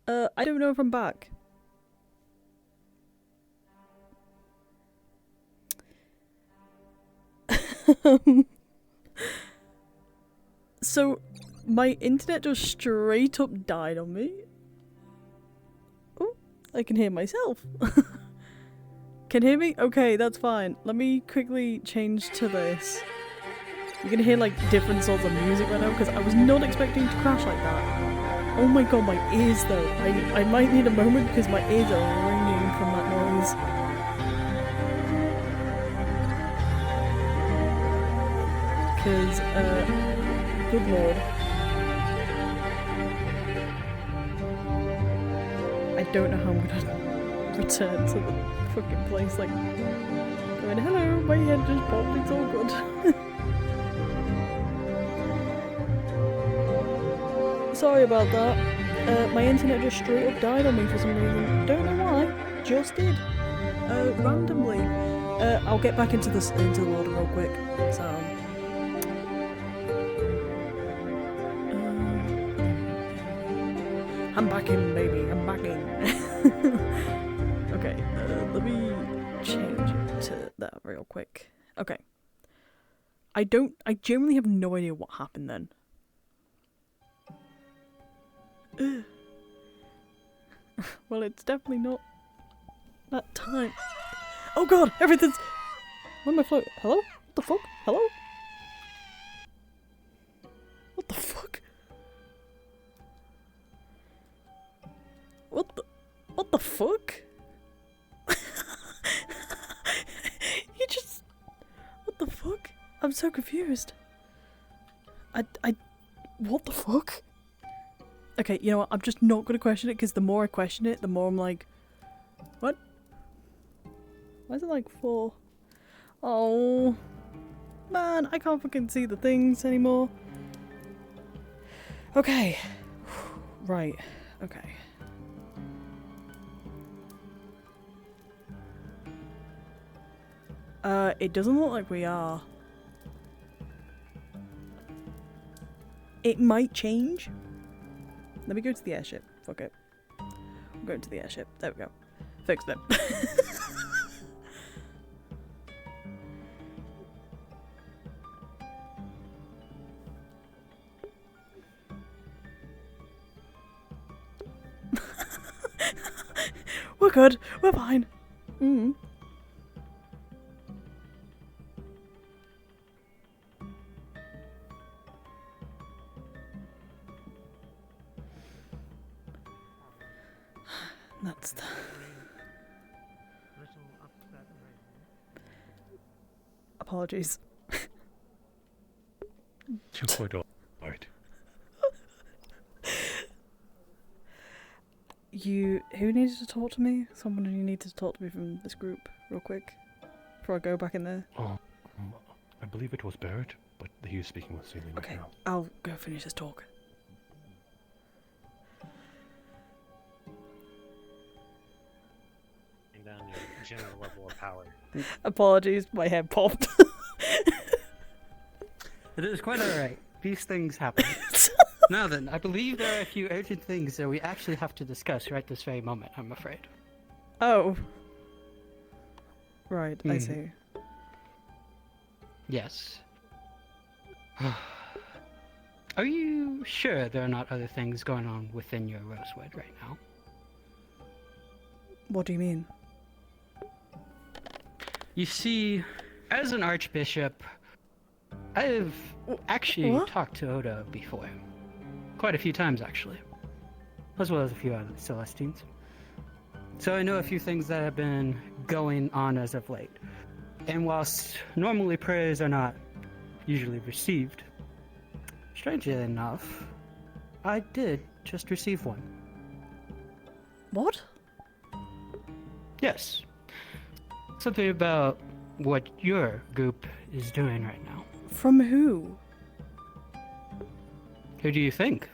I don't know if I'm back. So, my internet just straight up died on me. Oh, I can hear myself. Can you hear me? Okay, that's fine. Let me quickly change to this. You can hear like different sorts of music right now because I was not expecting to crash like that. Oh my god, my ears though. I might need a moment because my ears are ringing from that noise. Because, good lord. I don't know how I'm gonna return to the fucking place, like, going, hello, my head just popped, it's all good. Sorry about that. My internet just straight up died on me for some reason. Don't know why, just did. Randomly. I'll get back into the water real quick, so... I'm back in, baby. I'm back in. Okay, let me change it to that real quick. Okay. I genuinely have no idea what happened then. Well, it's definitely not that time. Oh god, everything's... Where am I floating? Hello? What the fuck? Hello? What the fuck? What the fuck? You just... What the fuck? I'm so confused. What the fuck? Okay, you know what? I'm just not gonna question it because the more I question it, the more I'm like... What? Why is it like 4? Oh... Man, I can't fucking see the things anymore. Okay. Right. Okay. It doesn't look like we are. It might change. Let me go to the airship. Fuck it. I'm going to the airship. There we go. Fixed it. We're good. We're fine. Mm. That's the... Apologies. You're quite alright. Who needed to talk to me? Someone who needed to talk to me from this group, real quick, before I go back in there. Oh, I believe it was Barrett, but he was speaking with Celine Okay, right now. I'll go finish this talk. Down your general level of power. Apologies, my head popped. It is quite alright. These things happen. Now then, I believe there are a few urgent things that we actually have to discuss right this very moment, I'm afraid. Oh. Right, I see. Yes. Are you sure there are not other things going on within your Rosewood right now? What do you mean? You see, as an archbishop, I've actually talked to Oda before. Quite a few times, actually. As well as a few other Celestines. So I know a few things that have been going on as of late. And whilst normally prayers are not usually received, strangely enough, I did just receive one. What? Yes. Something about what your group is doing right now. From who? Who do you think?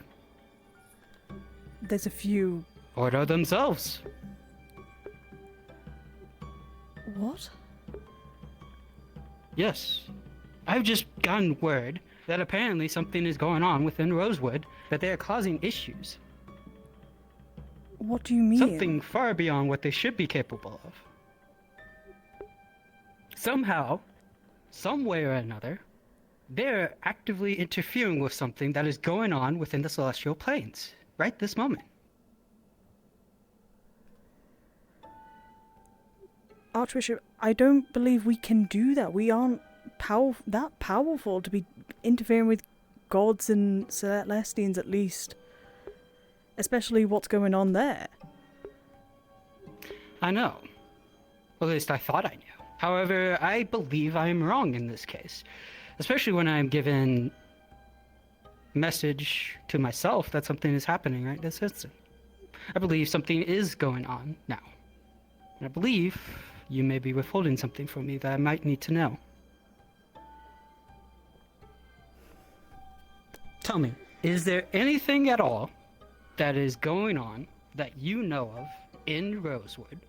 There's a few... Ordo themselves. What? Yes. I've just gotten word that apparently something is going on within Rosewood, that they are causing issues. What do you mean? Something far beyond what they should be capable of. Somehow, some way or another, they're actively interfering with something that is going on within the celestial planes, right this moment. Archbishop, I don't believe we can do that. We aren't that powerful to be interfering with gods and Celestians, at least. Especially what's going on there. I know. Well, at least I thought I knew. However, I believe I am wrong in this case. Especially when I'm given message to myself that something is happening right this instant. I believe something is going on now. And I believe you may be withholding something from me that I might need to know. Tell me, is there anything at all that is going on that you know of in Rosewood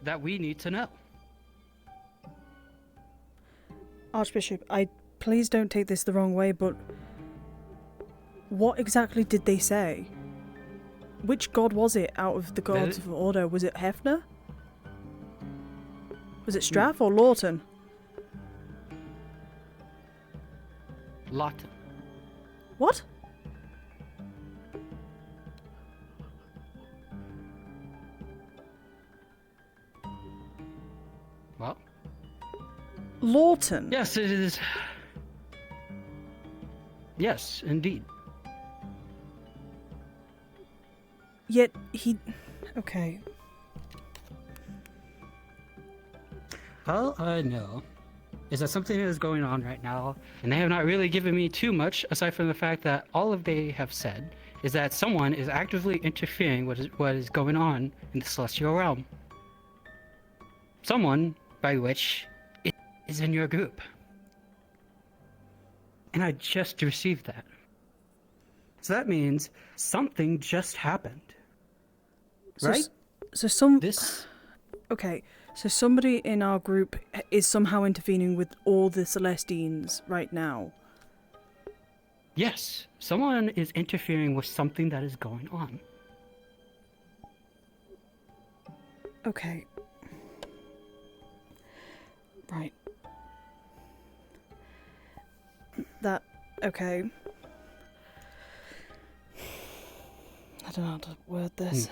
that we need to know? Archbishop, please don't take this the wrong way, but what exactly did they say? Which god was it out of the gods of Ordo? Was it Hefner? Was it Strath or Lawton? Lawton. What? Well? Lawton? Yes, it is. Yes, indeed. Yet he... Okay. All I know is that something is going on right now, and they have not really given me too much, aside from the fact that all of they have said is that someone is actively interfering with what is going on in the celestial realm. Someone by which it is in your group. And I just received that. So that means something just happened. Right? This... Okay, so somebody in our group is somehow intervening with all the Celestines right now. Yes, someone is interfering with something that is going on. Okay. Right. Okay. I don't know how to word this.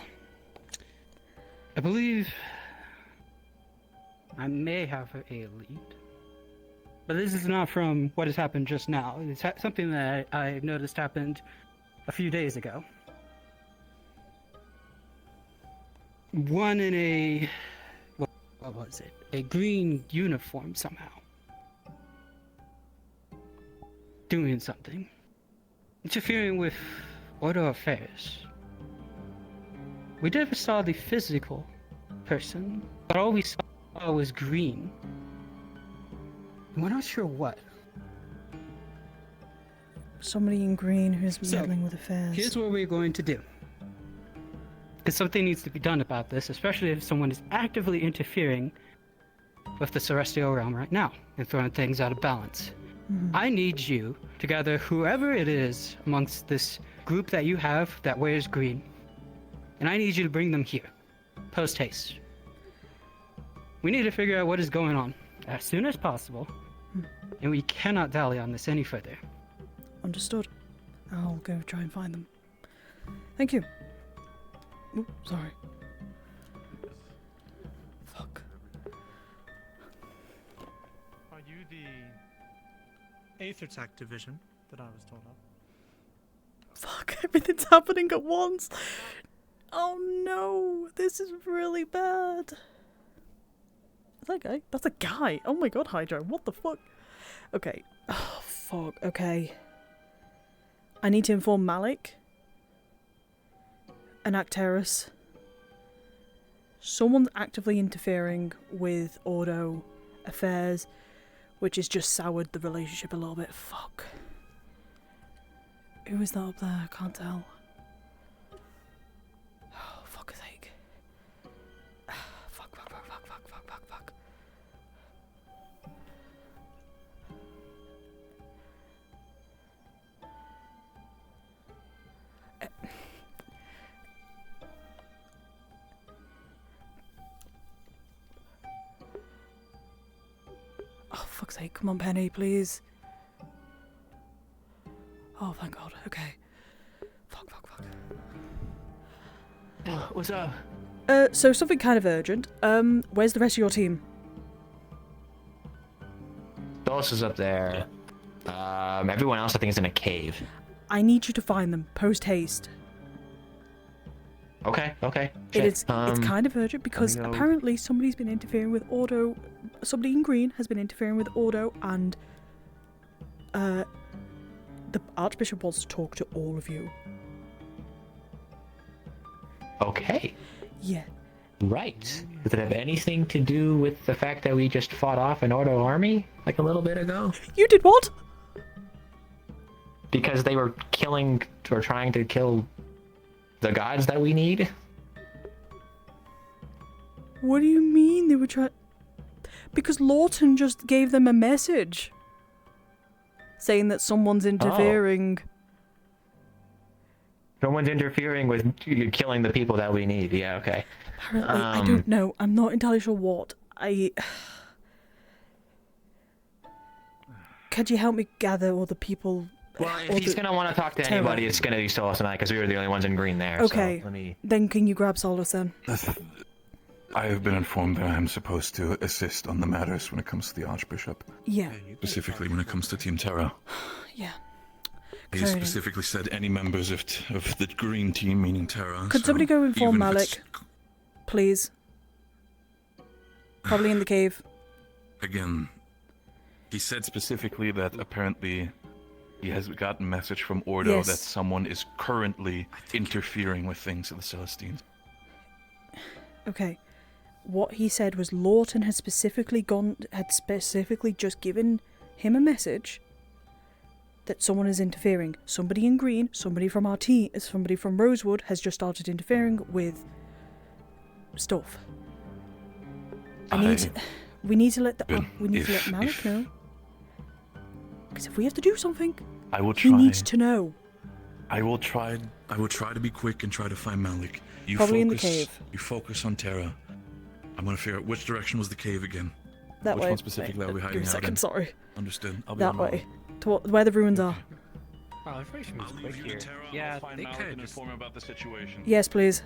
I believe I may have a lead. But this is not from what has happened just now. It's something that I noticed happened a few days ago. One in a... what was it? A green uniform somehow. Doing something. Interfering with Order affairs. We never saw the physical person, but all we saw was green. And we're not sure what. Somebody in green who's meddling with affairs. Here's what we're going to do. Because something needs to be done about this, especially if someone is actively interfering with the celestial realm right now and throwing things out of balance. I need you to gather whoever it is amongst this group that you have that wears green. And I need you to bring them here. Post haste. We need to figure out what is going on as soon as possible. And we cannot dally on this any further. Understood. I'll go try and find them. Thank you. Ooh, sorry. Fuck. Are you the 8th attack division that I was told of? Fuck, everything's happening at once. Oh no, this is really bad. Is that a guy? That's a guy. Oh my god, Hydro, what the fuck? Okay. Oh, fuck, okay. I need to inform Malik and Acteris. Someone's actively interfering with Ordo affairs, which has just soured the relationship a little bit. Fuck. Who is that up there? I can't tell. Oh, fuck's sake. Fuck. fuck's sake. Come on, Penny, please. Oh, thank God. Okay. Fuck. What's up? So something kind of urgent. Where's the rest of your team? Dulce is up there. Everyone else I think is in a cave. I need you to find them, post haste. Okay. It's kind of urgent because let me go. apparently somebody's been interfering with Ordo. Somebody in green has been interfering with Ordo, and the Archbishop wants to talk to all of you. Okay. Yeah. Right. Does it have anything to do with the fact that we just fought off an Ordo army like a little bit ago? You did what? Because they were killing or trying to kill the gods that we need? What do you mean they were trying? Because Lawton just gave them a message saying that someone's interfering. Someone's interfering with killing the people that we need. Yeah, okay. Apparently, I don't know. I'm not entirely sure what. Could you help me gather all the people? Well, if he's going to want to talk to anybody, it's going to be Solus and I, because we were the only ones in green there. Okay. So let me... Then can you grab Solus then? I have been informed that I am supposed to assist on the matters when it comes to the Archbishop. Yeah. Specifically when it comes to Team Terra. Yeah. He has specifically said any members of the green team, meaning Terra. Could somebody go inform Malik? Please. Probably in the cave. Again, he said specifically that apparently he has gotten a message from Ordo that someone is currently interfering with things of the Celestines. Okay. What he said was Lawton had specifically just given him a message that someone is interfering. Somebody in green, somebody from our team, somebody from Rosewood has just started interfering with stuff. We need to let Malik know. Because if we have to do something, I will try. he needs to know. I will try to be quick and try to find Malik. You Probably focus, in the cave. You focus on Terra. I'm gonna figure out which direction was the cave again. That Which way. one specifically are we hiding Give me a out second, in? sorry. Understood. I'll be That on my way. Where the ruins are. Oh, information was quick here. Terra, Yeah, I'll find they Malik kind of and just inform him about the situation. Yes, please.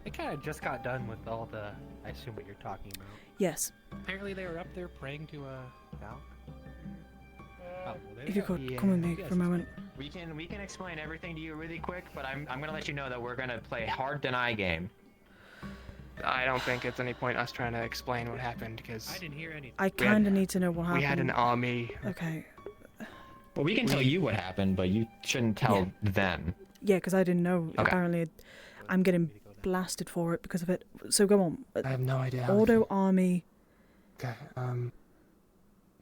they kind of just got done with all the. I assume what you're talking about. Yes. Apparently, they were up there praying to Val. Oh, well, there If we you go. could come with me for a moment. We can explain everything to you really quick, but I'm gonna let you know that we're gonna play a hard deny game. I don't think it's any point us trying to explain what happened because I didn't hear anything. I kind of need to know what happened. we had an army. Okay. Well, we can tell you what happened, but you shouldn't tell them. Yeah, because I didn't know. Okay. Apparently, I'm getting blasted for it because of it. So go on. I have no idea. Ordo army. Okay.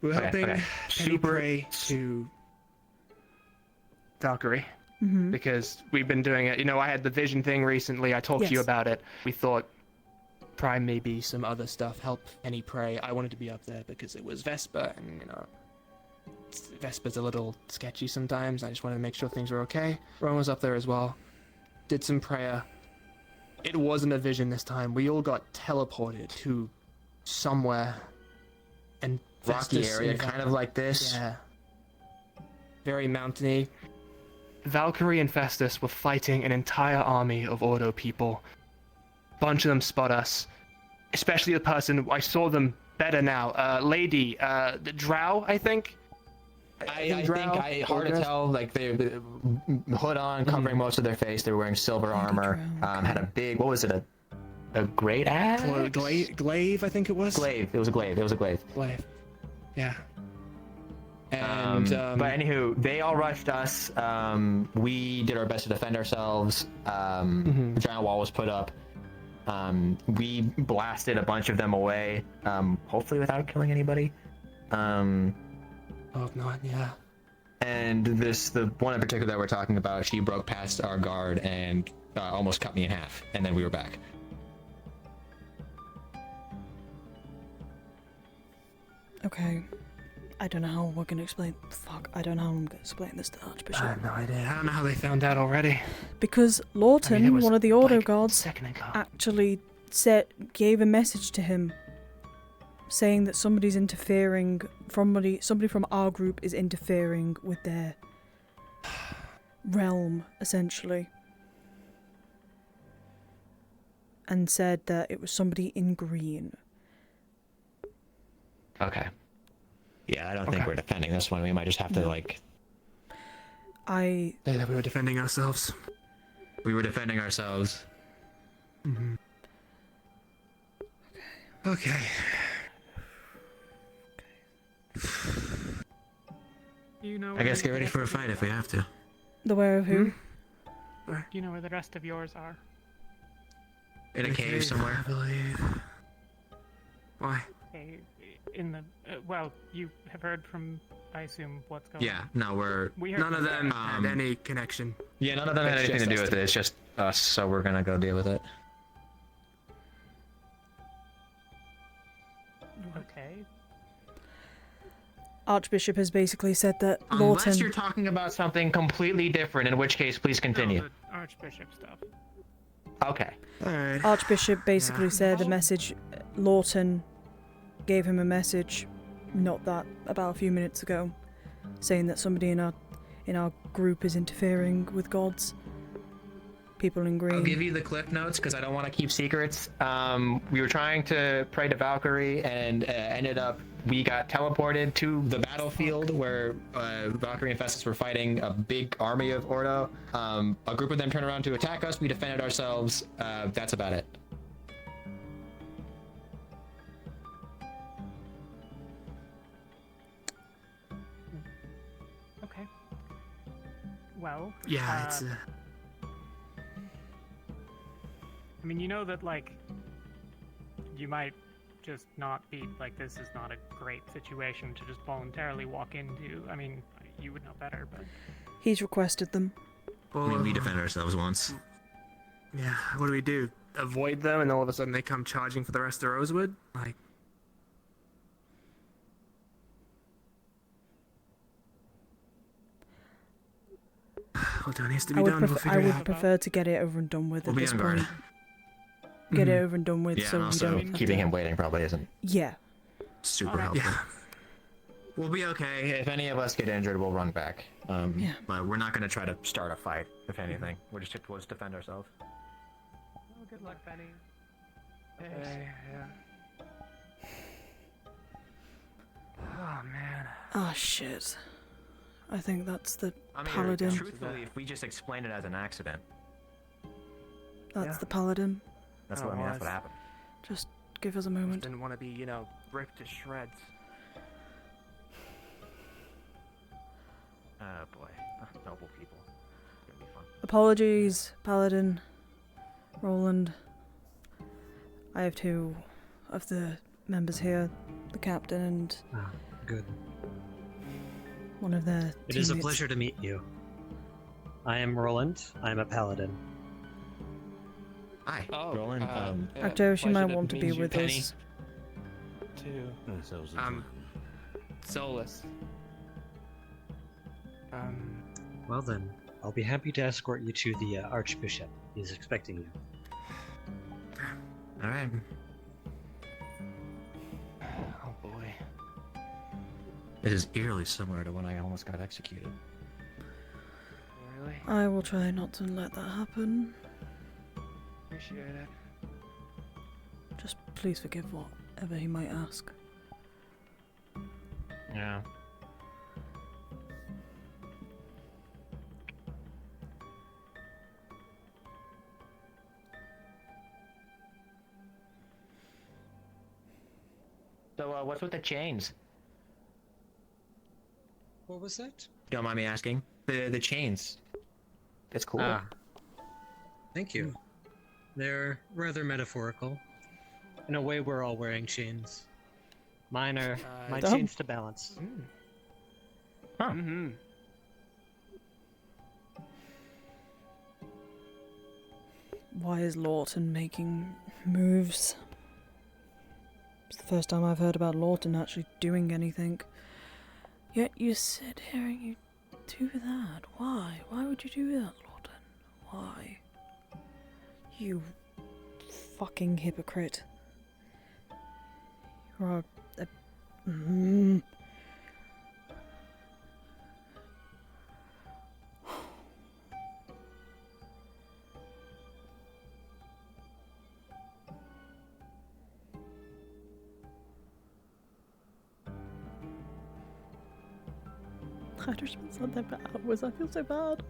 We're helping Penny pray to Valkyrie Mm-hmm. because we've been doing it. You know, I had the vision thing recently. I talked to you Yes. about it. We thought probably maybe some other stuff help Penny pray. I wanted to be up there because it was Vesper, and you know, Vesper's a little sketchy sometimes. I just wanted to make sure things were okay. Rowan was up there as well. Did some prayer. It wasn't a vision this time. We all got teleported to somewhere. And Rocky Vestus area, and kind of like this. Yeah. Very mountainy. Valkyrie and Festus were fighting an entire army of Ordo people. Bunch of them spot us. Especially the person, I saw them better now. Lady, the Drow, I think? I think hard to tell. Like the hood on, covering most of their face. They were wearing silver armor. Had a big, what was it? A great axe? Glaive, I think it was. Glaive. It was a glaive. Glaive. Yeah. And but anywho, they all rushed us. We did our best to defend ourselves. The giant wall was put up. We blasted a bunch of them away. Hopefully without killing anybody. Oh, not, yeah. And the one in particular that we're talking about, she broke past our guard and almost cut me in half, and then we were back. Okay. I don't know how we're gonna explain. Fuck, I don't know how I'm gonna explain this to the Archbishop. I have no idea. I don't know how they found out already. Because Lawton, I mean, it was one of the Ordo like a guards, second ago. actually gave a message to him saying that somebody's interfering, somebody from our group is interfering with their realm, essentially. And said that it was somebody in green. Okay. Yeah, I don't think we're defending this one. We might just have to, like... Say that we were defending ourselves. We were defending ourselves. Mm-hmm. Okay. You know I guess get ready for a fight if we have to. The where of who? Do you know where the rest of yours are? In a cave somewhere. I believe. Why? Okay, in the well, you have heard from, I assume, what's going on. Yeah, no, We heard None of them Um, had any connection. Yeah, none of them had It's anything to just do us with it. It's just us, so we're gonna go deal with it. Okay. Archbishop has basically said that Unless Lawton... you're talking about something completely different, in which case, please continue. No, the Archbishop stuff. Okay. Alright. Archbishop basically Yeah. said a message. Lawton gave him a message, not that, about a few minutes ago, saying that somebody in our group is interfering with gods. People in green. I'll give you the clip notes because I don't want to keep secrets. We were trying to pray to Valkyrie and ended up, we got teleported to the battlefield where Valkyrie and Festus were fighting a big army of Ordo. A group of them turned around to attack us. We defended ourselves. That's about it. Okay. Well. Yeah, it's. I mean, you know that, like, you might just not be, like, this is not a great situation to just voluntarily walk into. I mean, you would know better, but... He's requested them. Well, We defended ourselves once. Yeah, what do? Avoid them and all of a sudden they come charging for the rest of Rosewood? Like... What needs to be done? We'll I figure it would out. prefer to get it over and done with We'll at be this on guard. point. Get it over and done with, Yeah, so and we also don't have keeping to... him waiting probably isn't Yeah. super Alright. helpful. Yeah. We'll be okay. If any of us get injured, we'll run back. Yeah. But we're not going to try to start a fight, if anything. We'll just defend ourselves. Oh, good luck, Benny. Yeah. Oh, man. Ah, shit. I think that's the I mean, paladin. truthfully, if we just explain it as an accident, That's Yeah. the paladin. that's Oh, what I mean. well, That's what happened. Just give us a Just moment. didn't want to be, ripped to shreds. Oh boy, noble people. It's gonna be fun. Apologies, Paladin, Roland. I have two of the members here, the captain and Ah, good. one of their It is a teammates. pleasure to meet you. I am Roland. I'm a paladin. Hi, Oh, Roland. Actos, you might want to be with us. Too. Um, Solus. Well then, I'll be happy to escort you to the Archbishop. He's expecting you. All right. Oh boy. It is eerily similar to when I almost got executed. Really? I will try not to let that happen. Appreciate it. Just please forgive whatever he might ask. Yeah. So, what's with the chains? What was that? Don't mind me asking. The chains. It's cool. Ah. Thank you. They're rather metaphorical. In a way, we're all wearing chains. Mine are my Dumb. chains to balance. Huh. Mm-hmm. Why is Lawton making moves? It's the first time I've heard about Lawton actually doing anything. Yet you sit here and you do that. Why? Why would you do that, Lawton? Why? You fucking hypocrite. You're a Mm. I just been sat there for hours. I feel so bad.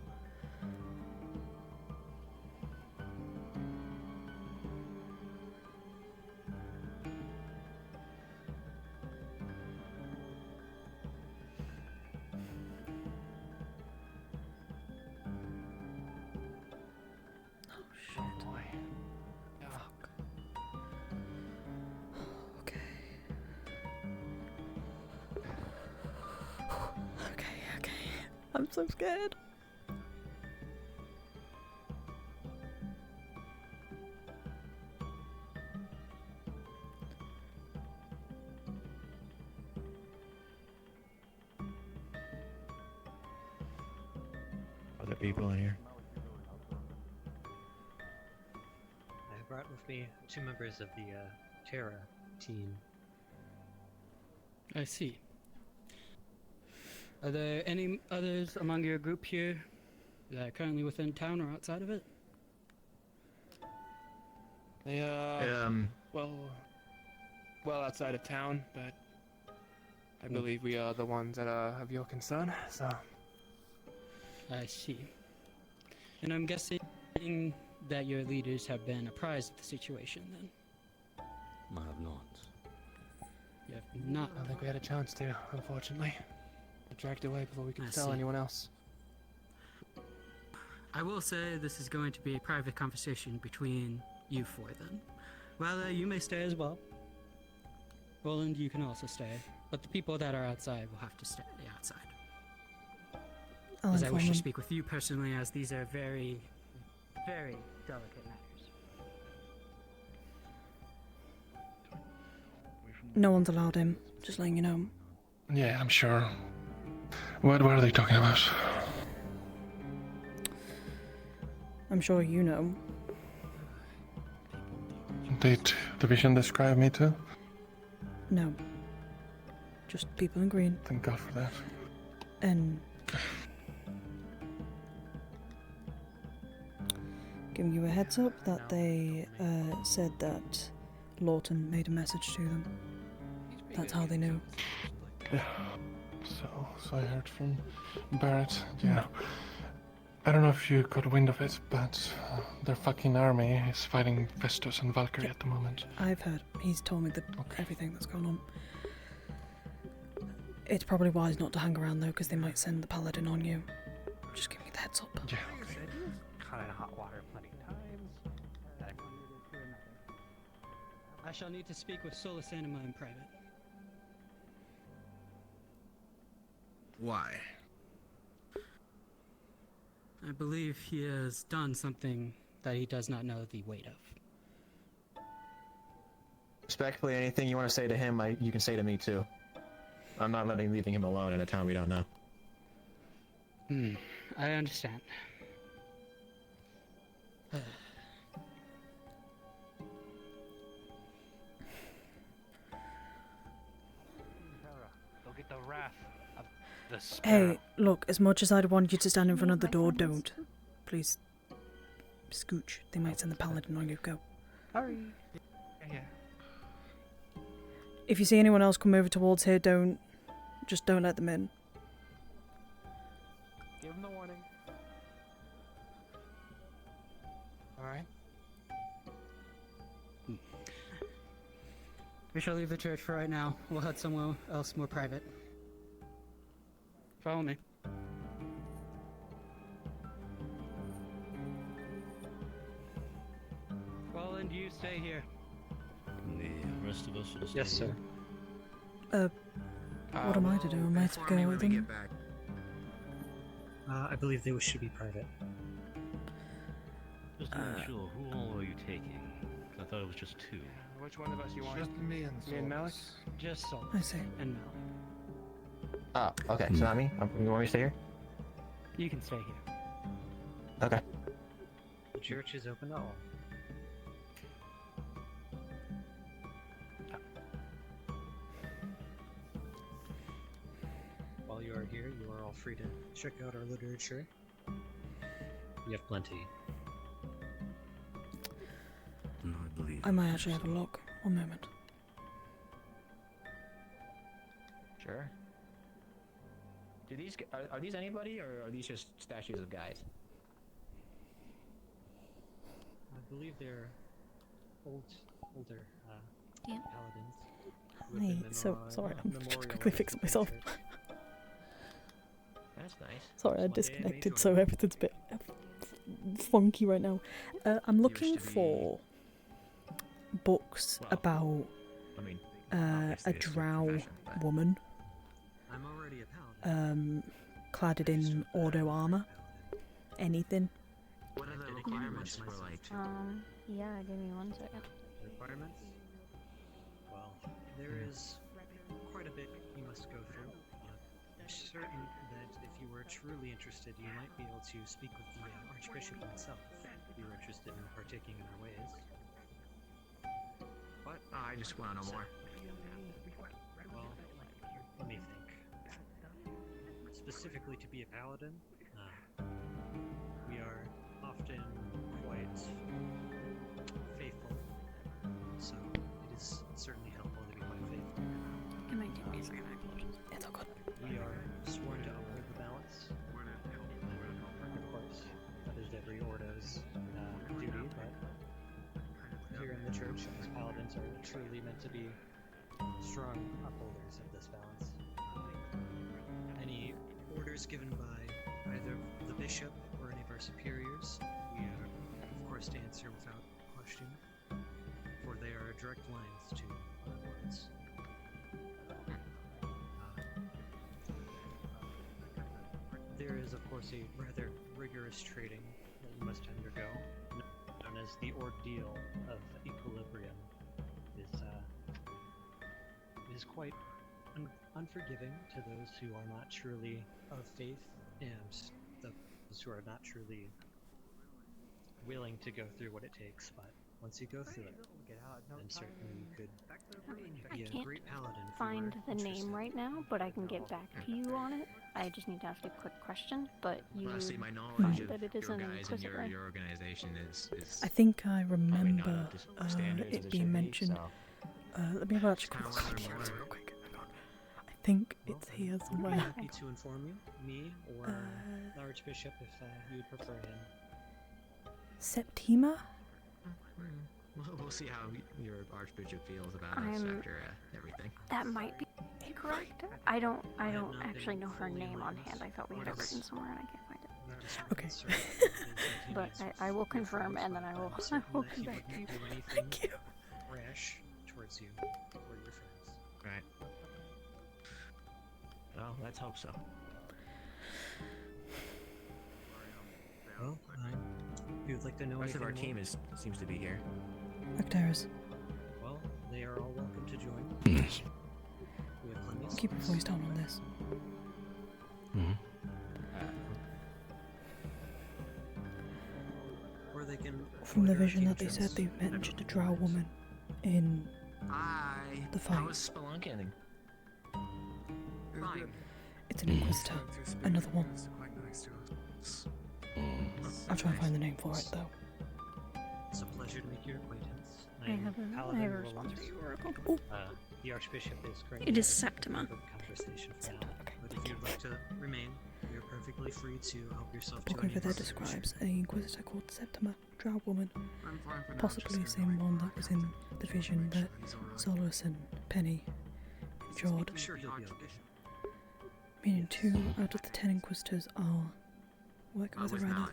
I'm so scared. Are there people in here? I brought with me 2 members of the Terra team. I see. Are there any others among your group here that are currently within town or outside of it? They well outside of town, but I believe we are the ones that are of your concern. So I see. And I'm guessing that your leaders have been apprised of the situation then? I have not. You have not. I don't think we had a chance to, unfortunately. We dragged away before we could tell anyone else. I will say this is going to be a private conversation between you four then. Well, you may stay as well. Roland, you can also stay. But the people that are outside will have to stay outside. As I wish to speak with you personally, as these are very, very delicate matters. No one's allowed him. Just letting you know. Yeah, I'm sure. What are they talking about? I'm sure you know. Did the vision describe me too? No. Just people in green. Thank God for that. And giving you a heads up that they said that Lawton made a message to them. That's how they knew. Yeah. So I heard from Barrett. Yeah. I don't know if you got wind of it, but their fucking army is fighting Vestus and Valkyrie at the moment. I've heard. He's told me everything that's going on. It's probably wise not to hang around though, because they might send the paladin on you. Just give me the heads up. Yeah, okay. Caught in hot water plenty of times. I shall need to speak with Solus Anima in private. Why? I believe he has done something that he does not know the weight of. Respectfully, anything you want to say to him, you can say to me too. I'm not leaving him alone in a town we don't know. I understand. They'll get the wrath of the Hey, look, as much as I'd want you to stand in front of the door, don't. Please. Scooch. They might send the paladin on you. Go. Sorry. Yeah. If you see anyone else come over towards here, just don't let them in. Give him the warning. Alright. We shall leave the church for right now. We'll head somewhere else more private. Follow me. Roland, you stay here. The rest of us should stay Yes, sir. What am I to do? Am I to go with them? I believe they should be private. Just to make sure, who all are you taking? I thought it was just 2. Which one of us you want? Just me and Malik? Just Solus. I see. And Malik. Oh, okay. So not me? You want me to stay here? You can stay here. Okay. The church is open to all. you are here, you are all free to check out our literature. We have plenty. No, I believe. I might actually have a look. One moment. Sure. Do these are these anybody, or are these just statues of guys? I believe they're older Yeah. paladins. Hey, so sorry, I'm just quickly fixing myself. That's nice. Sorry, I disconnected, so everything's a bit funky right now. I'm looking for books about a drow woman, I'm already a paladin. cladded in Ordo armor. Anything. What are the requirements for like? Yeah, give me 1 second. Requirements? Well, there is quite a bit you must go through. I'm certain that if you were truly interested, you might be able to speak with the Archbishop himself if you were interested in partaking in our ways. What? Oh, I just want to know more. Well, let me think. Specifically to be a paladin, we are often quite faithful, so it is certainly helpful to be quite faithful. It might take me a second, I apologize. It's all good. We are sworn to uphold the balance. Of course, that is every Ordo's duty, but here in the church, as paladins are truly meant to be strong upholders of this balance. Any orders given by either the bishop or any of our superiors, we are, of course, to answer without question, for they are direct lines to our lords. There is, of course, a rather rigorous training that you must undergo, known as the ordeal of equilibrium. Is quite unforgiving to those who are not truly of faith and those who are not truly willing to go through what it takes. But once you go through it, then certainly you could be a great paladin. Find the name right now, but I can get back to you on it. I just need to ask a quick question, but you Honestly, my knowledge find of that it is your an guys and inquisitor. your organization is I think I probably remember not up to standards as it it being should be, mentioned. so- Let me have a quick look at the details real quick. Hang on. I think it's here I'm somewhere. happy to inform you, me or the Archbishop, if you would prefer him. Septima? We'll see how your Archbishop feels about us I'm- after everything. That might be correct. I don't actually know her name on hand. I thought we had it written somewhere and I can't find it. Okay. But I will confirm and then I will come back to you. Thank you. Rash towards you or your friends. Right. Well, let's hope so. Well, if you'd like to know The rest of our anything team seems to be here. Actaris, more, well, they are all welcome to join. Yes. We have plenty of keep your voice down on this. Or they can From the order a vision few that they said drinks. they mentioned a drow woman in the fight. I was spelunking. Fine. It's an Inquisitor. Another one. I'll try and find the name for it though. It's a pleasure to make your acquaintance. I have a response for you, Oracle. The Archbishop is currently It is having Septima. a conversation for now. But if you'd like to remain, you're perfectly free to help yourself to Book any over there of our describes an Inquisitor called Septima, drow woman. Possibly the same one that was in the vision that Solus and Penny endured. I'm sure he'll be okay. Meaning 2 out of the 10 Inquisitors are working with Ryllae.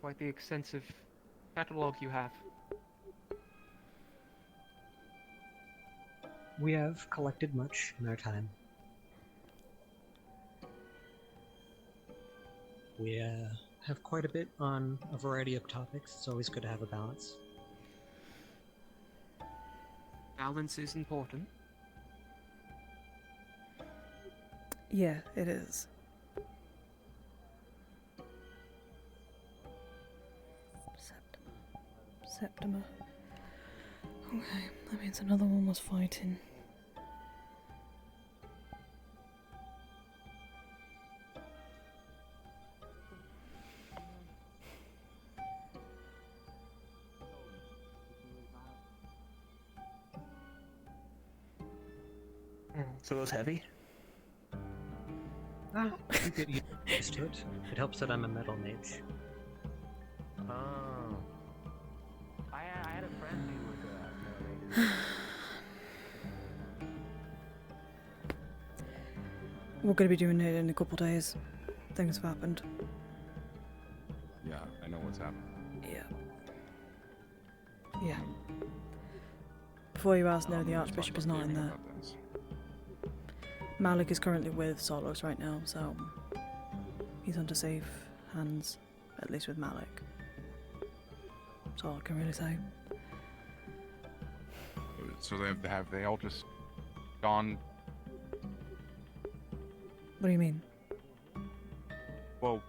Quite the extensive catalogue you have. We have collected much in our time. We have quite a bit on a variety of topics. It's always good to have a balance. Balance is important. Yeah, it is. Septima. Okay, that means another one was fighting. So it was heavy? Ah, you get used to it. It helps that I'm a metal mage. Oh. I had a friend who was We're gonna be doing it in a couple days. Things have happened. Yeah, I know what's happened. Yeah. Yeah. Before you ask, no, the Archbishop is not in there. Malik is currently with Solos right now, so he's under safe hands, at least with Malik. That's all I can really say. So have they all just gone? What do you mean? Well,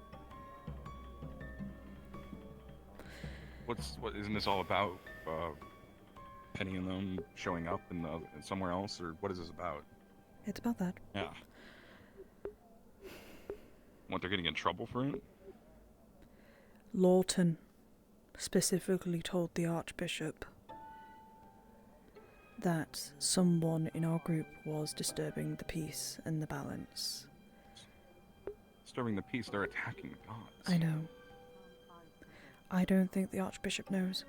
what isn't this all about? Penny and them showing up in somewhere else, or what is this about? It's about that. Yeah. What, they're getting in trouble for it? Lawton specifically told the Archbishop that someone in our group was disturbing the peace and the balance. Disturbing the peace, they're attacking the gods. I know. I don't think the Archbishop knows.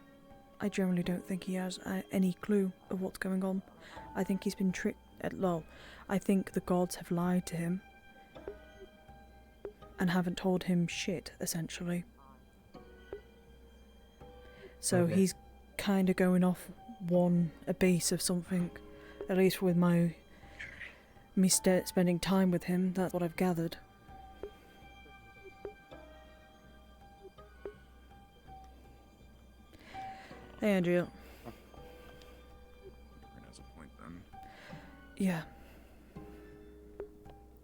I generally don't think he has any clue of what's going on. I think he's been tricked at lol. I think the gods have lied to him and haven't told him shit, essentially. So Okay. he's kind of going off a base of something. At least with me spending time with him, that's what I've gathered. Hey, Andrea. Has a point then. Yeah.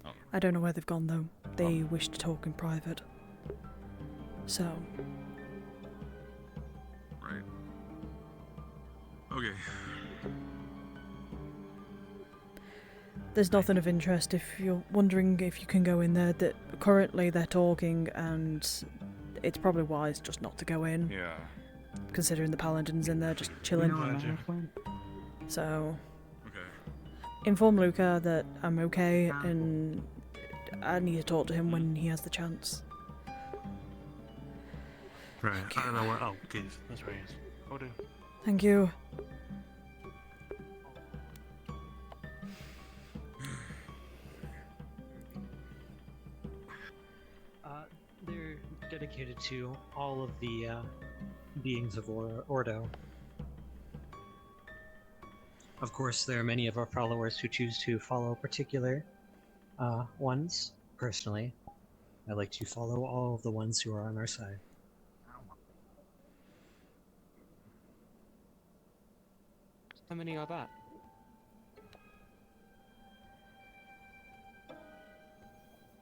Oh. I don't know where they've gone though. They wish to talk in private. So. Right. Okay. There's nothing of interest if you're wondering if you can go in there. That currently they're talking, and it's probably wise just not to go in. Yeah. Considering the paladin's in there just chilling. So. Inform Luca that I'm okay, and I need to talk to him when he has the chance. Right. I don't know where. Oh, geez. That's where he is. Oh, dude. Thank you. They're dedicated to all of the beings of Ordo. Of course, there are many of our followers who choose to follow particular ones. Personally, I like to follow all of the ones who are on our side. How many are that?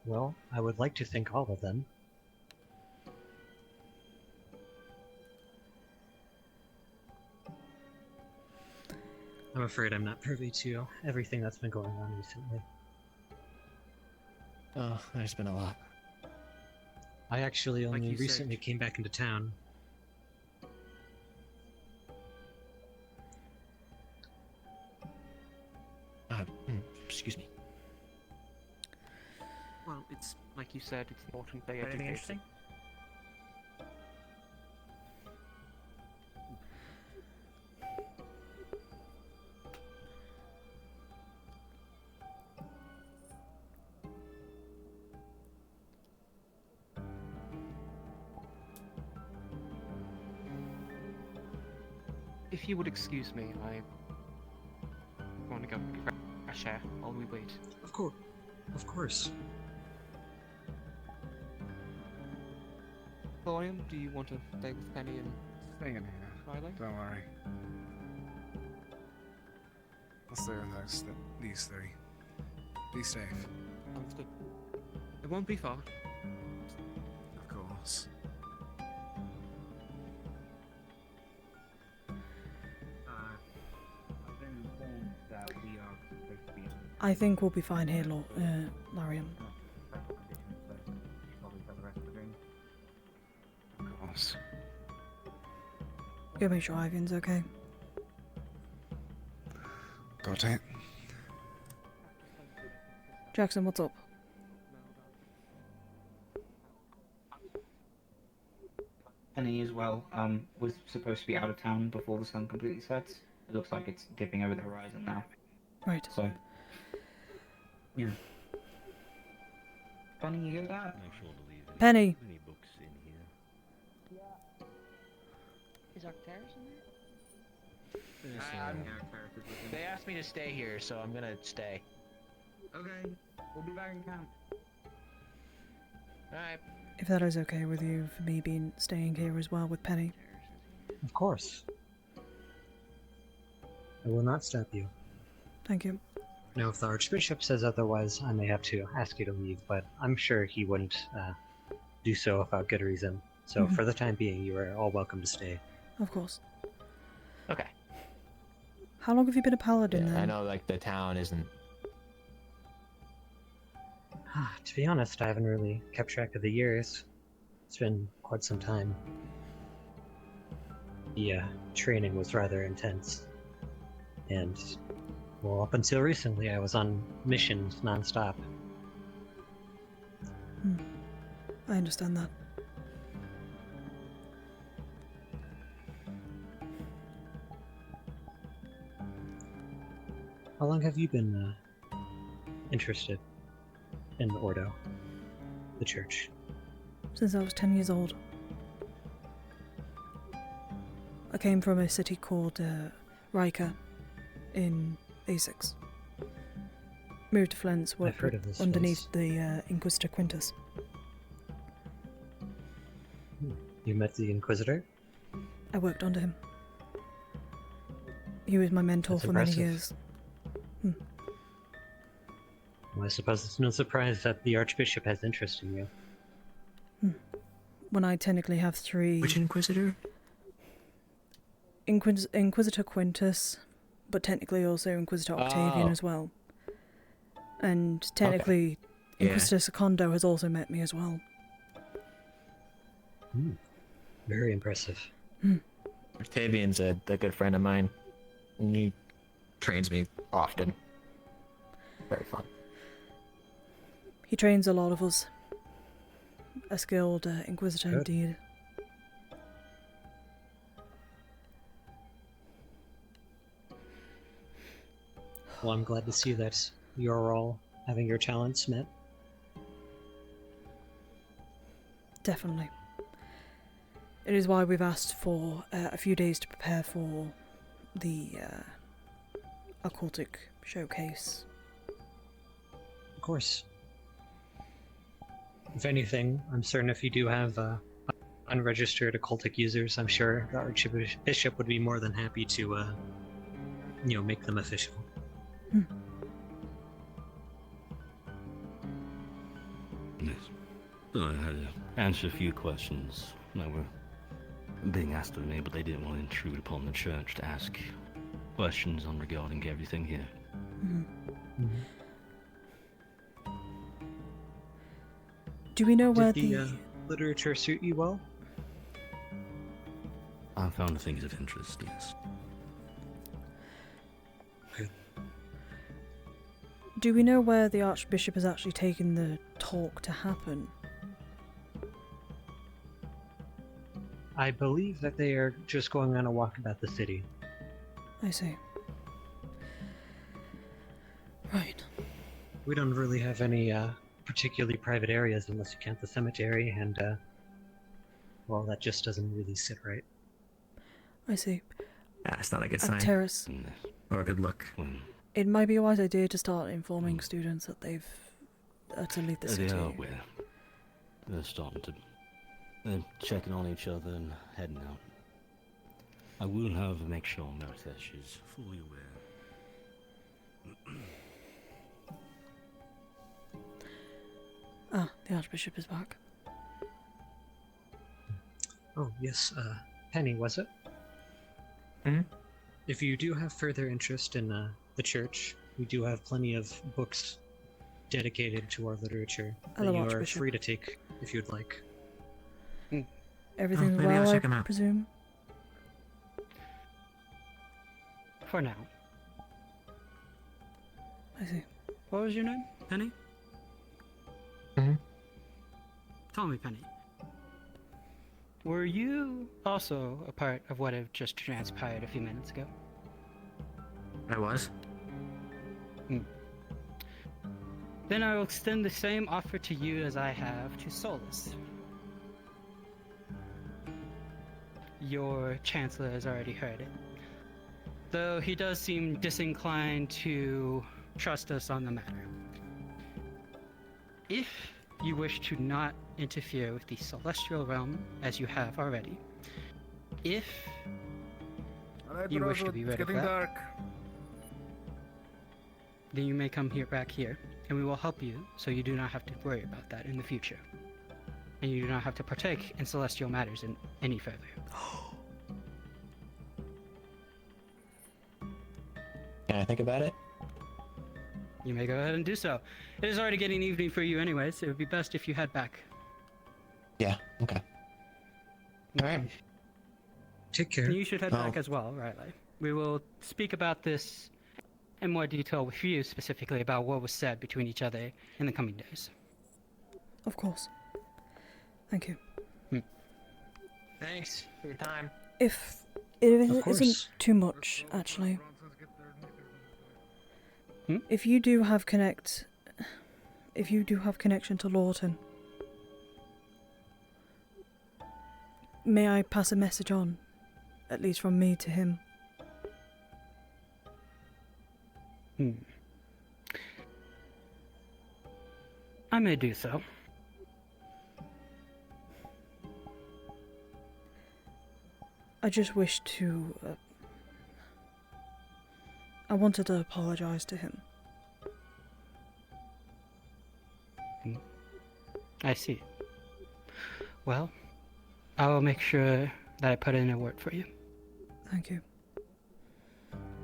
Well, I would like to think all of them. I'm afraid I'm not privy to everything that's been going on recently. Oh, there's been a lot. I actually Like only you said. recently came back into town. Excuse me. Well, it's like you said, it's important they Anything educate. interesting? If you would excuse me, I want to go get fresh air while we wait. Of course. Of course. Thorium, do you want to stay with Penny and Stay in here. Ryllae? Don't worry. I'll stay with these three. Be safe. Sounds good. It won't be far. Of course. I think we'll be fine here, Larian. Of course. Go make sure Ivan's okay. Got it. Jackson, what's up? Penny as well, was supposed to be out of town before the sun completely sets. It looks like it's dipping over the horizon now. Right. So, yeah. Penny, you hear that? Make sure to leave Penny. any books in here. Is Arcturus in there? I'm They asked me to stay here, so I'm gonna stay. Okay, we'll be back in camp. Alright. If that is okay with you, for me staying here as well with Penny. Of course. I will not stop you. Thank you. Now, if the Archbishop says otherwise, I may have to ask you to leave, but I'm sure he wouldn't do so without good reason. So, for the time being, you are all welcome to stay. Of course. Okay. How long have you been a paladin then? I know, like, the town isn't... To be honest, I haven't really kept track of the years. It's been quite some time. The training was rather intense. And, well, up until recently, I was on missions non-stop. I understand that. How long have you been interested in the Ordo, the church? Since I was 10 years old. I came from a city called Ryllae in A6. Moved to Flens, worked heard of this underneath the Inquisitor Quintus. You met the Inquisitor? I worked under him. He was my mentor That's for impressive. many years. Well, I suppose it's no surprise that the Archbishop has interest in you. When I technically have 3... Which Inquisitor? Inquisitor Quintus, but technically also Inquisitor Octavian as well. And technically, Yeah. Inquisitor Secondo has also met me as well. Very impressive. Octavian's a good friend of mine. He trains me often. Very fun. He trains a lot of us. A skilled Inquisitor Good. indeed. Well, I'm glad to see that you're all having your talents met. Definitely. It is why we've asked for a few days to prepare for the occultic showcase. Of course. If anything, I'm certain if you do have unregistered occultic users, I'm sure the Archbishop would be more than happy to, make them official. Yes. So I had to answer a few questions that were being asked of me, but they didn't want to intrude upon the church to ask questions on regarding everything here. Do we know where Did the literature suit you well? I found things of interest, yes. Do we know where the Archbishop has actually taken the talk to happen? I believe that they are just going on a walk about the city. I see. Right. We don't really have any particularly private areas unless you count the cemetery, and well, that just doesn't really sit right. I see. That's not a good sign. Terrace. Or a good look. It might be a wise idea to start informing students that they've to leave the city. They are aware. They're starting to... They're checking on each other and heading out. I will, however, make sure Maritesh is fully aware. Ah, the Archbishop is back. Oh, yes, Penny, was it? If you do have further interest in the church, we do have plenty of books dedicated to our literature that Hello, you are Archbishop. free to take if you'd like. Everything's maybe I'll well, check I 'em out. presume? For now. I see. What was your name? Penny? Mm-hmm. Tell me, Penny. Were you also a part of what had just transpired a few minutes ago? I was. Then I will extend the same offer to you as I have to Solus. Your Chancellor has already heard it. Though he does seem disinclined to trust us on the matter. If you wish to not interfere with the celestial realm, as you have already, if you wish to be rid of that, then you may come back here, and we will help you so you do not have to worry about that in the future. And you do not have to partake in celestial matters any further. Can I think about it? You may go ahead and do so. It is already getting evening for you anyways. It would be best if you head back. Yeah, okay. Alright. Take care. You should head back as well, Ryllae. We will speak about this in more detail with you, specifically about what was said between each other in the coming days. Of course. Thank you. Thanks for your time. If it Of course. isn't too much, actually. If you do have connection to Lawton, may I pass a message on, at least from me to him? I may do so. I just wish to... I wanted to apologise to him. I see. Well, I will make sure that I put in a word for you. Thank you.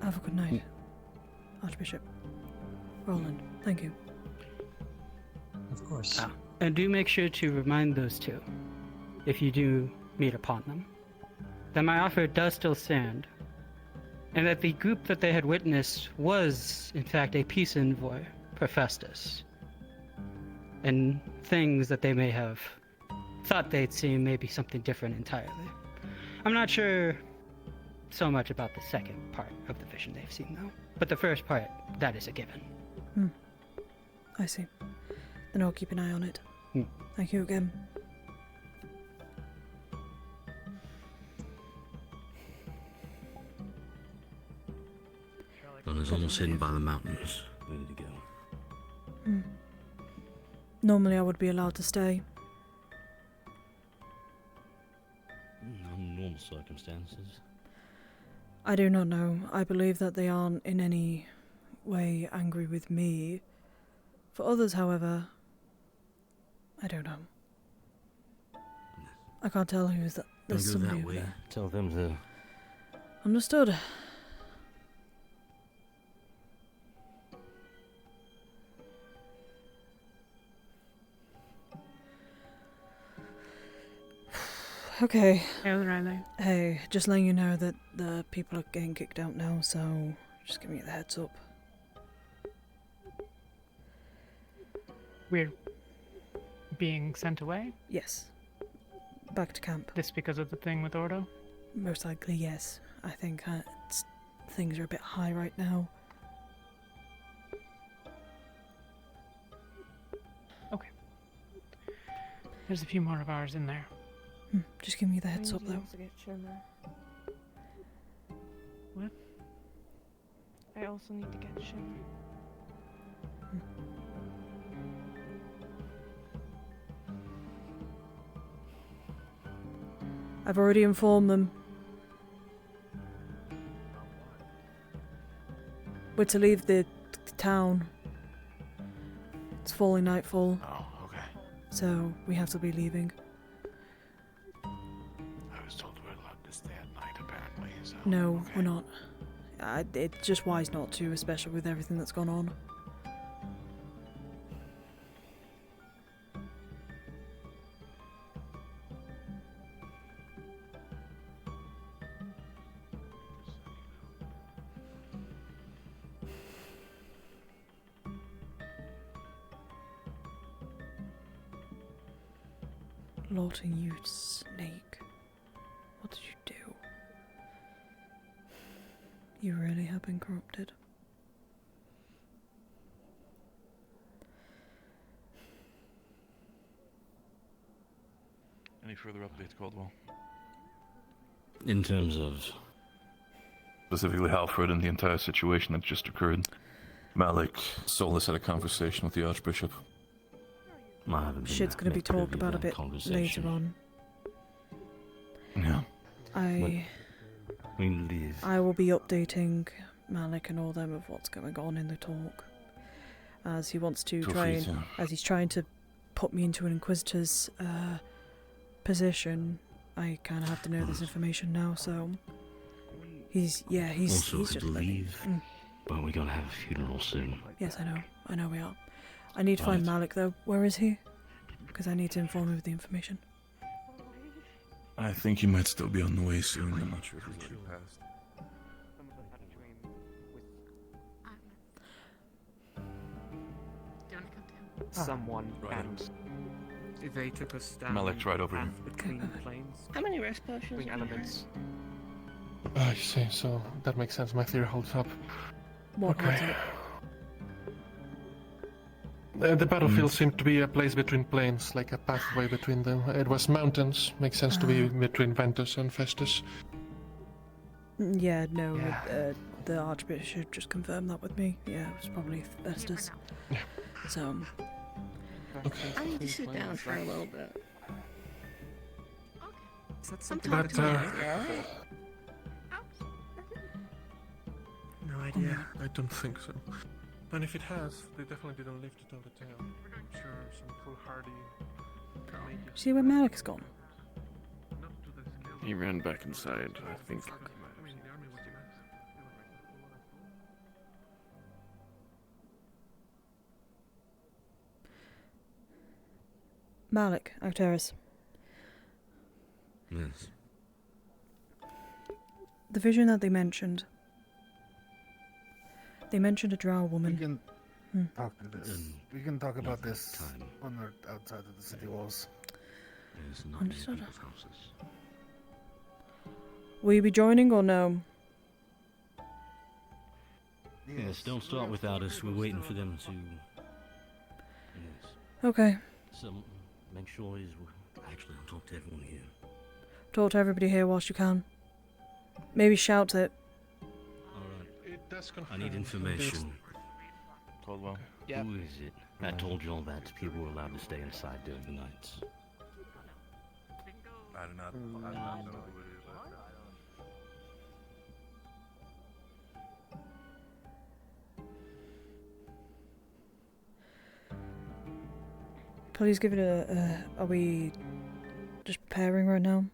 Have a good night, Archbishop. Roland, thank you. Of course. And do make sure to remind those two, if you do meet upon them, that my offer does still stand, and that the group that they had witnessed was, in fact, a peace envoy for Festus. And things that they may have thought they'd seen may be something different entirely. I'm not sure so much about the second part of the vision they've seen, though. But the first part, that is a given. I see. Then I'll keep an eye on it. Thank you again. Well, it's almost hidden by the mountains. Ready to go. Normally I would be allowed to stay. Under normal circumstances. I do not know. I believe that they aren't in any way angry with me. For others, however, I don't know. I can't tell who's that. Don't There's go somebody that over way. there. Tell them to... Understood. Okay. Hey, Ryllae. Hey, just letting you know that the people are getting kicked out now, so just giving you the heads up. We're being sent away? Yes. Back to camp. This because of the thing with Ordo? Most likely, yes. I think things are a bit high right now. Okay. There's a few more of ours in there. Just giving you the heads up, though. What? I also need to get Shimmer. I've already informed them. We're to leave the town. It's falling nightfall. Oh, okay. So we have to be leaving. I was told we're allowed to stay at night, apparently, so... No, okay. we're not. it's just wise not to, especially with everything that's gone on. Lorting, you snake. What did you do? You really have been corrupted. Any further updates, Caldwell? In terms of... Specifically Halford and the entire situation that just occurred. Malik, Solus had a conversation with the Archbishop. I haven't been Shit's gonna be made privy talked about to a that bit conversation. later on. Yeah. I will be updating Malik and all them of what's going on in the talk. As he wants to as he's trying to put me into an Inquisitor's position, I kinda have to know this information now, so he's Also, just I believe, but we're gonna have a funeral soon. Yes, I know we are. I need to find Malik though. Where is he? Because I need to inform him of the information. I think he might still be on the way soon. I'm not sure if he's already passed. Someone and they took us down. Malik's right over here. Between planes. How many rest potions? Between elements. I see, so that makes sense. My theory holds up. What holds up? The battlefield seemed to be a place between planes, like a pathway between them. It was mountains. Makes sense to be between Ventus and Festus. Yeah, no, the Archbishop just confirmed that with me. Yeah, it was probably Festus. Yeah. So... Okay. I need to sit down for a little bit. But, no idea. I don't think so. And if it has, they definitely didn't live to tell the tale. I'm sure some foolhardy... See where Malik's gone? He ran back inside, I think. Malik, Arcturus. Yes. The vision that they mentioned a drow woman. We can talk to this. We can talk about this when we're outside of the city walls. Understood. Will you be joining or no? Yes, don't start without us. We're waiting for them to... Yes. Okay. So, make sure he's... Actually, I'll talk to everyone here. Talk to everybody here whilst you can. Maybe shout it. I need information. Caldwell. Yep. Who is it that told you all that people were allowed to stay inside during the nights? I do not know who it is. Please give it a... Are we just preparing right now?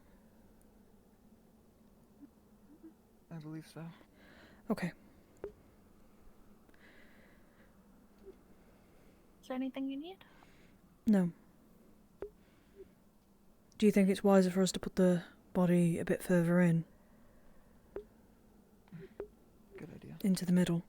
I believe so. Okay. Is there anything you need? No. Do you think it's wiser for us to put the body a bit further in? Good idea. Into the middle?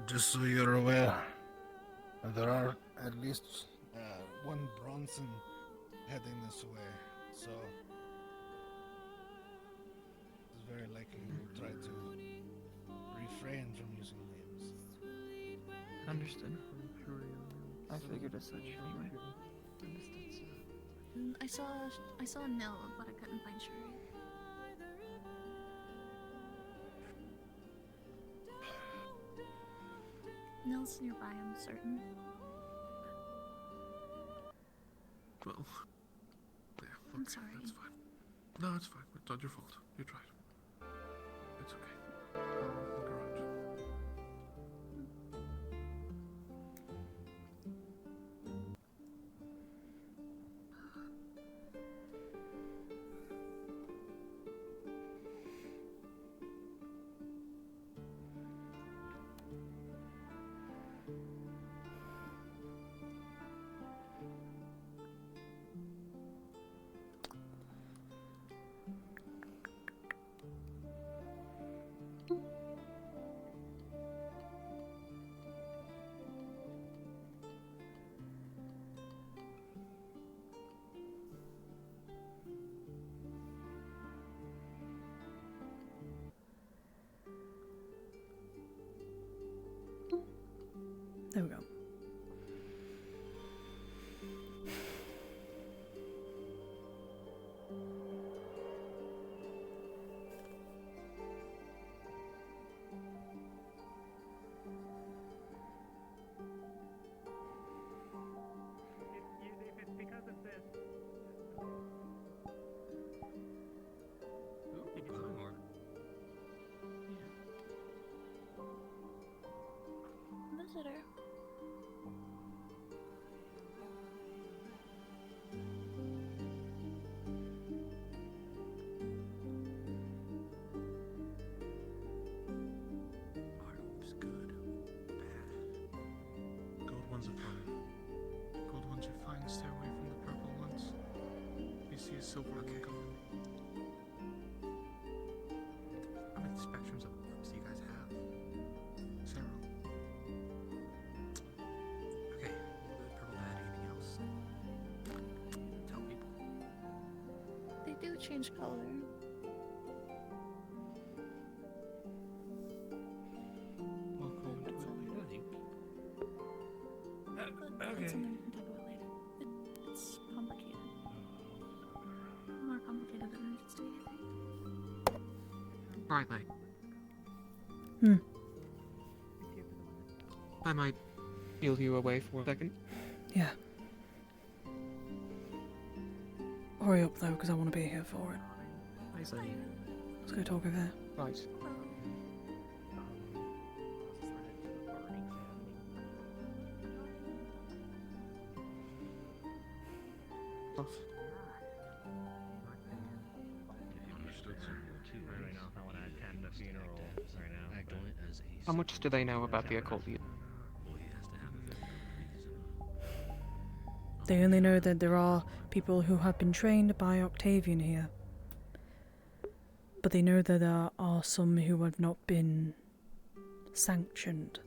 just so you're aware, there are at least one Bronson heading this way, so it's very likely we'll try to refrain from using names. Understood. I figured as such anyway. I saw Nell, but I couldn't find Shuri. Nell's nearby, I'm certain. Well, yeah, I'm okay, sorry. that's fine. No, it's fine. It's not your fault. You tried. It's okay. I'll look around. There we go. If it's because of this. Visitor. Looks good. Bad. Gold ones are fine. Gold ones are fine. Stay away from the purple ones. If you see a silver one coming. How many spectrums of orbs do you guys have? Several. Okay. Good, purple bad. Anything else? Tell people. They do change color. We'll go into it later. But Okay. it's something we can talk about later. It's complicated. More complicated than I'm just doing, I think. Ryllae. Hmm. I might steal you away for a second. Yeah. Hurry up though, because I want to be here for it. Nice idea. Let's go talk over there. Right. Right now, I want to attend the funeral right now. Act on it as a How much do they know about the occult? They only know that there are people who have been trained by Octavian here. But they know that there are some who have not been sanctioned.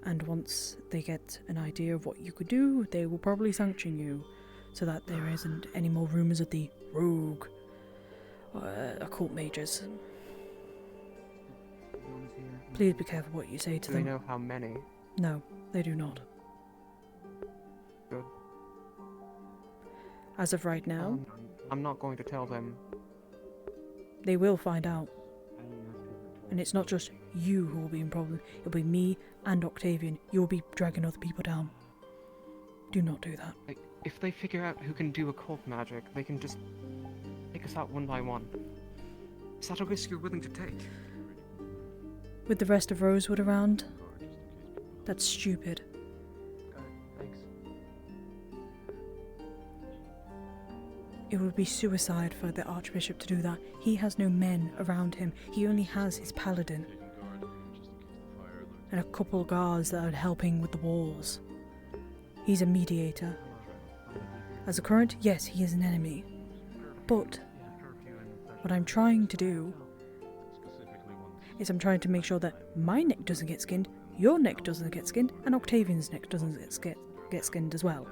And once they get an idea of what you could do, they will probably sanction you, so that there isn't any more rumours of the rogue occult mages. Please be careful what you say to Do they them. know how many? No, they do not. Good. As of right now, I'm not going to tell them. they will find out. And it's not just you who will be in problem, it'll be me and Octavian. You'll be dragging other people down. Do not do that. Like, if they figure out who can do occult magic, they can just take us out one by one. Is that a risk you're willing to take? With the rest of Rosewood around, that's stupid. Thanks. It would be suicide for the Archbishop to do that. He has no men around him. He only has his paladin. And a couple guards that are helping with the walls. He's a mediator. As a current, yes, he is an enemy. But what I'm trying to do is I'm trying to make sure that my neck doesn't get skinned, your neck doesn't get skinned, and Octavian's neck doesn't get skinned as well.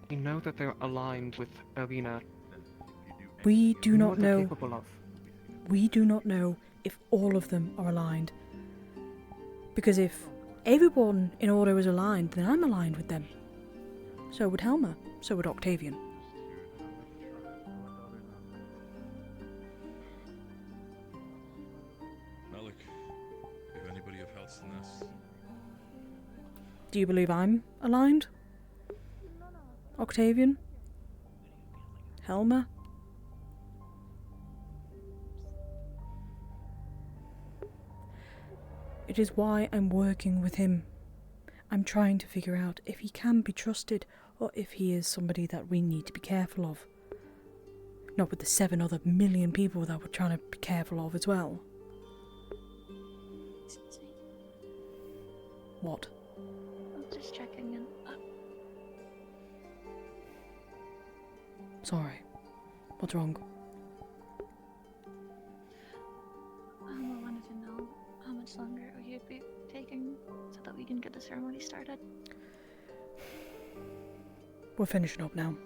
You know that they're aligned with Arena. We do You know not what they're know. capable of. We do not know if all of them are aligned. Because if everyone in Ordo is aligned, then I'm aligned with them. So would Helma. So would Octavian. Malik, if anybody of help's in this. Do you believe I'm aligned? Octavian? Helma? It is why I'm working with him. I'm trying to figure out if he can be trusted or if he is somebody that we need to be careful of. Not with the 7 other million people that we're trying to be careful of as well. What? I'm just checking in. Sorry. What's wrong? I wanted to know how much longer you'd be taking so that we can get the ceremony started. We're finishing up now.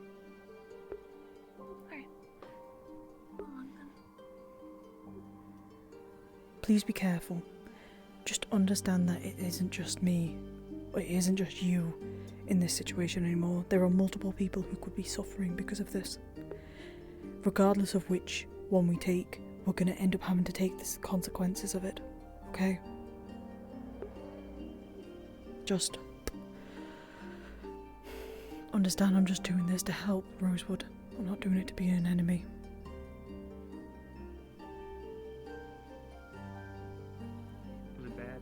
Alright. Hold on then. Please be careful. Just understand that it isn't just me, or it isn't just you in this situation anymore. There are multiple people who could be suffering because of this. Regardless of which one we take, we're going to end up having to take the consequences of it. Okay? Just understand I'm just doing this to help Rosewood. I'm not doing it to be an enemy. Was it bad?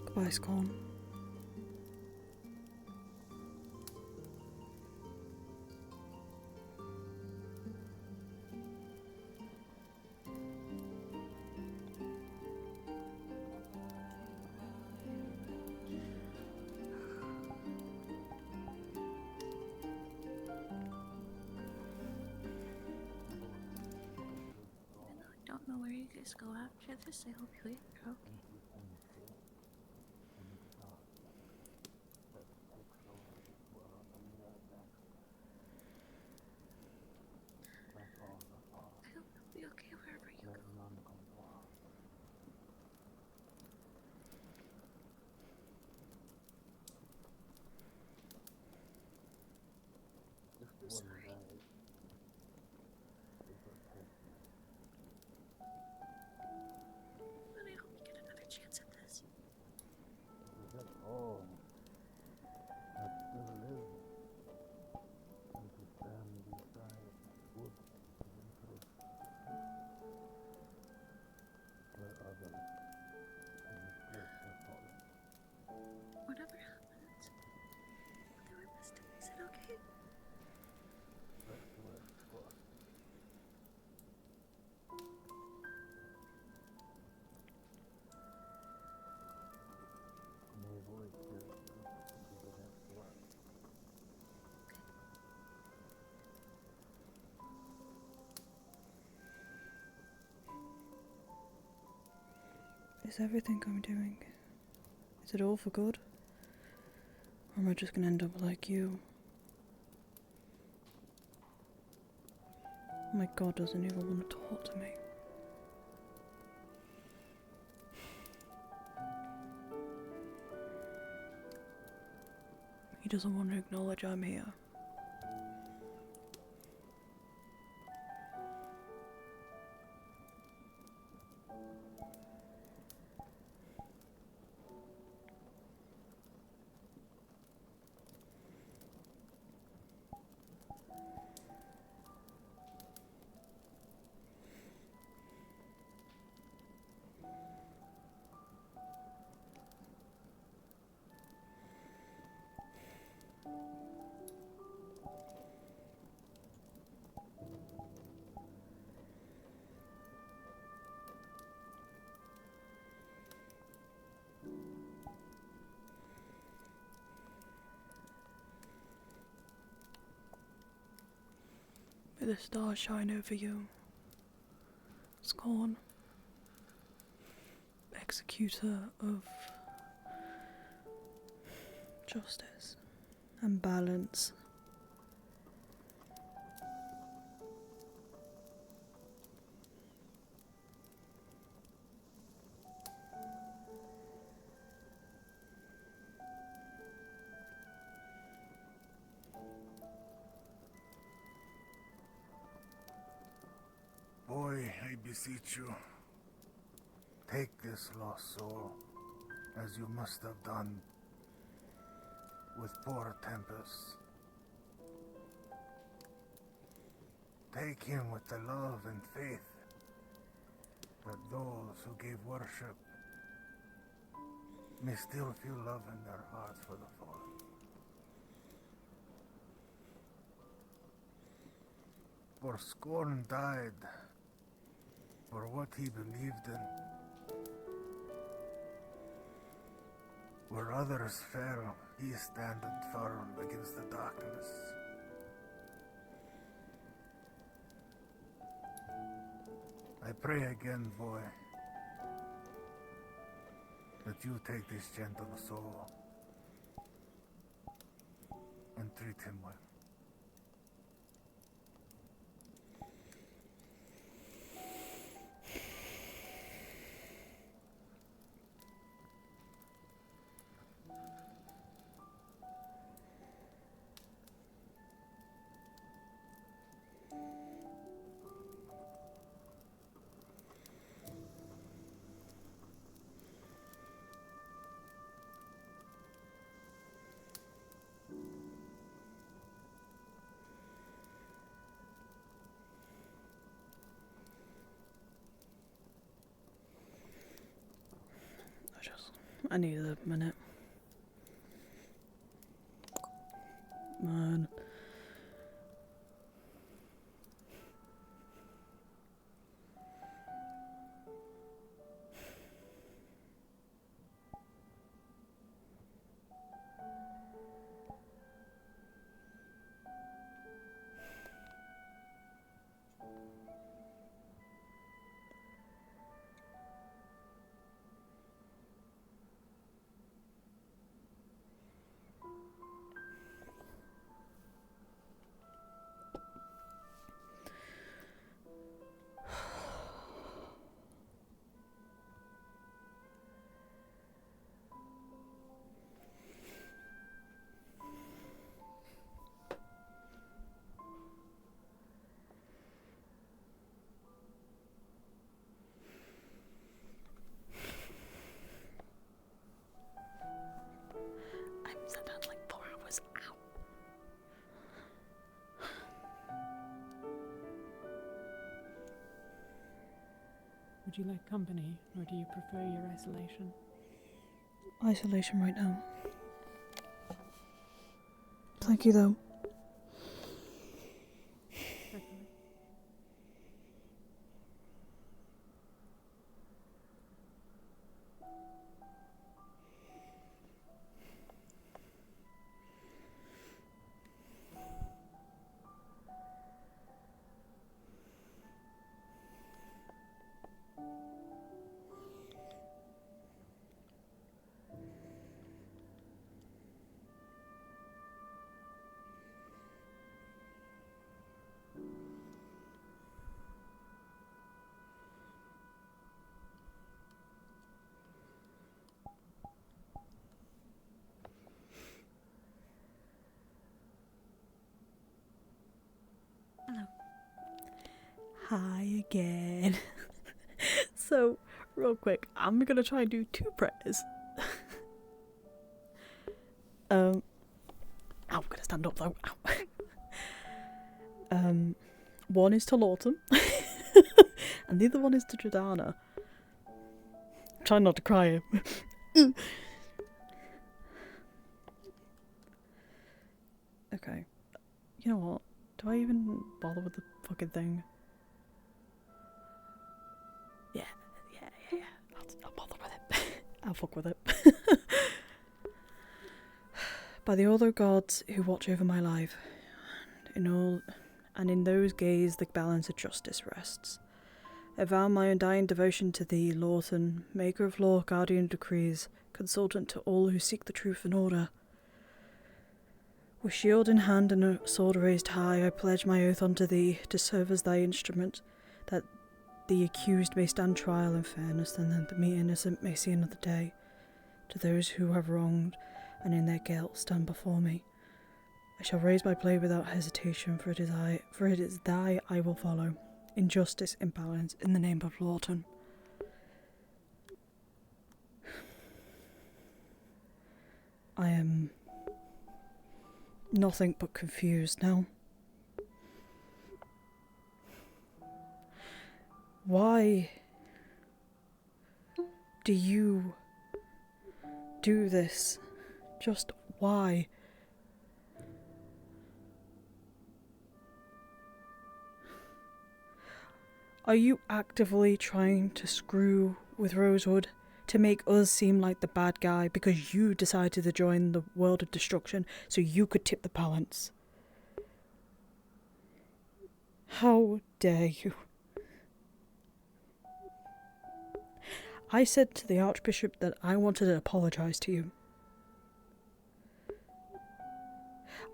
Goodbye, Scorn. I don't know where you guys go after this. I hope you're okay. I hope you'll be okay wherever you go. I'm sorry. But I hope you get another chance at this. Whatever happens, we'll do our best to fix it, okay? Is everything I'm doing, is it all for good? Or am I just gonna end up like you? My God doesn't even want to talk to me. He doesn't want to acknowledge I'm here. May the stars shine over you, Scorn, executor of justice and balance. Boy, I beseech you, take this lost soul, as you must have done with poor Tempest. Take him with the love and faith that those who gave worship may still feel love in their hearts for the fallen. For Scorn died for what he believed in. Where others fell, he standeth firm against the darkness. I pray again, boy, that you take this gentle soul and treat him well. I need a minute. Man. Would you like company, or do you prefer your isolation? Isolation right now. Thank you, though. Hi again. So, real quick, I'm gonna try and do 2 prayers. I'm gonna stand up though. Ow. One is to Lawton, and the other one is to Jordana. Try not to cry. Okay. You know what? Do I even bother with the fucking thing? Yeah. I'll bother with it. I'll fuck with it. By the other gods who watch over my life, in all and in those gaze the balance of justice rests. I vow my undying devotion to thee, Lawton, maker of law, guardian of decrees, consultant to all who seek the truth and order. With shield in hand and a sword raised high, I pledge my oath unto thee, to serve as thy instrument, that the accused may stand trial in fairness, and that the innocent may see another day. To those who have wronged, and in their guilt stand before me, I shall raise my blade without hesitation, for it is thy I will follow, in justice, in balance, in the name of Lawton. I am nothing but confused now. Why do you do this? Just why? Are you actively trying to screw with Rosewood to make us seem like the bad guy because you decided to join the world of destruction so you could tip the balance? How dare you? I said to the Archbishop that I wanted to apologise to you.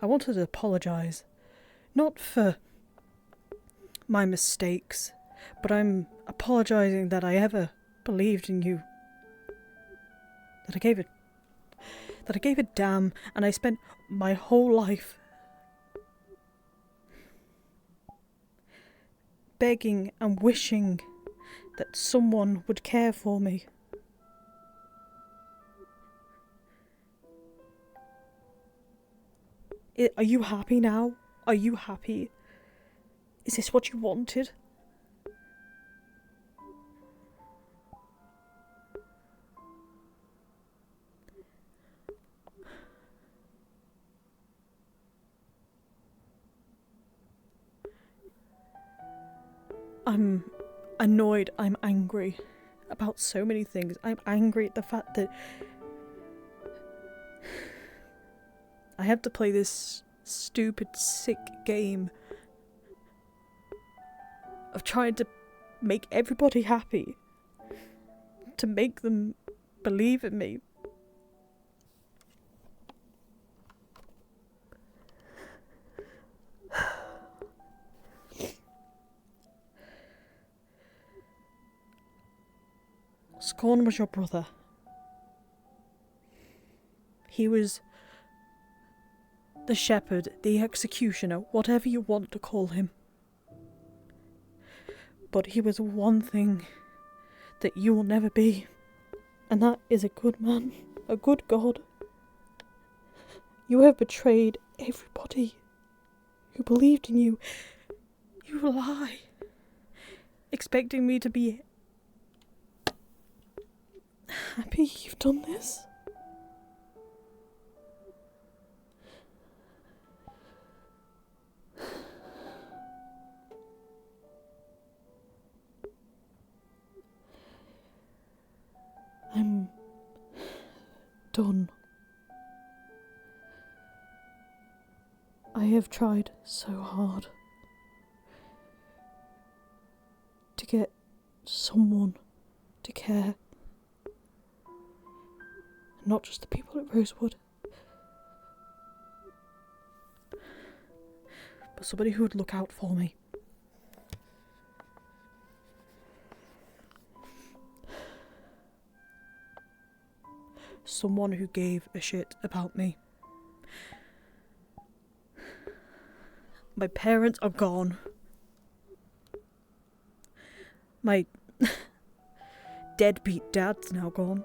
I wanted to apologise, not for my mistakes, but I'm apologising that I ever believed in you. That I gave a damn, and I spent my whole life begging and wishing that someone would care for me. Are you happy now? Are you happy? Is this what you wanted? I'm annoyed, I'm angry about so many things. I'm angry at the fact that I have to play this stupid, sick game of trying to make everybody happy, to make them believe in me. Scorn was your brother. He was the shepherd, the executioner, whatever you want to call him. But he was one thing that you will never be, and that is a good man, a good God. You have betrayed everybody who believed in you. You lie, expecting me to be happy you've done this. I'm done. I have tried so hard to get someone to care. Not just the people at Rosewood, but somebody who would look out for me. Someone who gave a shit about me. My parents are gone. My deadbeat dad's now gone.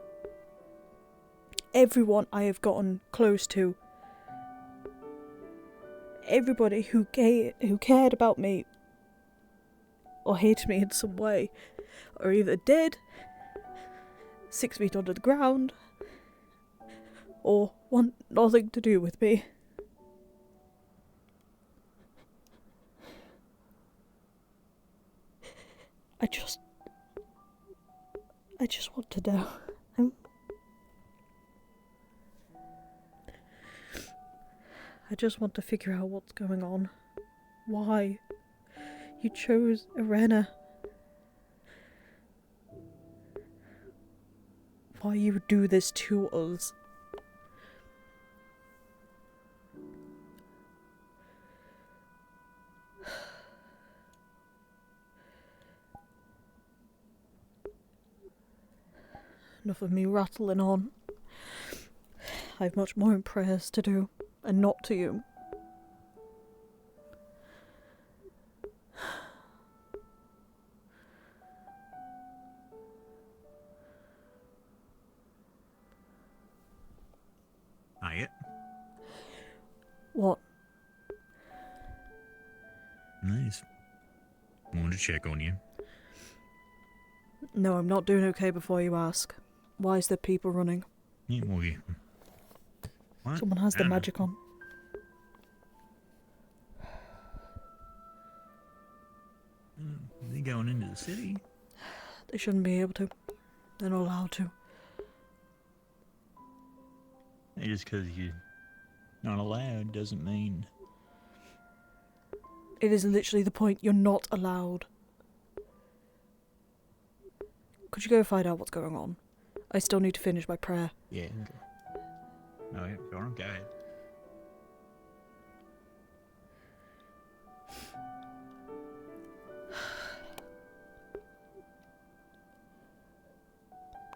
Everyone I have gotten close to, everybody who cared about me or hated me in some way, are either dead, 6 feet under the ground, or want nothing to do with me. I just want to know. I just want to figure out what's going on. Why You chose Irena. Why you do this to us? Enough of me rattling on. I have much more in prayers to do, and not to you. Not yet. What? Nice. Wanted to check on you. No, I'm not doing okay before you ask. Why is there people running? Yeah, well, yeah. What? Someone has I the don't know. magic on. They going into the city? They shouldn't be able to. They're not allowed to. Hey, just because you're not allowed doesn't mean... It is literally the point. You're not allowed. Could you go find out what's going on? I still need to finish my prayer. Yeah. Okay. No, yeah, go on, go ahead.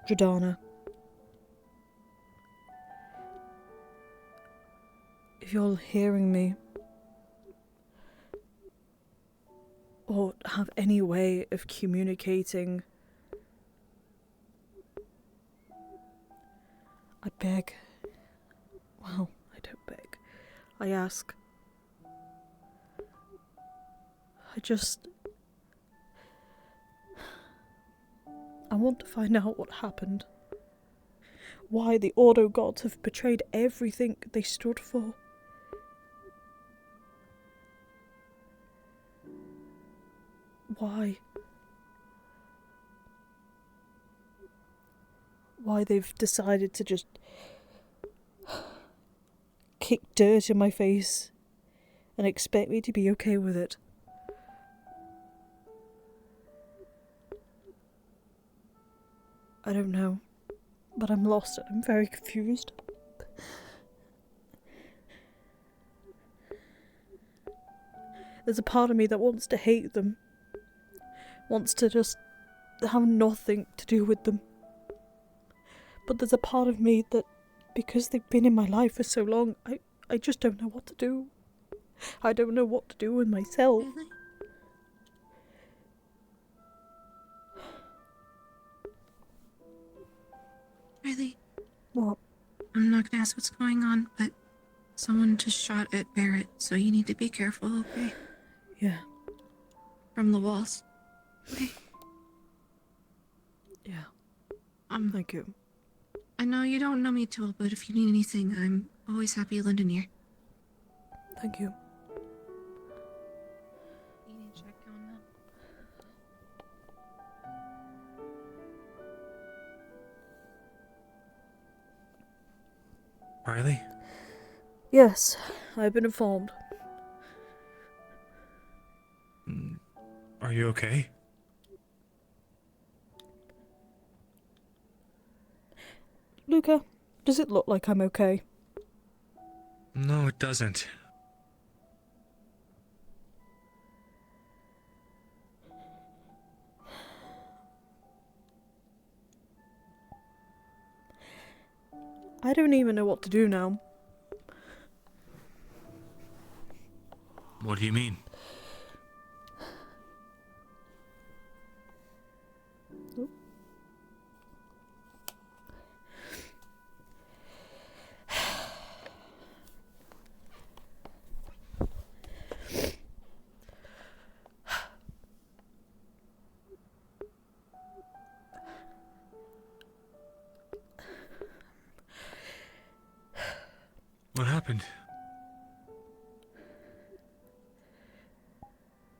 Jordana. If you're hearing me, or have any way of communicating, I beg. Well, I don't beg. I ask. I want to find out what happened. Why the Ordo gods have betrayed everything they stood for. Why? Why they've decided to just kick dirt in my face and expect me to be okay with it. I don't know, but I'm lost and I'm very confused. There's a part of me that wants to hate them, wants to just have nothing to do with them. But there's a part of me that, because they've been in my life for so long, I just don't know what to do. I don't know what to do with myself. Ryllae. What? I'm not gonna ask what's going on, but someone just shot at Barrett, so you need to be careful, okay? Yeah. From the walls. Okay. Yeah. Thank you. I know you don't know me too well, but if you need anything, I'm always happy to lend an ear. Thank you. You need to check on them. Ryllae? Yes, I've been informed. Are you okay? Luca, does it look like I'm okay? No, it doesn't. I don't even know what to do now. What do you mean? What happened?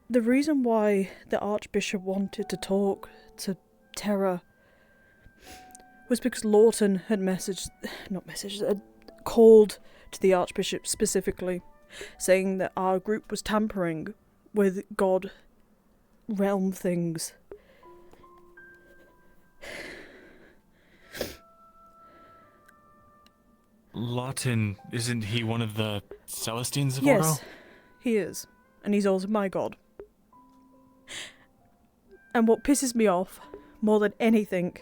The reason why the Archbishop wanted to talk to Terra was because Lawton had had called to the Archbishop specifically, saying that our group was tampering with God realm things. Lawton, isn't he one of the Celestines of Yes, Ordo? he is. And he's also my god. And what pisses me off more than anything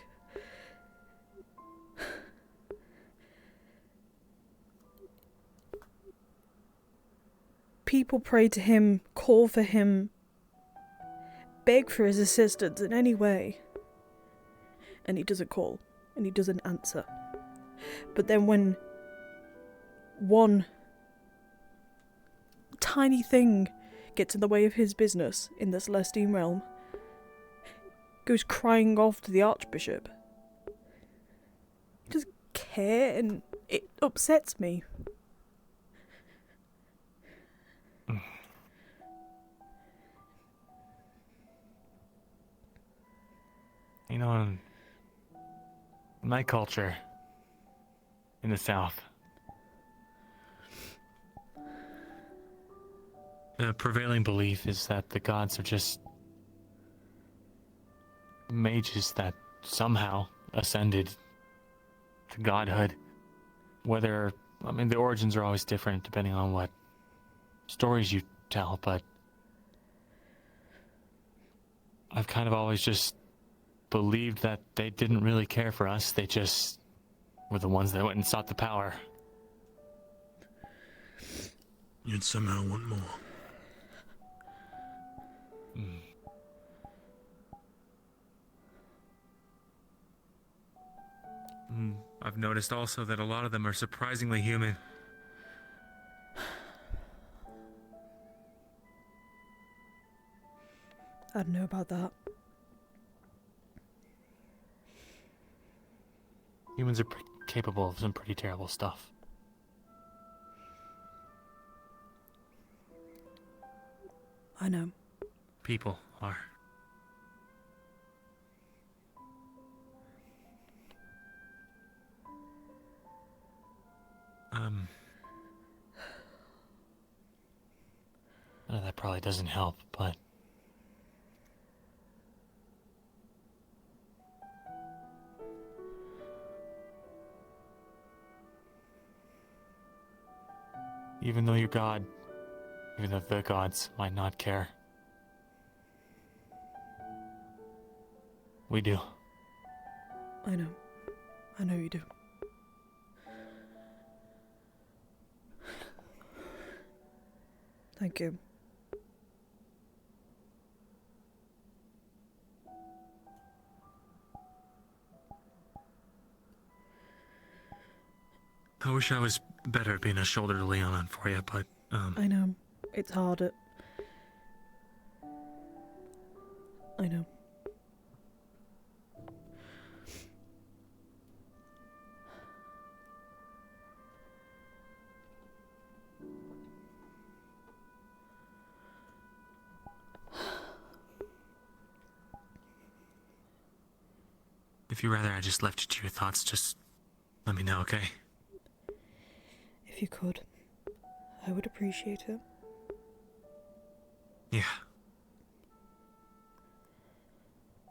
people pray to him, call for him, beg for his assistance in any way, and he doesn't call, and he doesn't answer. But then when one tiny thing gets in the way of his business in the Celestine realm, goes crying off to the Archbishop. He doesn't care, and it upsets me. You know, in my culture, in the South, the prevailing belief is that the gods are just mages that somehow ascended to godhood. Whether, I mean, the origins are always different depending on what stories you tell, but I've kind of always just believed that they didn't really care for us. They just were the ones that went and sought the power. You'd somehow want more. I've noticed also that a lot of them are surprisingly human. I don't know about that. Humans are capable of some pretty terrible stuff. I know. People are. I know that probably doesn't help, but even though you're God, even though the gods might not care, we do. I know. I know you do. Thank you. I wish I was better at being a shoulder to lean on for you, but, I know. It's harder. I know. if you'd rather I just left you to your thoughts, just let me know, okay? If you could, I would appreciate it. Yeah.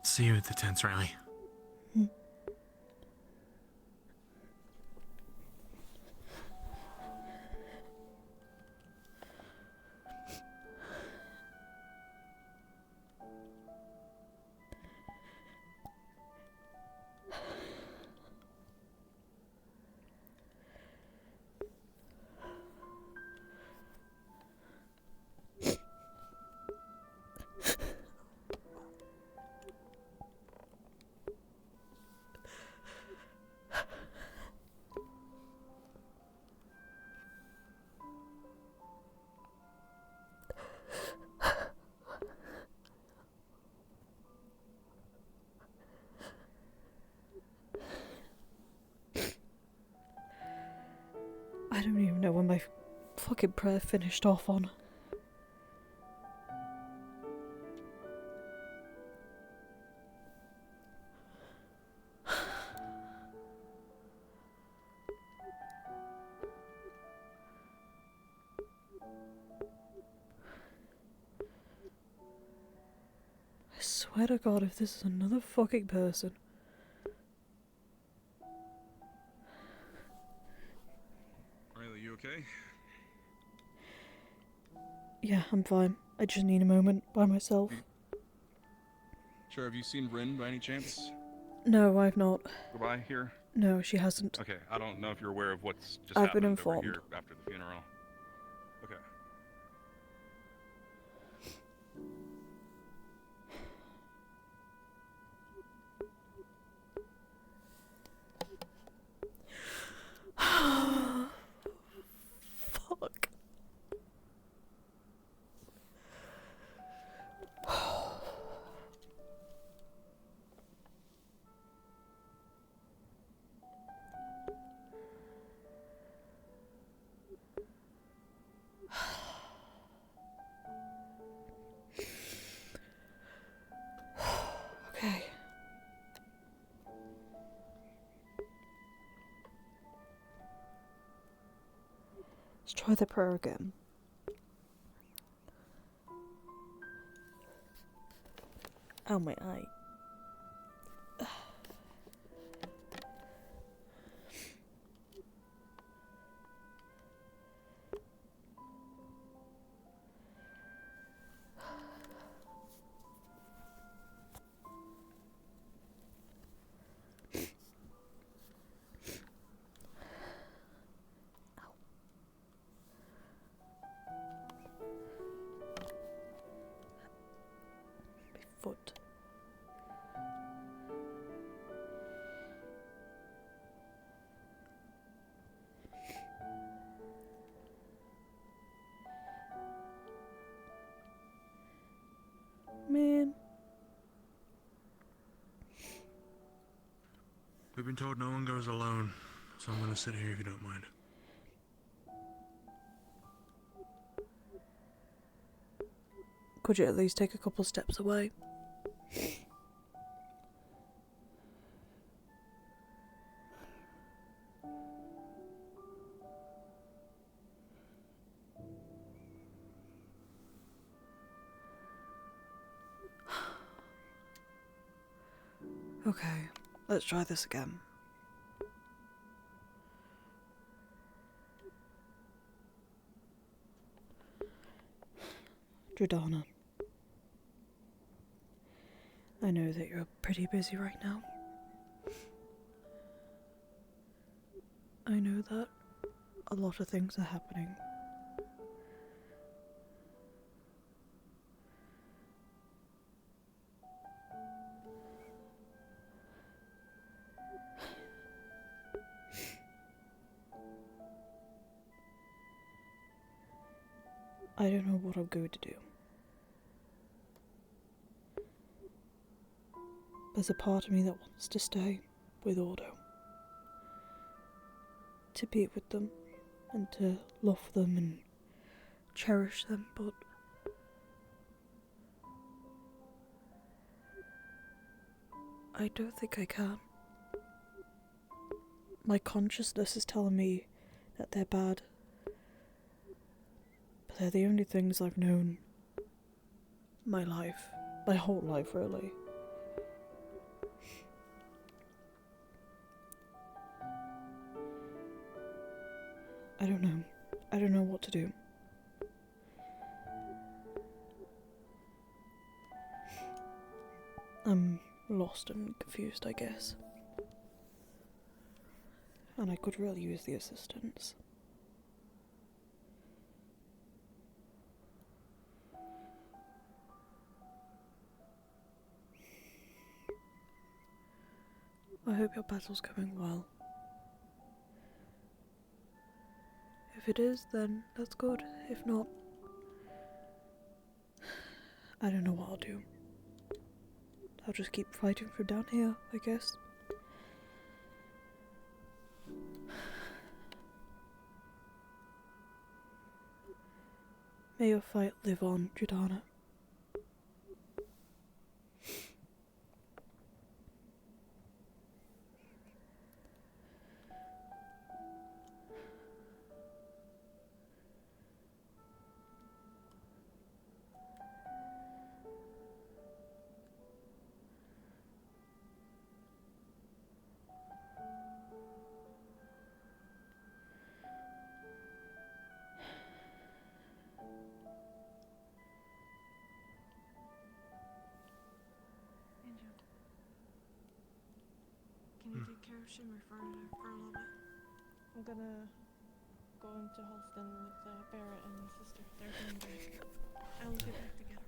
See you at the tents, Ryllae. I don't even know when my fucking prayer finished off on. swear to God, if this is another fucking person. Ryllae, you okay? Yeah, I'm fine. I just need a moment by myself. Sure, have you seen Rin by any chance? No, I've not. Go by here? No, she hasn't. Okay, I don't know if you're aware of what's just I've been happened over informed. here after the funeral. Okay. Fuck. Okay. Let's try the prayer again. Oh, my eye. Foot. Man. We've been told no one goes alone, so I'm gonna sit here if you don't mind. Could you at least take a couple steps away? Okay, let's try this again. Jordana, I know that you're pretty busy right now. I know that a lot of things are happening. I don't know what I'm going to do. There's a part of me that wants to stay with Ordo. To be with them, and to love them and cherish them, but I don't think I can. My consciousness is telling me that they're bad. But they're the only things I've known my life. My whole life, really. I don't know. I don't know what to do. I'm lost and confused, I guess. And I could really use the assistance. I hope your battle's going well. If it is, then that's good. If not, I don't know what I'll do. I'll just keep fighting from down here, I guess. May your fight live on, Jordana. take care of Shimmer for a little bit. I'm gonna go into Halston with Barrett and his sister. They're doing great. I will get back together.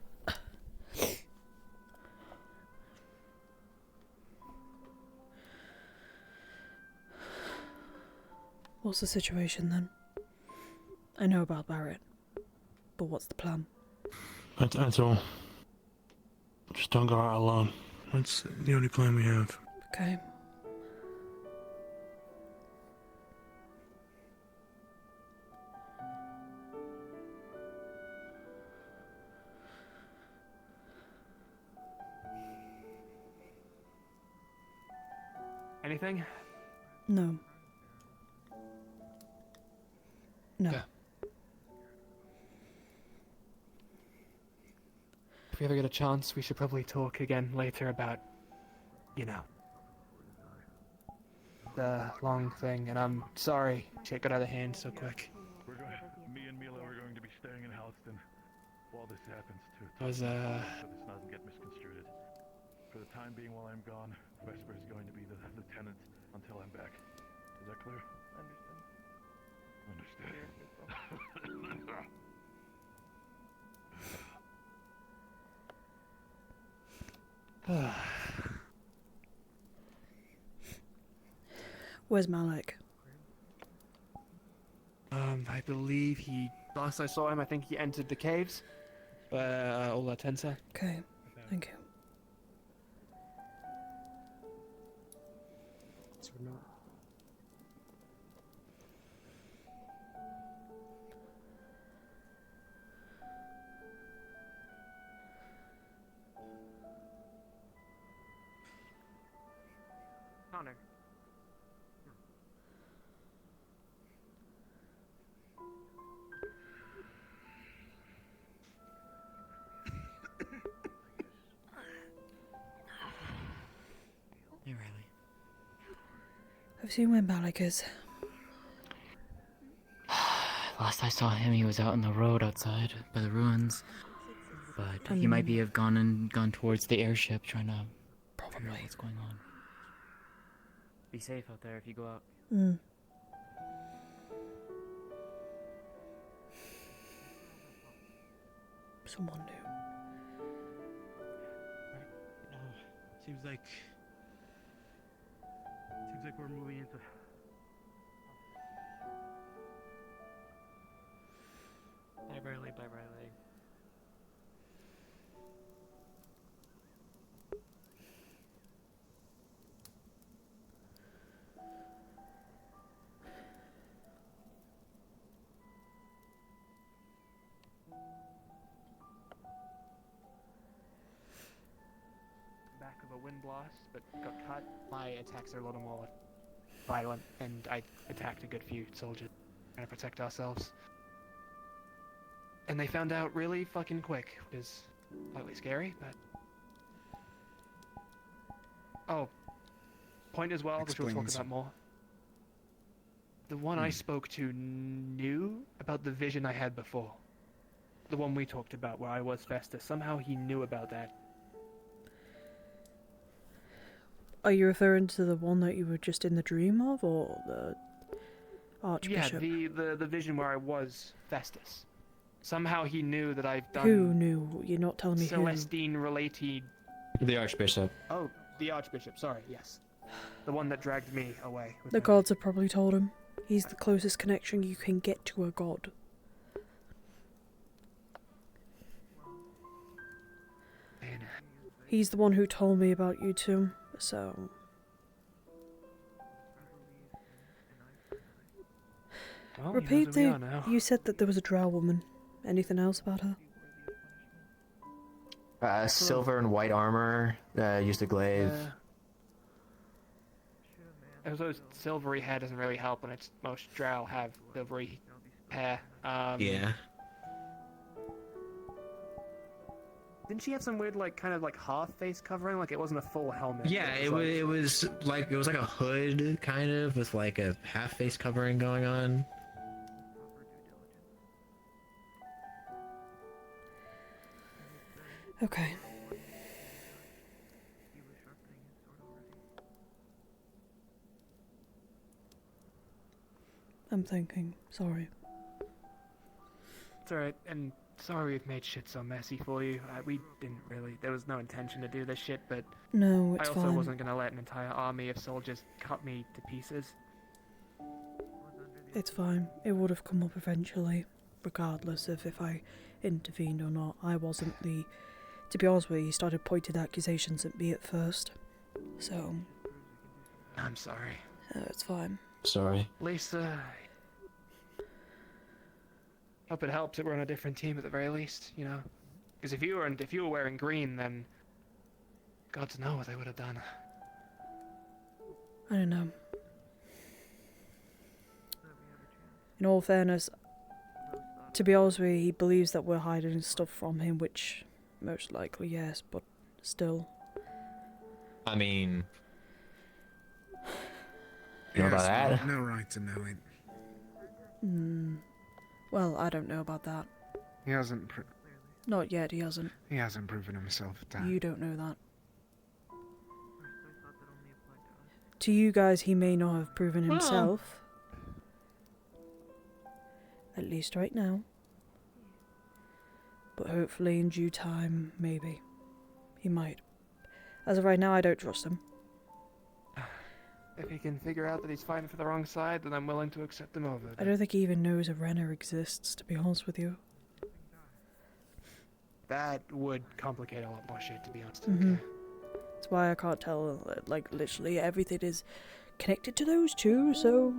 What's the situation then? I know about Barrett, but what's the plan? That's all. Just don't go out alone. That's the only plan we have. Okay. Anything? No. No. Okay. If we ever get a chance, we should probably talk again later about, you know, the long thing. And I'm sorry shit got out of hand so quick. Me and Mila are going to be staying in Halston while this happens too. Was, So this doesn't get misconstrued. For the time being while I'm gone, Vesper is going to be the lieutenant until I'm back. Is that clear? Understood. Where's Malik? I believe last I saw him, I think he entered the caves. Ola Tensa. Okay, thank you. Connor. Hey, Ryllae. I've seen where Malik is. Last I saw him, he was out on the road outside by the ruins. But he might have gone towards the airship, trying to figure out what's going on. Be safe out there if you go out. Mm. Someone new. Seems like we're moving into. Bye, Ryllae. Bye, Ryllae. Back of a wind blast, but got cut. My attacks are a little more violent, and I attacked a good few soldiers trying to protect ourselves. And they found out really fucking quick, which is slightly scary, but... Oh, point as well, which we'll talk about more. The one I spoke to knew about the vision I had before. The one we talked about where I was Festus. Somehow he knew about that. Are you referring to the one that you were just in the dream of, or the Archbishop? Yeah, the vision where I was Festus. Somehow he knew that I've done... Who knew? You're not telling me who. Celestine-related... The Archbishop. Oh, the Archbishop, sorry, yes. The one that dragged me away. The gods have probably told him. He's the closest connection you can get to a god. Man. He's the one who told me about you two, so... Well, Repeat you know who we are now. you said that there was a drow woman. Anything else about her? Silver and white armor, used a glaive. Those silvery hair doesn't really help, and it's most drow have silvery hair. Yeah. Didn't she have some weird, kind of half face covering? Like it wasn't a full helmet. Yeah, it was like a hood, kind of, with like a half face covering going on. Okay. I'm thinking. Sorry. It's alright, and sorry we've made shit so messy for you. We didn't really. There was no intention to do this shit, but No, it's I also fine. wasn't gonna let an entire army of soldiers cut me to pieces. It's fine. It would have come up eventually, regardless of if I intervened or not. I wasn't the... To be honest with you, he started pointing accusations at me at first. So... I'm sorry. It's fine. Sorry. Lisa... Hope it helps that we're on a different team at the very least, you know? Because if you were wearing green, then... Gods know what they would have done. I don't know. In all fairness, to be honest with you, he believes that we're hiding stuff from him, which most likely yes, but still. I mean... He You know about has that? no right to know it. Well, I don't know about that. He hasn't. Not yet, he hasn't. He hasn't proven himself. Dad. You don't know that. To you guys, he may not have proven himself. At least right now. But hopefully in due time, maybe. He might. As of right now, I don't trust him. If he can figure out that he's fighting for the wrong side, then I'm willing to accept him over. I don't think he even knows a Renner exists, to be honest with you. That would complicate a lot more shit, to be honest. Mhm. Okay. That's why I can't tell, like, literally everything is connected to those two, so...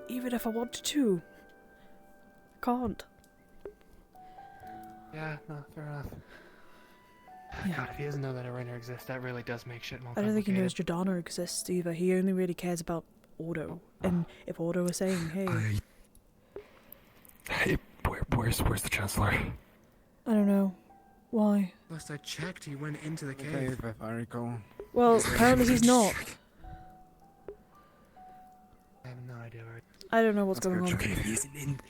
Even if I wanted to... I can't. Yeah, no, fair enough. Yeah. God, if he doesn't know that a Renner exists, that really does make shit more I don't think he knows complicated. Jordana exists either. He only really cares about Ordo. And if Ordo was saying, hey... Hey, where's the Chancellor? I don't know. Why? Last I checked, he went into the cave. If I recall. Well, apparently he's not. I have no idea where. I don't know what's going on. Okay, if he isn't in...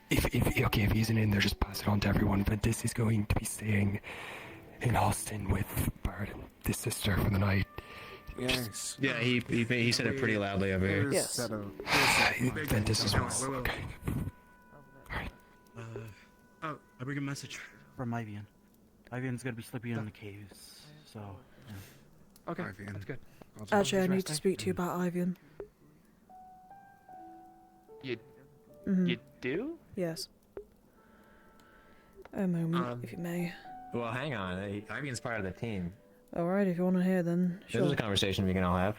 If he isn't in there, just pass it on to everyone. But this is going to be staying in Austin with Bart and his sister for the night. Yes. Yeah, he said it pretty loudly over here. Yes. Ventus as well. Okay. Oh, I bring a message from Ivian. Ivian's gonna be sleeping in the caves, so. Yeah. Okay, Ivian. that's good. Actually, I need to Resting. speak to you about Ivian. You Mhm. you do? Yes. A moment, if you may. Well, hang on. Ivian's part of the team. Alright, if you want to hear, then This sure. is a conversation we can all have.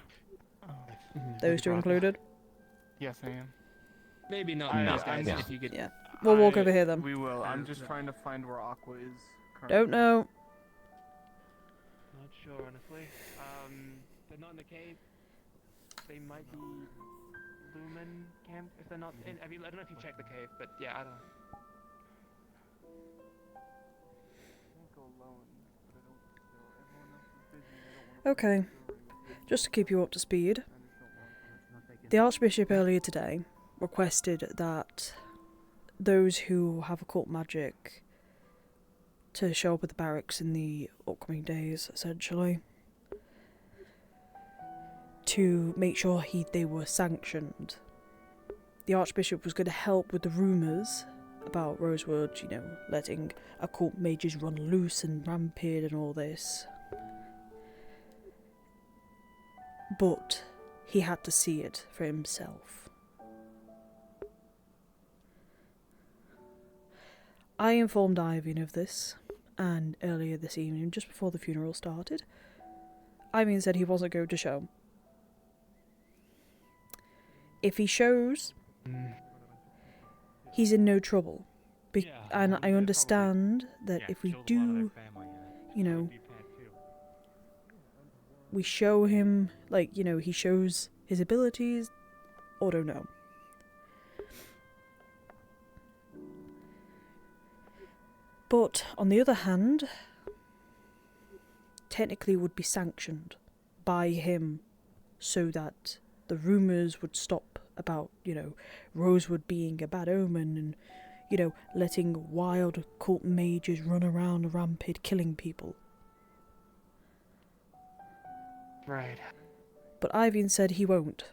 Those two included? Yes, I am. Maybe not No, those guys, yeah. if you could. Yeah. We'll walk over here then. We will. I'm just trying to find where Aqua is. Don't know. Not sure, honestly. They're not in the cave. They might be Lumen camp if they're not in. I don't know if you checked the cave, but yeah, I don't know. Okay. Just to keep you up to speed. The Archbishop earlier today requested that those who have occult magic to show up at the barracks in the upcoming days, essentially, to make sure they were sanctioned. The Archbishop was going to help with the rumours about Rosewood, you know, letting occult mages run loose and rampage and all this. But he had to see it for himself. I informed Ivian of this, and earlier this evening, just before the funeral started, Ivian said he wasn't going to show. If he shows, he's in no trouble. And I understand that if we do, you know, we show him, like, you know, he shows his abilities, or don't know. But, on the other hand, technically would be sanctioned by him so that the rumours would stop about, you know, Rosewood being a bad omen and, you know, letting wild occult mages run around a rampage killing people. Right. But Ivian said he won't.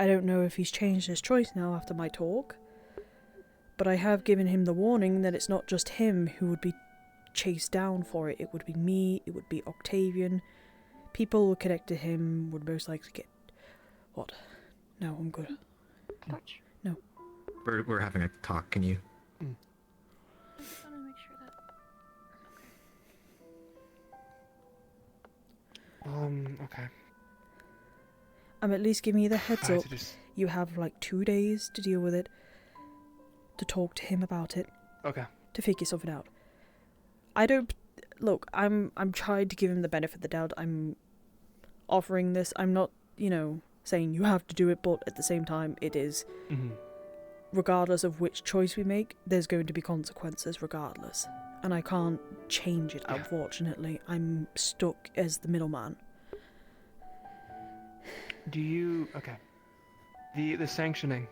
I don't know if he's changed his choice now after my talk, but I have given him the warning that it's not just him who would be chased down for it. It would be me, it would be Octavian. People connected to him would most likely get... What? No, I'm good. Touch. No. We're having a talk. Can you? I just want to make sure that... Okay. I'm at least giving you the heads Right, up. so just- You have like 2 days to deal with it, to talk to him about it. Okay. To figure something out. I don't... Look, I'm trying to give him the benefit of the doubt. I'm offering this. I'm not, saying you have to do it, but at the same time, it is... Mhm. Regardless of which choice we make, there's going to be consequences regardless. And I can't change it, unfortunately. I'm stuck as the middleman. Do you... Okay. The sanctioning.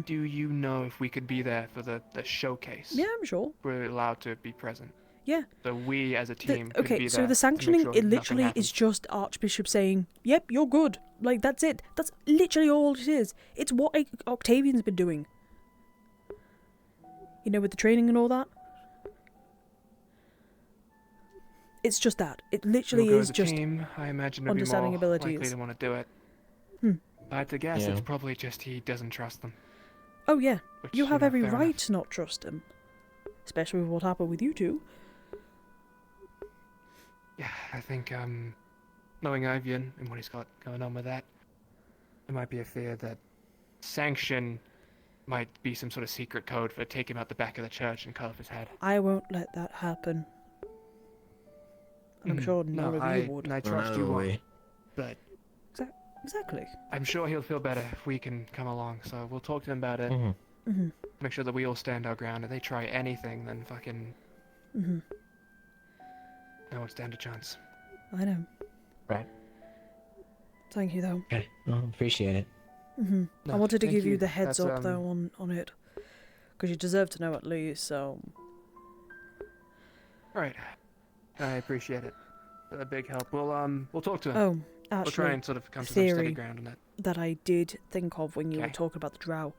Do you know if we could be there for the showcase? Yeah, I'm sure. We're allowed to be present. Yeah. So we as a team could Okay, be so there the to sanctioning, make sure it literally nothing is just Archbishop saying, yep, you're good. Like, that's it. That's literally all it is. It's what Octavian's been doing. With the training and all that. It's just that. It literally We'll go is as a just team. I imagine it'd be understanding more abilities. likely to want to do it. If I had to guess, Yeah. it's probably just he doesn't trust them. Oh, yeah. Which, You have you know, every fair right enough. to not trust him. Especially with what happened with you two. Yeah, I think, knowing Ivian and what he's got going on with that, there might be a fear that sanction might be some sort of secret code for take him out the back of the church and cut off his head. I won't let that happen. I'm sure none of you would. I trust you won't. But Exactly. I'm sure he'll feel better if we can come along, so we'll talk to him about it. Mhm. Make sure that we all stand our ground. If they try anything, then fucking Mhm. no one stand a chance. I know. Right. Thank you, though. Okay. Well, appreciate it. I No, wanted to thank give you you. the heads That's, up, though, on it. Because you deserve to know at least, so... Alright. I appreciate it. A big help. We'll talk to him. Oh, actually, we'll try and sort of come to some steady theory ground on that. that I did think of when you were Okay. talking about the drow.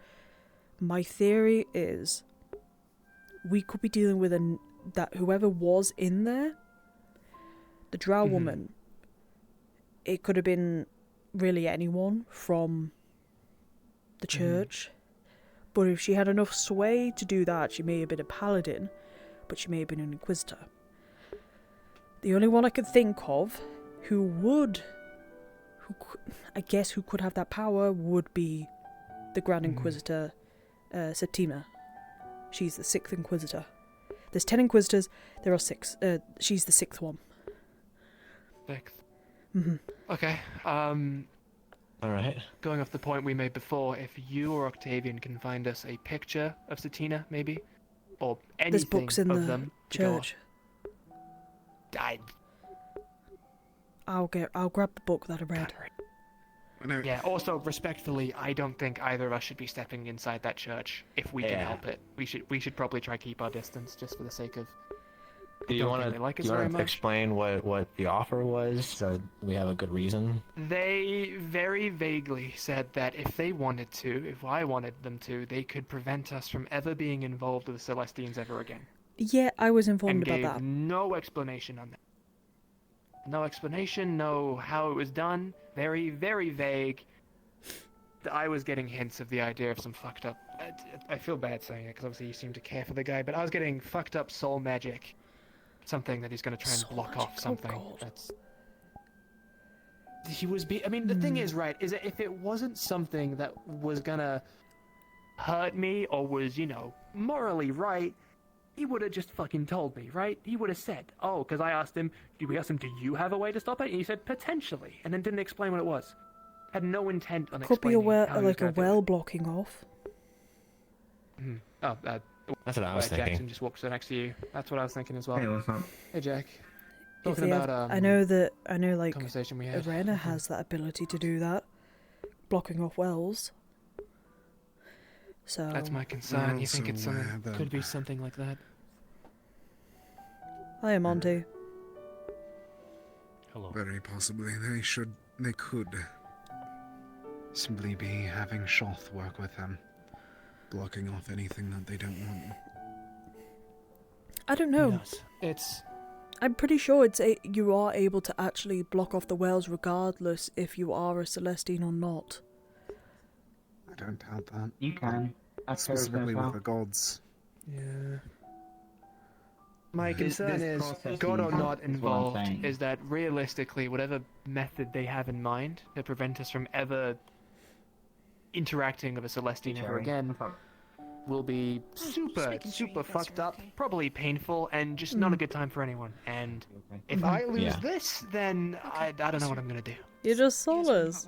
My theory is we could be dealing with that whoever was in there, the drow woman, it could have been really anyone from the church. But if she had enough sway to do that, she may have been a paladin, but she may have been an inquisitor. The only one I could think of who could have that power would be the Grand Inquisitor, Septima. She's the 6th Inquisitor. There's 10 Inquisitors, there are 6. She's the 6th one. 6th. Mhm. Okay. Alright. Going off the point we made before, if you or Octavian can find us a picture of Satina, maybe, or anything There's books in of the them to go on. church. I I'll grab the book that I read. Yeah, also, respectfully, I don't think either of us should be stepping inside that church if we can Yeah. help it. We should probably try keep our distance just for the sake of... Do you want they like us to very much. explain what the offer was so we have a good reason? They very vaguely said that if they wanted to, if I wanted them to, they could prevent us from ever being involved with the Celestians ever again. Yeah, I was informed And about gave that. no explanation on that. No explanation, no how it was done. Very, very vague. I was getting hints of the idea of some fucked up... I feel bad saying it, because obviously you seem to care for the guy, but I was getting fucked up soul magic. Something that he's going to try and Soul block magic, off oh something. God. That's... He was I mean, the thing is, right, is that if it wasn't something that was gonna hurt me or was, morally right, he would have just fucking told me, right? He would have said, oh, because I asked him, do you have a way to stop it? And he said, potentially, and then didn't explain what it was. Had no intent on Could be explaining how he was like a gonna do well blocking off. it. Mhm. Oh, That's what I was thinking. Jackson just walks right next to you. That's what I was thinking as well. Hey, what's up? Hey, Jack. If Talking they about, have, I know like conversation we had. Arena has that ability to do that, blocking off wells. So That's my concern. You think Also it's aware that- could be something like that? Hiya, Monty. Hello. Very possibly. They could simply be having Shoth work with them, blocking off anything that they don't want. I don't know. It's. I'm pretty sure you are able to actually block off the wells regardless if you are a Celestine or not. I don't doubt that. You can. Specifically with the gods. Yeah. My This concern is, process God or is not what I'm involved, saying. is that realistically, whatever method they have in mind to prevent us from ever interacting with a Celestine ever again will be super fucked up, probably painful, and just not a good time for anyone. And if I lose this, then I don't know what I'm gonna do. You're just soulless.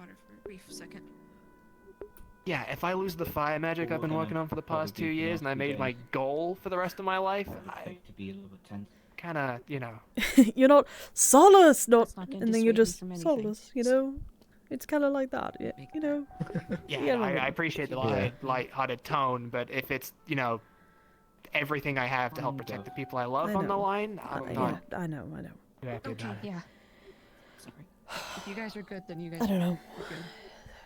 Yeah, if I lose the fire magic I've been working on for the past 2 years, and I made my goal for the rest of my life, I kinda, you know. You're not solace, not, not gonna and then you're dissuade me just from anything. soulless, you know? It's kind of like that, you know? Yeah, I appreciate the light-hearted tone, but if it's, you know, everything I have to help protect the people I love on the line, I'm not. Yeah, I know. Happy Okay, about it. yeah. Sorry. If you guys are good, then you guys I don't know. are good.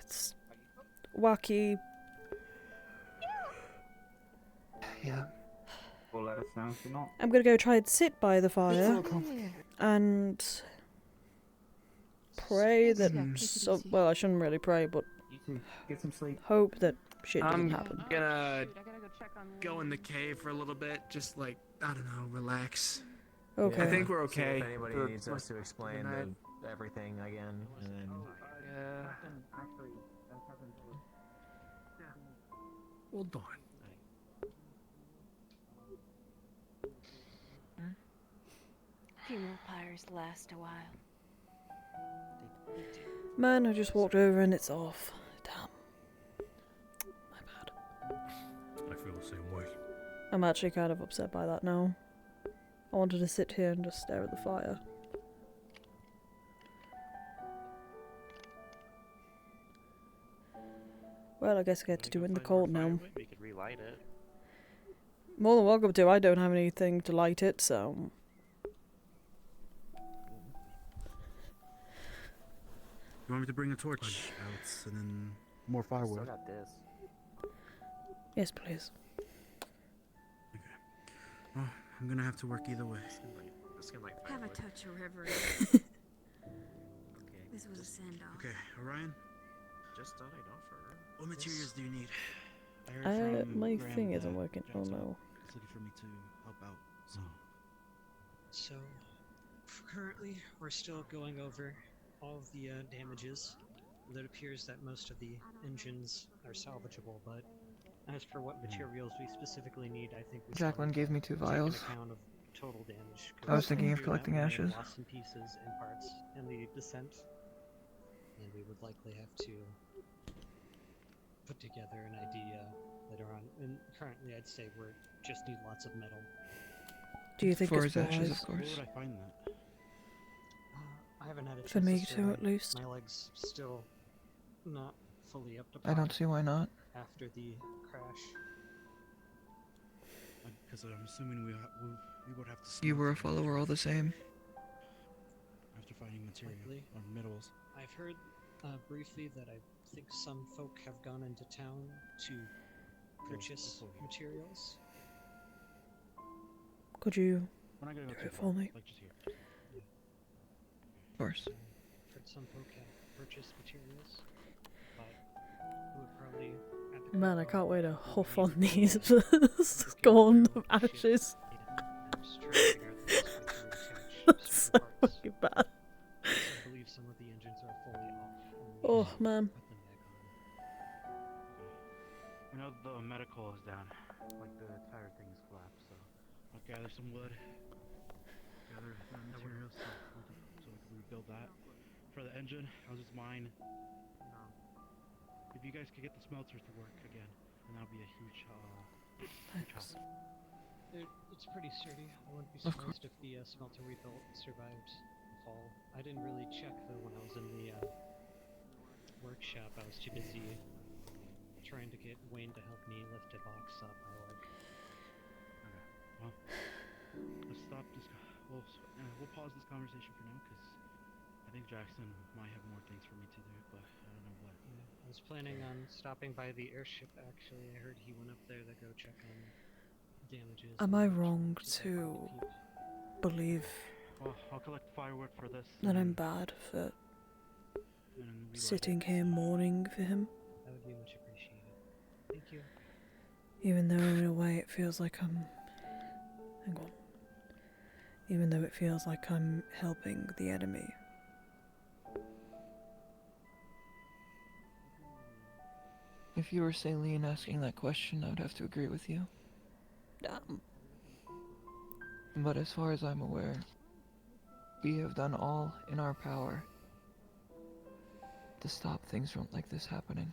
It's wacky. Yeah. Well, let us know if you're not. I'm gonna go try and sit by the fire and pray that well, I shouldn't really pray, but Get some sleep. hope that shit doesn't I'm happen. gonna go in the cave for a little bit, just like, I don't know, relax. Okay. I think we're See okay. if anybody needs us to explain everything again, and then. Well done. Funeral pyres last a while. Man, I just walked over and it's off. Damn. I feel the same way. I'm actually kind of upset by that now. I wanted to sit here and just stare at the fire. Well, I guess I get to do it in the cold now. We could relight it. More than welcome to. I don't have anything to light it, so... You want me to bring a torch out and then more firewood? Still got this. Yes, please. Oh, I'm gonna have to work either way. Have a touch of reverence. This was a send-off. Okay, Orion? Just thought I'd offer. What materials do you need? My thing isn't working. Oh no. It's looking for me to help out. So, currently, we're still going over all of the damages. It appears that most of the engines are salvageable, but as for what materials we specifically need, I think we Jacqueline gave me 2 take an vials. account of total damage. I was thinking of Through collecting that, we ashes. lost some pieces and parts in the descent, and we would likely have to put together an idea later on. And currently, I'd say we just need lots of metal. Do you think For it's his ashes, wise? of course. Where would I find that? I haven't had a chance For me to too, survey. at least. My leg's still not fully up to I don't par see why not. after the crash. Because I'm assuming we would have to. You were a follower all the same. After finding material Likely. or metals. I've heard briefly that I think some folk have gone into town to purchase materials. Could you We're not gonna go do too it far, for me? like just here. Of course. Heard some folk have purchased materials, but we would probably at the Man, I can't wait to huff on these scorn of ashes. That's so fucking bad. I believe some of the engines are fully off. Oh man. I know the medical is down. Like the entire thing is collapsed, so I'll gather some wood. Gather materials so we can rebuild that. For the engine, I'll just mine. If you guys could get the smelters to work again, then that'll be a huge Thanks. It's pretty sturdy. I wouldn't be Of surprised if the smelter we built survived the fall. I didn't really check though when I was in the workshop. I was too busy trying to get Wayne to help me lift a box up. Well, let's stop this. We'll pause this conversation for now because I I think Jackson might have more things for me to do, but I don't know what. I was planning on stopping by the airship, actually. I heard he went up there to go check on damages. Am I wrong to believe Well, I'll collect firewood for this. that I'm bad for sitting here mourning for him? That would be much appreciated. Thank you. Even though in a way it feels like I'm... Hang on. Even though it feels like I'm helping the enemy. If you were Saline asking that question, I would have to agree with you. But as far as I'm aware, we have done all in our power to stop things from like this happening.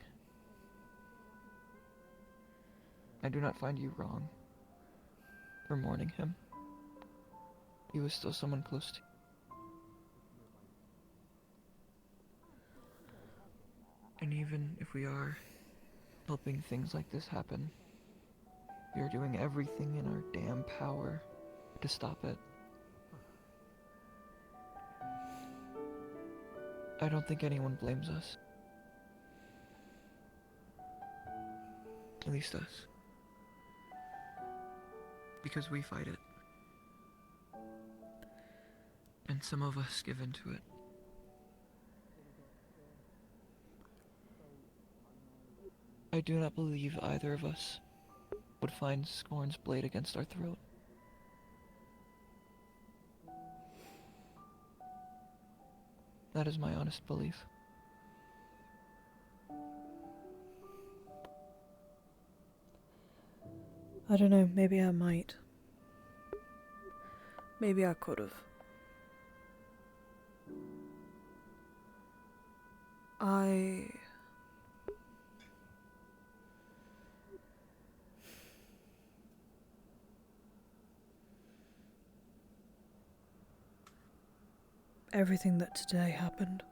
I do not find you wrong for mourning him. He was still someone close to you. And even if we are helping things like this happen, we are doing everything in our damn power to stop it. I don't think anyone blames us. At least us. Because we fight it. And some of us give in to it. I do not believe either of us would find Scorn's blade against our throat. That is my honest belief. I don't know, maybe I might. Maybe I could've. Everything that today happened.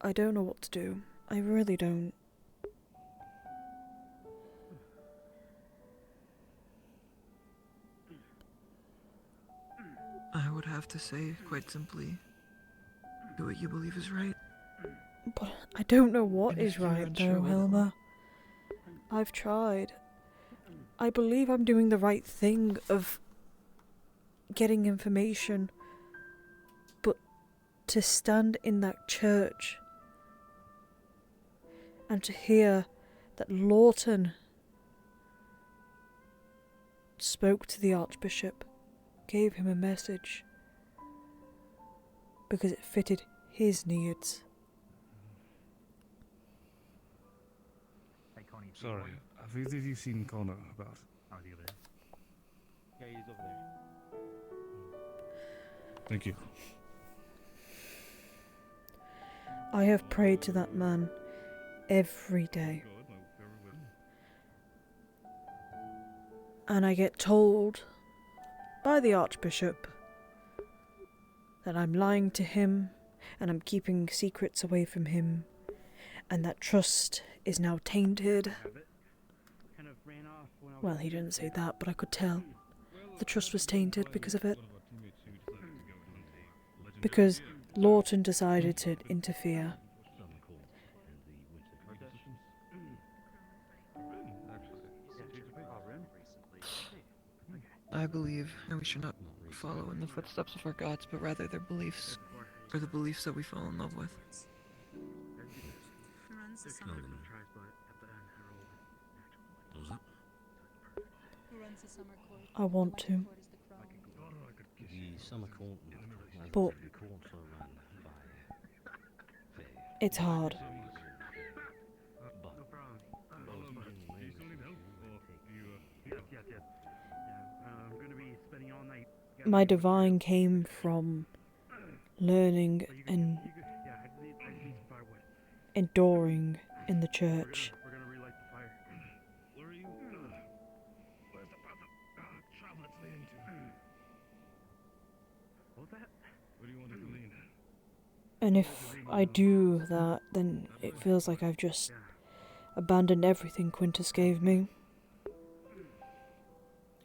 I don't know what to do. I really don't. I would have to say, quite simply, do what you believe is right. But I don't know what And if is you're right unsure though, what- Helma. I've tried. I believe I'm doing the right thing of getting information, but to stand in that church and to hear that Lawton spoke to the Archbishop, gave him a message because it fitted his needs. Sorry, have either of you seen Connor about? Oh, the other. Yeah, he's over there. Thank you. I have prayed to that man every day. And I get told by the Archbishop that I'm lying to him and I'm keeping secrets away from him and that trust is now tainted. Well, he didn't say that, but I could tell. The trust was tainted because of it. Because Lawton decided to interfere. I believe that we should not follow in the footsteps of our gods, but rather their beliefs, or the beliefs that we fall in love with. Who runs the summer? Who runs the summer court? I want to. The summer court But it's hard. My divine came from learning and enduring in the church. And if I do that, then it feels like I've just abandoned everything Quintus gave me.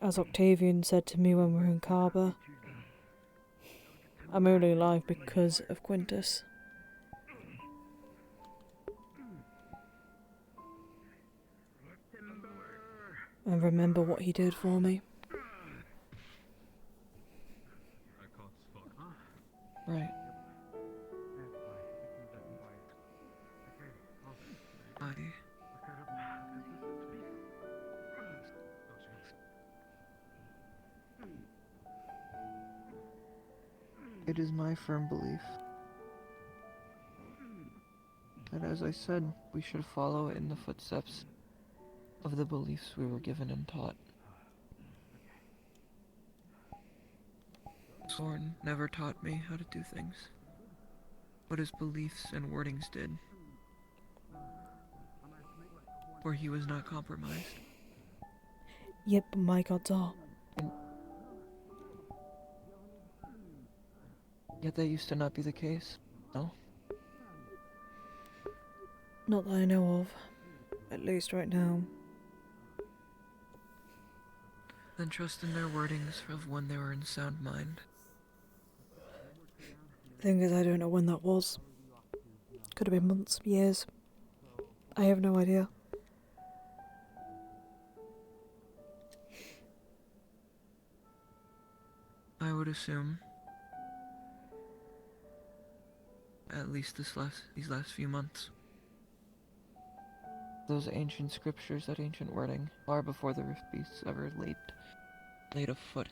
As Octavian said to me when we were in Carver, I'm only alive because of Quintus. And remember what he did for me. Right. It is my firm belief that, as I said, we should follow in the footsteps of the beliefs we were given and taught. Zorn never taught me how to do things, what his beliefs and wordings did, where he was not compromised. Yep, but my gods are. Yet that used to not be the case, no? Not that I know of. At least right now. Then trust in their wordings of when they were in sound mind. Thing is, I don't know when that was. Could have been months, years. I have no idea. I would assume at least these last few months. Those ancient scriptures, that ancient wording, far before the Rift Beasts ever laid a foot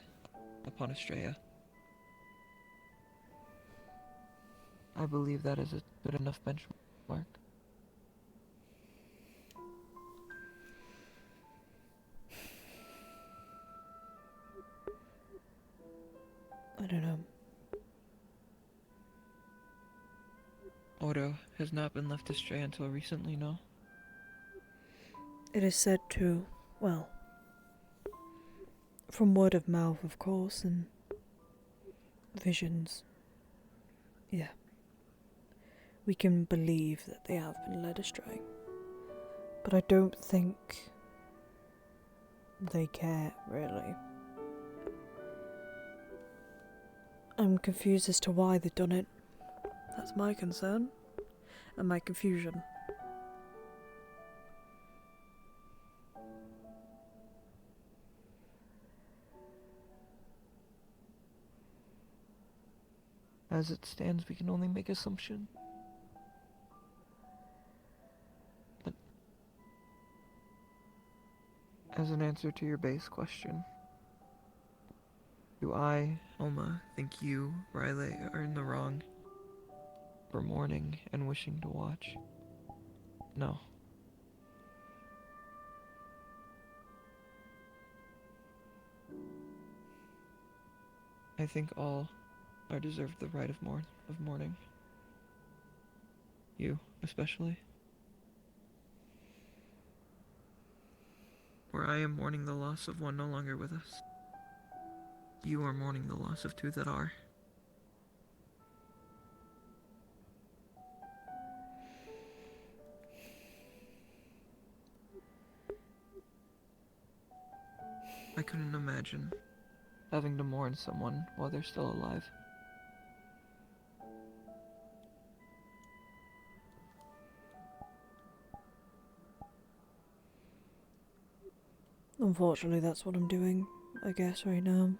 upon Estrella. I believe that is a good enough benchmark. I don't know. Odo has not been left astray until recently, no? It is said to, well, from word of mouth, of course, and visions. Yeah. We can believe that they have been led astray. But I don't think they care, really. I'm confused as to why they've done it. That's my concern. And my confusion. As it stands, we can only make assumption. But as an answer to your base question, do I, Elma, think you, Ryllae, are in the wrong for mourning and wishing to watch? No. I think all are deserved the right of mourning. You, especially. Where I am mourning the loss of one no longer with us, you are mourning the loss of two that are. I couldn't imagine having to mourn someone while they're still alive. Unfortunately, that's what I'm doing, I guess, right now.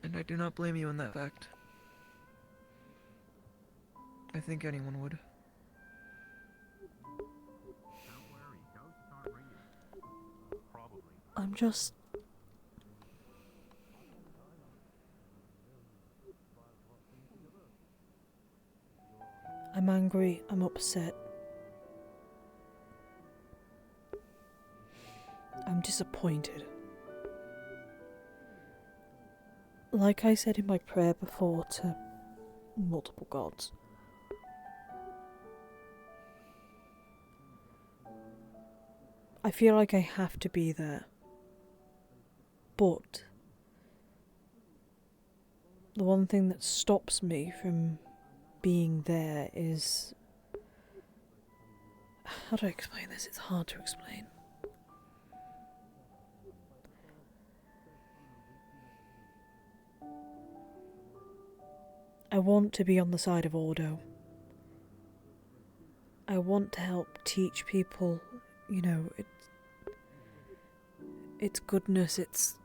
And I do not blame you in that fact. I think anyone would. I'm just... I'm angry, I'm upset. I'm disappointed. Like I said in my prayer before to multiple gods, I feel like I have to be there. But the one thing that stops me from being there is... How do I explain this? It's hard to explain. I want to be on the side of Ordo. I want to help teach people, you know, it's goodness, it's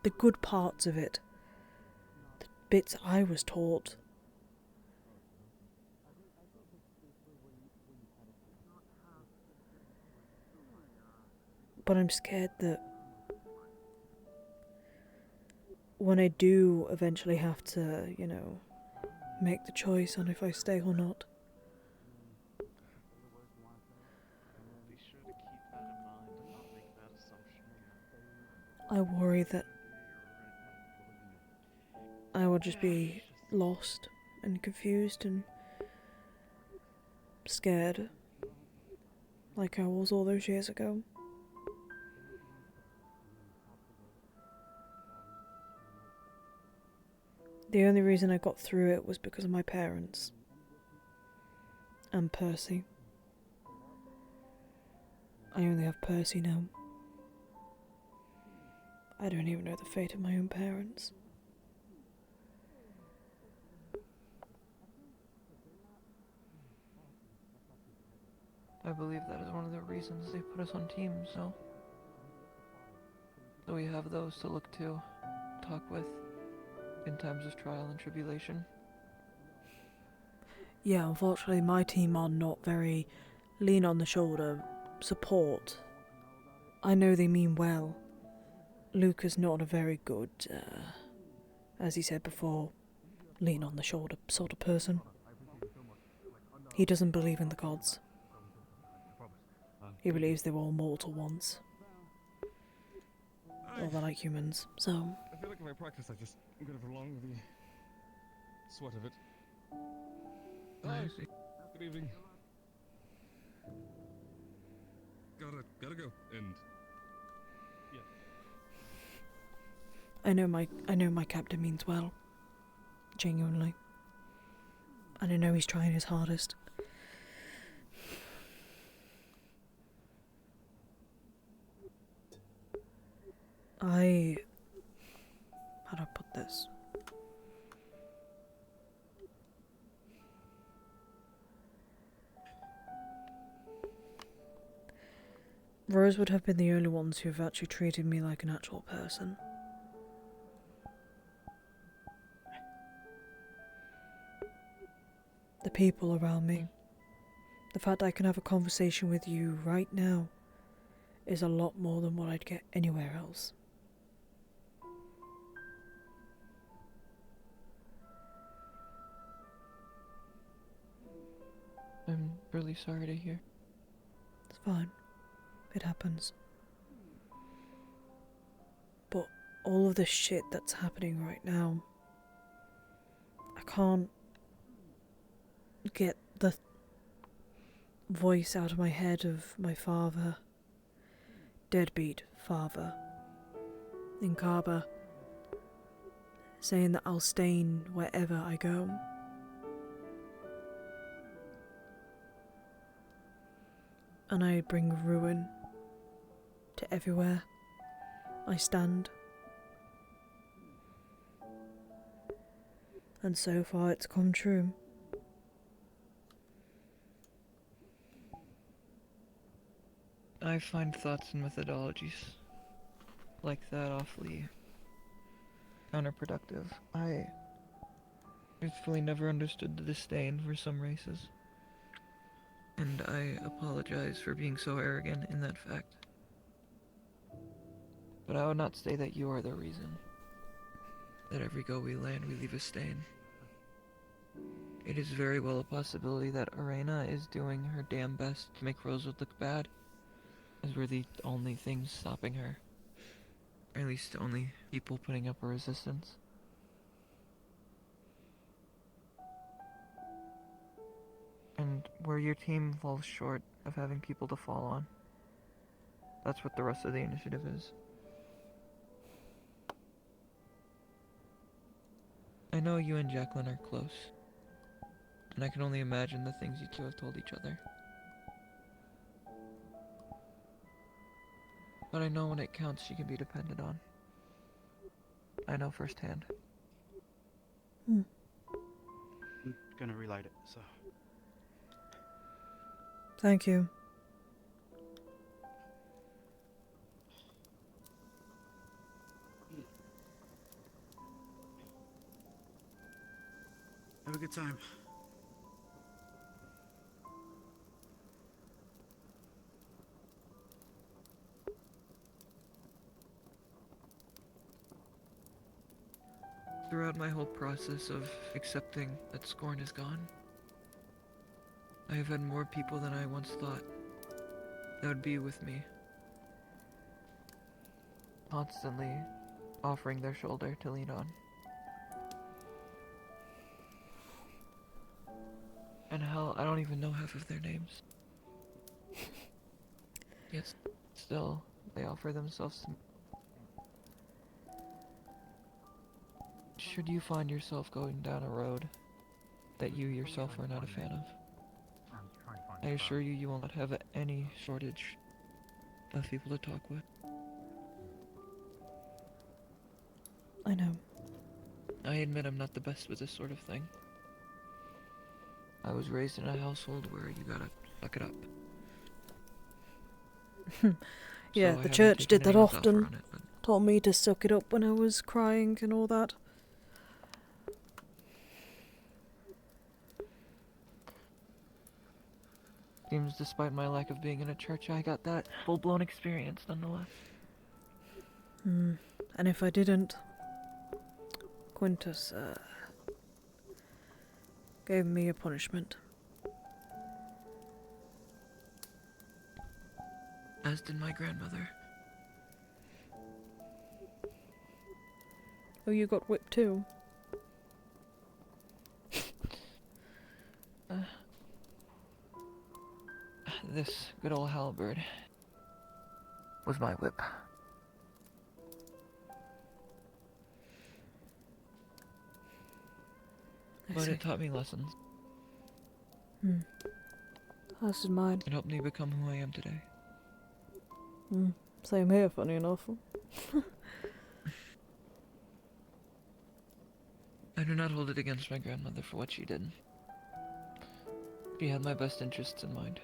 the good parts of it. The bits I was taught. But I'm scared that when I do eventually have to, you know, make the choice on if I stay or not, Be sure to keep that in mind and not make that assumption. I worry that I will just be lost and confused and scared, like I was all those years ago. The only reason I got through it was because of my parents. And Percy. I only have Percy now. I don't even know the fate of my own parents. I believe that is one of the reasons they put us on teams, so we have those to look to, talk with, in times of trial and tribulation. Yeah, unfortunately my team are not very lean on the shoulder support. I know they mean well. Luke is not a very good, as he said before, lean on the shoulder sort of person. He doesn't believe in the gods. He believes they were all mortal once. Well, they're like humans, so... I feel like if I practice, I'm gonna prolong the sweat of it. Hi. Good evening. Gotta go. And yeah. I know my captain means well. Genuinely. And I know he's trying his hardest. How do I put this? Rosewood have been the only ones who have actually treated me like an actual person. The people around me. The fact I can have a conversation with you right now is a lot more than what I'd get anywhere else. I'm really sorry to hear. It's fine. It happens. But all of the shit that's happening right now, I can't get the voice out of my head of my father, deadbeat father, in Kaba, saying that I'll stain wherever I go. And I bring ruin to everywhere I stand. And so far it's come true. I find thoughts and methodologies like that awfully counterproductive. I truthfully never understood the disdain for some races. And I apologize for being so arrogant in that fact. But I would not say that you are the reason that every go we land we leave a stain. It is very well a possibility that Arena is doing her damn best to make Rosewood look bad, as we're the only things stopping her. Or at least the only people putting up a resistance. And where your team falls short of having people to fall on, that's what the rest of the initiative is. I know you and Jacqueline are close, and I can only imagine the things you two have told each other. But I know when it counts she can be depended on. I know firsthand. gonna relight it, so. Thank you. Have a good time. Throughout my whole process of accepting that Scorn is gone, I have had more people than I once thought that would be with me. Constantly offering their shoulder to lean on. And hell, I don't even know half of their names. Yet, still, they offer themselves to me. Should you find yourself going down a road that you yourself are not a fan of, I assure you, you will not have any shortage of people to talk with. I know. I admit I'm not the best with this sort of thing. I was raised in a household where you gotta suck it up. Yeah, So I the haven't church taken did that anyone's offer often. on it, but Told me to suck it up when I was crying and all that. seems despite my lack of being in a church, I got that full-blown experience nonetheless. And if I didn't, Quintus, gave me a punishment. As did my grandmother. Oh, you got whipped too? This good old halberd was my whip. But it taught me lessons. As did mine. It helped me become who I am today. Same here, funny enough. I do not hold it against my grandmother for what she did. She had my best interests in mind.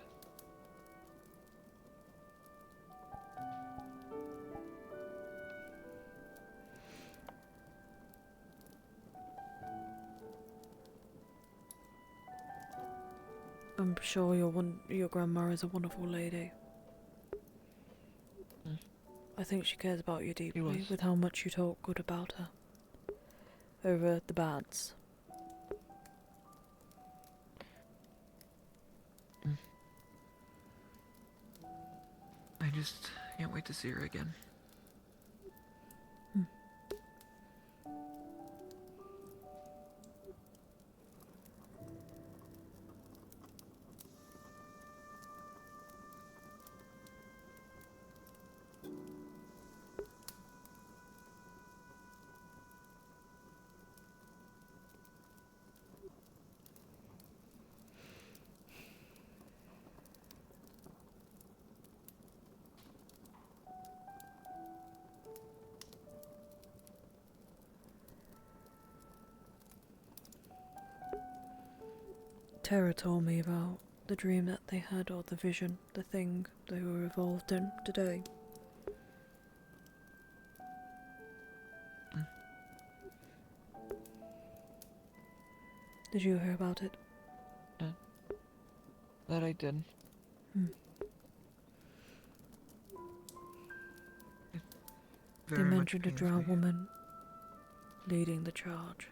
I'm sure your grandma is a wonderful lady. I think she cares about you deeply with how much you talk good about her. Over the bads. I just can't wait to see her again. Tara told me about the dream that they had, or the vision, the thing they were involved in today. Did you hear about it? That I did. They mentioned a drow woman leading the charge.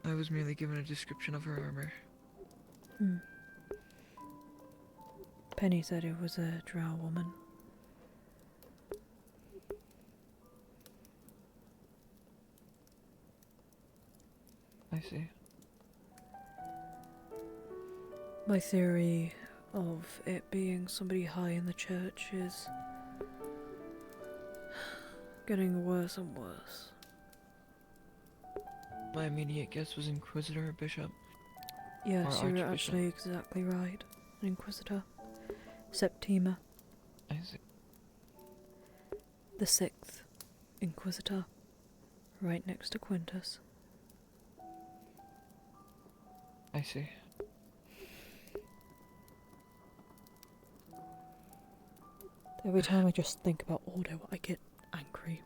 I was merely given a description of her armor. Penny said it was a drow woman. I see. My theory of it being somebody high in the church is getting worse and worse. My immediate guess was Inquisitor or Bishop. Yes, Or you're Archbishop. actually exactly right. An Inquisitor. Septima. I see. The 6th Inquisitor. right next to Quintus. I see. Every time I just think about Ordo, I get angry.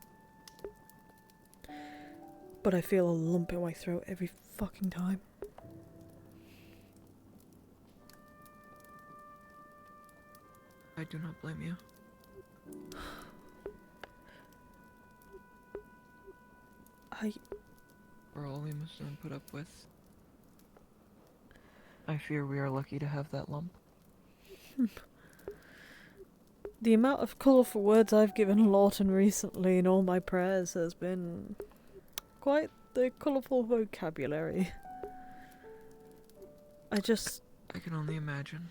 But I feel a lump in my throat every fucking time. I do not blame you. For all we must learn put up with. I fear we are lucky to have that lump. The amount of colourful words I've given Lawton recently in all my prayers has been quite the colourful vocabulary. I can only imagine.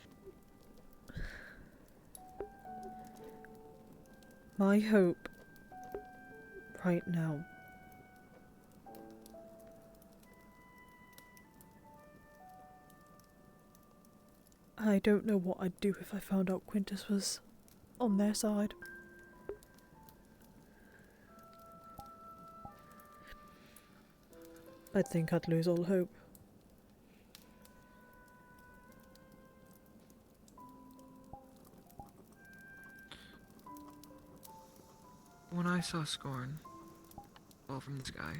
My hope right now I don't know what I'd do if I found out Quintus was on their side. I think I'd lose all hope. When I saw Scorn fall from the sky,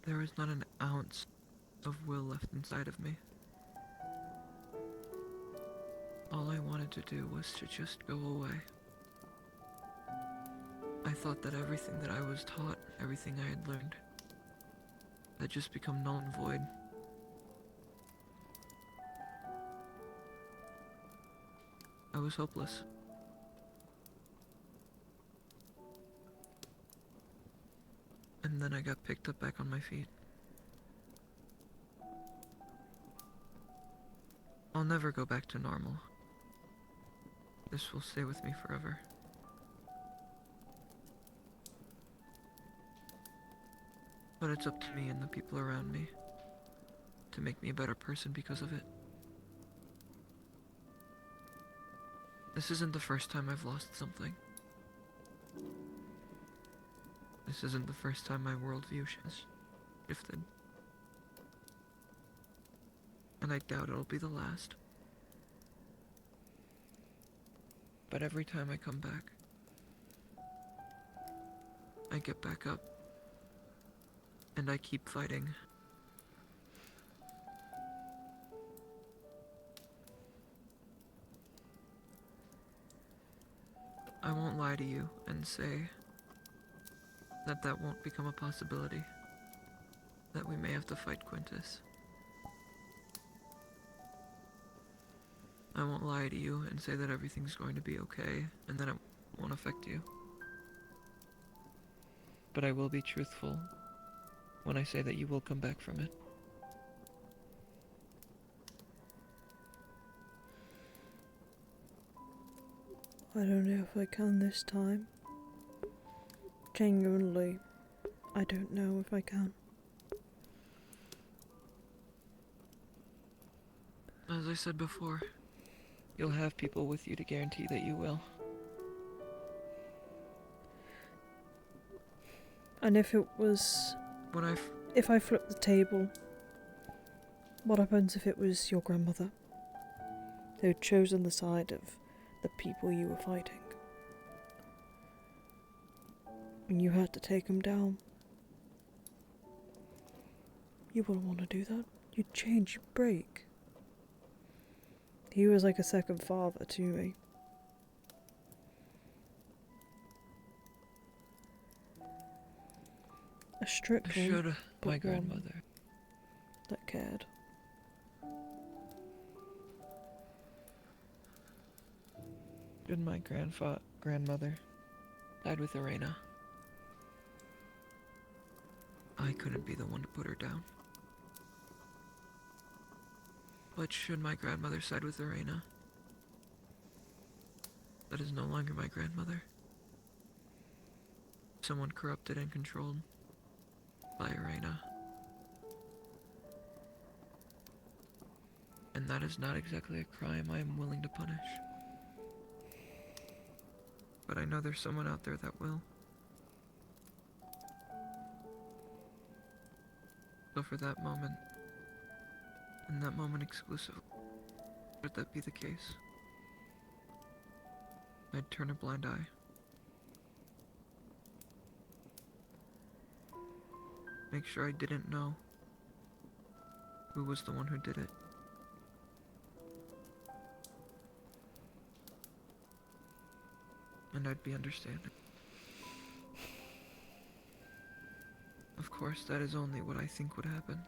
there was not an ounce of will left inside of me. All I wanted to do was to just go away. I thought that everything that I was taught, everything I had learned, had just become null and void. I was hopeless. And then I got picked up back on my feet. I'll never go back to normal. This will stay with me forever. But it's up to me and the people around me to make me a better person because of it. This isn't the first time I've lost something. This isn't the first time my worldview has shifted. And I doubt it'll be the last. But every time I come back, I get back up. And I keep fighting. I won't lie to you and say that that won't become a possibility. That we may have to fight Quintus. I won't lie to you and say that everything's going to be okay and that it won't affect you. But I will be truthful when I say that you will come back from it. I don't know if I can this time. Genuinely, I don't know if I can. As I said before, you'll have people with you to guarantee that you will. And if it was... if I flipped the table, what happens if it was your grandmother who'd chosen the side of the people you were fighting? And you had to take them down. You wouldn't want to do that. You'd change, you'd break. He was like a second father to me. A strict one, Should but my one grandmother that cared. Should my grandmother died with Irena, I couldn't be the one to put her down. But should my grandmother side with Irena, that is no longer my grandmother. Someone corrupted and controlled by Irena. And that is not exactly a crime I am willing to punish. But I know there's someone out there that will. So for that moment, and that moment exclusive, would that be the case? I'd turn a blind eye. Make sure I didn't know who was the one who did it. And I'd be understanding. Of course, that is only what I think would happen.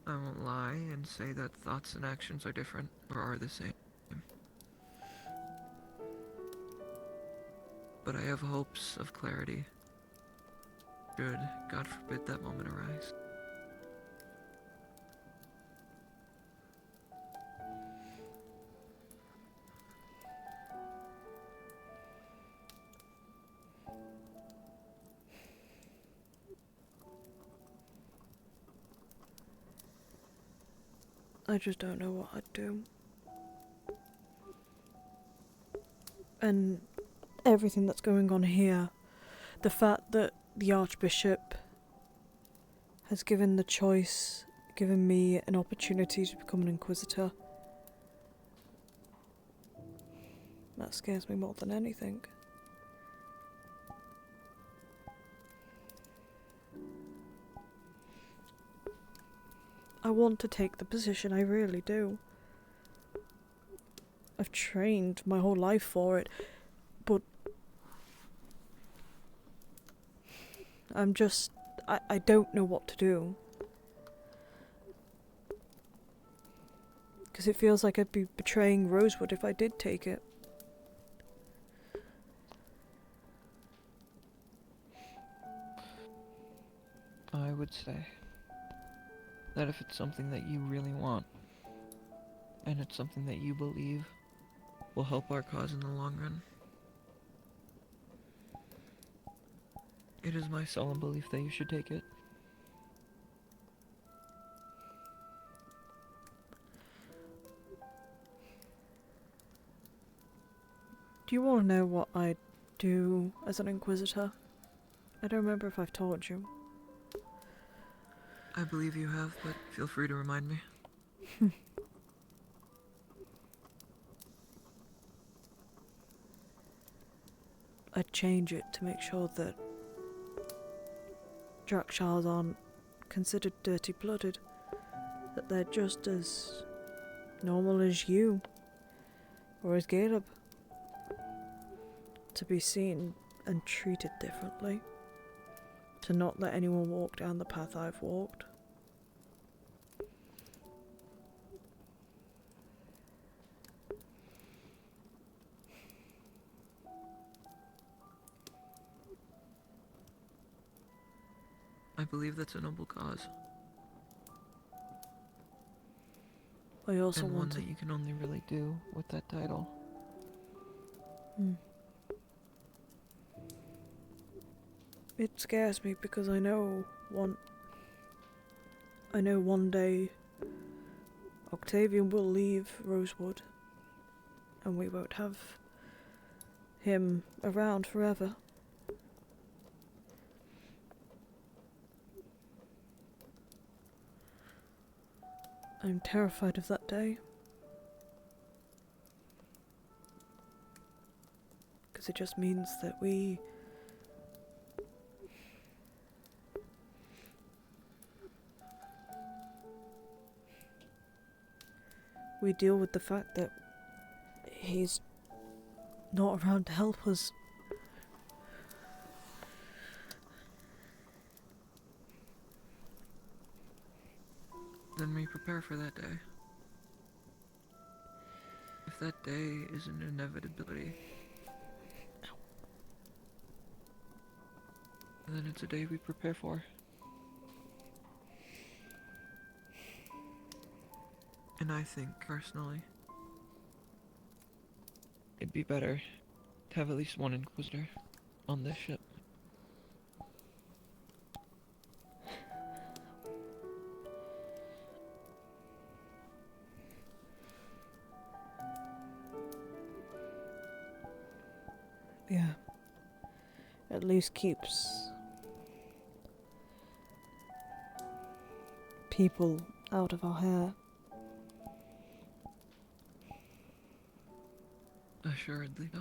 I won't lie and say that thoughts and actions are different, or are the same. But I have hopes of clarity, should, God forbid, that moment arise. I just don't know what I'd do. And everything that's going on here, the fact that the Archbishop has given the choice, given me an opportunity to become an Inquisitor, that scares me more than anything. I want to take the position, I really do. I've trained my whole life for it, but I don't know what to do. Because it feels like I'd be betraying Rosewood if I did take it. I would say that if it's something that you really want, and it's something that you believe will help our cause in the long run, it is my solemn belief that you should take it. Do you want to know what I do as an Inquisitor? I don't remember if I've told you. I believe you have, but feel free to remind me. I'd change it to make sure that Drakshars aren't considered dirty-blooded, that they're just as normal as you, or as Caleb, to be seen and treated differently, to not let anyone walk down the path I've walked. I believe that's a noble cause. I also and want one that you can only really do with that title. It scares me because I know one day Octavian will leave Rosewood and we won't have him around forever. I'm terrified of that day. Because it just means that we deal with the fact that he's not around to help us. Then we prepare for that day. If that day is an inevitability, then it's a day we prepare for. And I think, personally, it'd be better to have at least one Inquisitor on this ship. Yeah. at least keeps people out of our hair. Assuredly, though.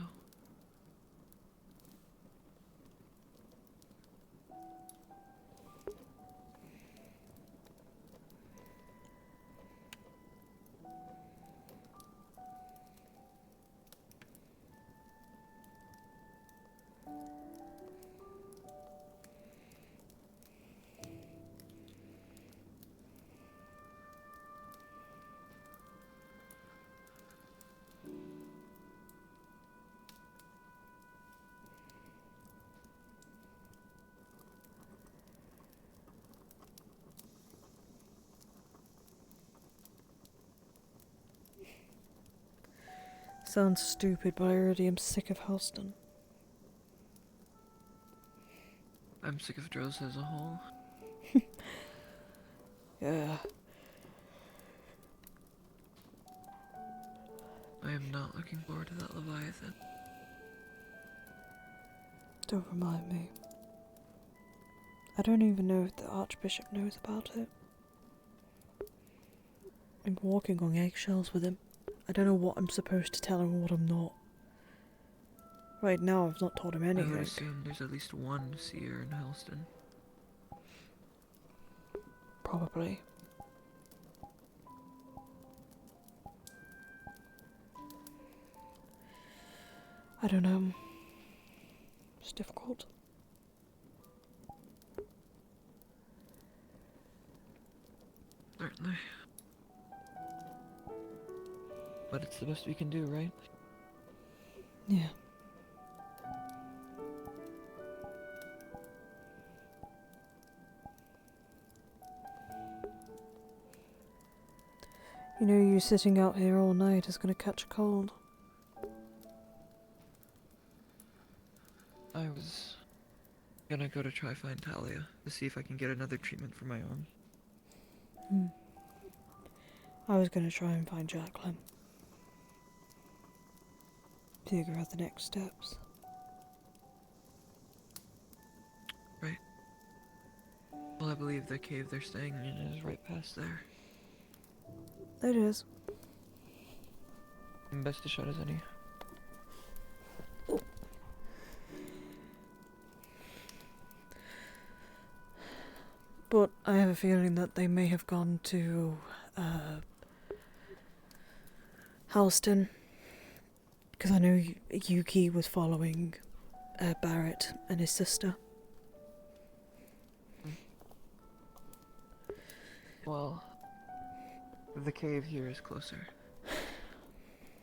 Sounds stupid, but I already am sick of Halston. I'm sick of Droz as a whole. Yeah. I am not looking forward to that Leviathan. Don't remind me. I don't even know if the Archbishop knows about it. I'm walking on eggshells with him. I don't know what I'm supposed to tell him and what I'm not. Right now, I've not told him I anything. would assume there's at least one seer in Helston. Probably. I don't know. It's difficult. Certainly. But it's the best we can do, right? Yeah. You know, you sitting out here all night is gonna catch a cold. I was gonna go to try find Talia to see if I can get another treatment for my arm. I was gonna try and find Jacqueline. Figure out the next steps. Right. Well, I believe the cave they're staying in is right past there. It is. Best a shot as any. But I have a feeling that they may have gone to Halston, because I know Yuki was following Barrett and his sister. Well, the cave here is closer.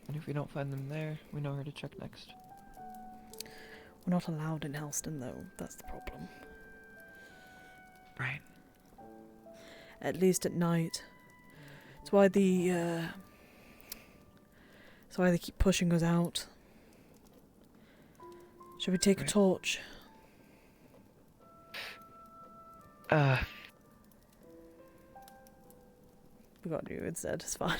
And if we don't find them there, we know where to check next. We're not allowed in Halston, though. That's the problem. Right. At least at night. It's why they keep pushing us out. Should we take a torch? We got you instead, it's fine.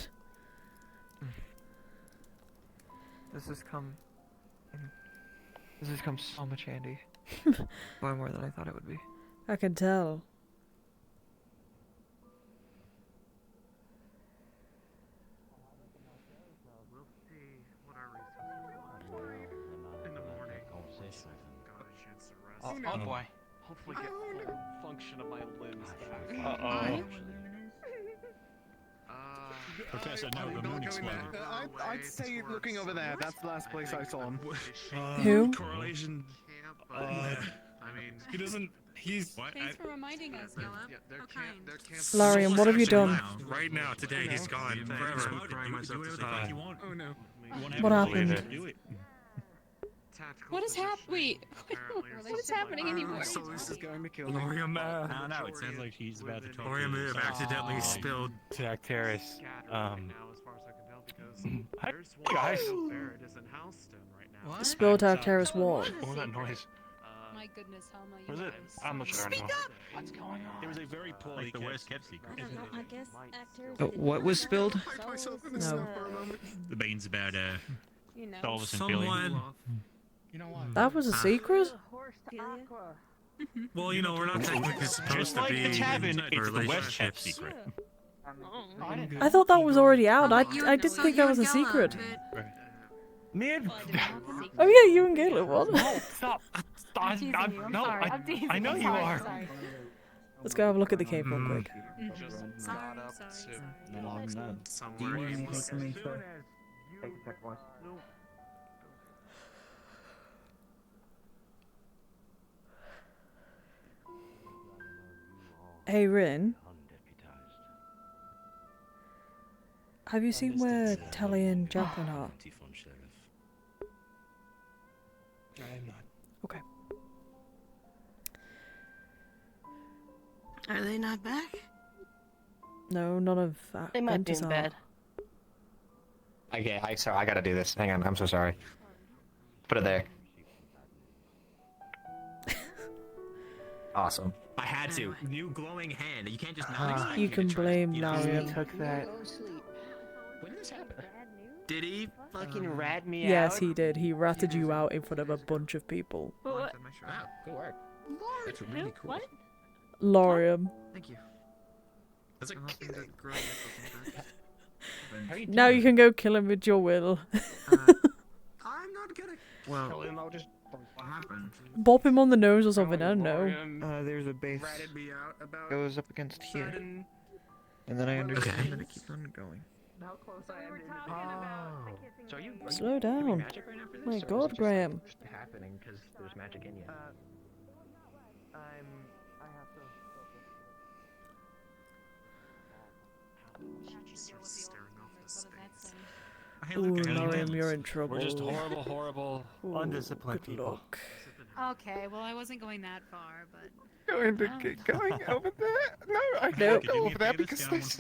This has come so much handy. Far more than I thought it would be. I can tell. We'll see what our resources are in the morning. Got a chance to rest. Oh boy. Hopefully get full function of my limbs back. Uh-oh. Professor, no, the moon exploded. I'd say looking over there, that's the last place I saw him. Who? Correlation. I mean, he doesn't. He's. Thanks for reminding us, Noah. How kind. Larian, what have you done? Right now, today, he's gone forever. Oh no. What happened? What is happening? What is happening anymore? So this is going to kill me. Lorium, I don't know. It sounds like he's about to talk. Lorium may have accidentally spilled Tactaris. now, as far as I can tell, because Hi, there's one guys. Barrett is in Houston right now. Spilled Tactaris what? What was that noise? My goodness, Helma, you Was it? guys. I'm not sure anymore. What's going on? It was a very poorly the worst kept secret. I don't know, I guess actors. Oh, what was spilled? I myself in the No. snow for a moment. The beans about You know. Dolvis and Billy. Someone You know what? That was a secret? Well, you know, we're not technically supposed Just to like be the tavern, in it's the West relationships. secret. I thought that was already out. Oh, I, but you I and- didn't so think you that was a and Gala secret. did- Me and... Oh yeah, you and Galen, what? No, stop. I'm teasing you. I'm no, sorry. I'm teasing I know you. you Sorry, are. sorry. Let's go have a look at the cave real quick. Just got up to Long none. somewhere he was. Hey Rin, have you seen where Tally and Jacqueline are? I'm not. Okay. Are they not back? No, none of They might be Ventus in are. bed. Okay, sorry, I gotta do this. Hang on, I'm so sorry. Put it there. Awesome. I had to. New glowing hand. You can't just not expect You me can to trust blame you know? Larian. Took that. When did this happen? Did he? Fucking rat me out. Yes, he did. He ratted you out in front of a bunch of people. What? Wow, good work. That's really cool. What? Lorium. Thank you. That's a kid. Now you can go kill him with your will. I'm not gonna. Well, I'll just. what happened? Bop him on the nose or something, I don't know. There's a base Ratted me out about goes up against here. certain. And then I understand Okay. that it keeps on going. How close I am to So are you Slow doing down. magic right now for this, My or is it God, just, Graham. like, happening because there's magic in you. I have to. Hey, Ooh, look, I have Lorium, hands. you're in trouble. We're just horrible, Ooh, undisciplined good people. luck. Okay, well, I wasn't going that far, but. Going over there? No, I Nope. can't go over there because there's...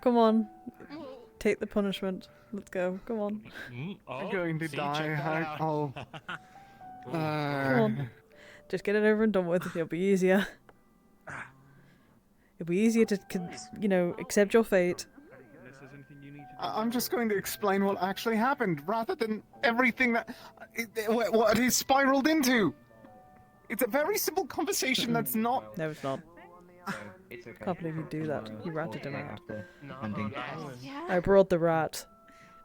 Come on. Take the punishment. Let's go. Come on. I'm going to see, die. check that out. I'll... Come on. Just get it over and done with. It'll be easier. It'll be easier to, you know, accept your fate. I'm just going to explain what actually happened, rather than everything that... what it spiraled into. It's a very simple conversation that's not... No, it's not. It's okay. Can't believe you do that. You ratted him out. Hunting. I brought the rat.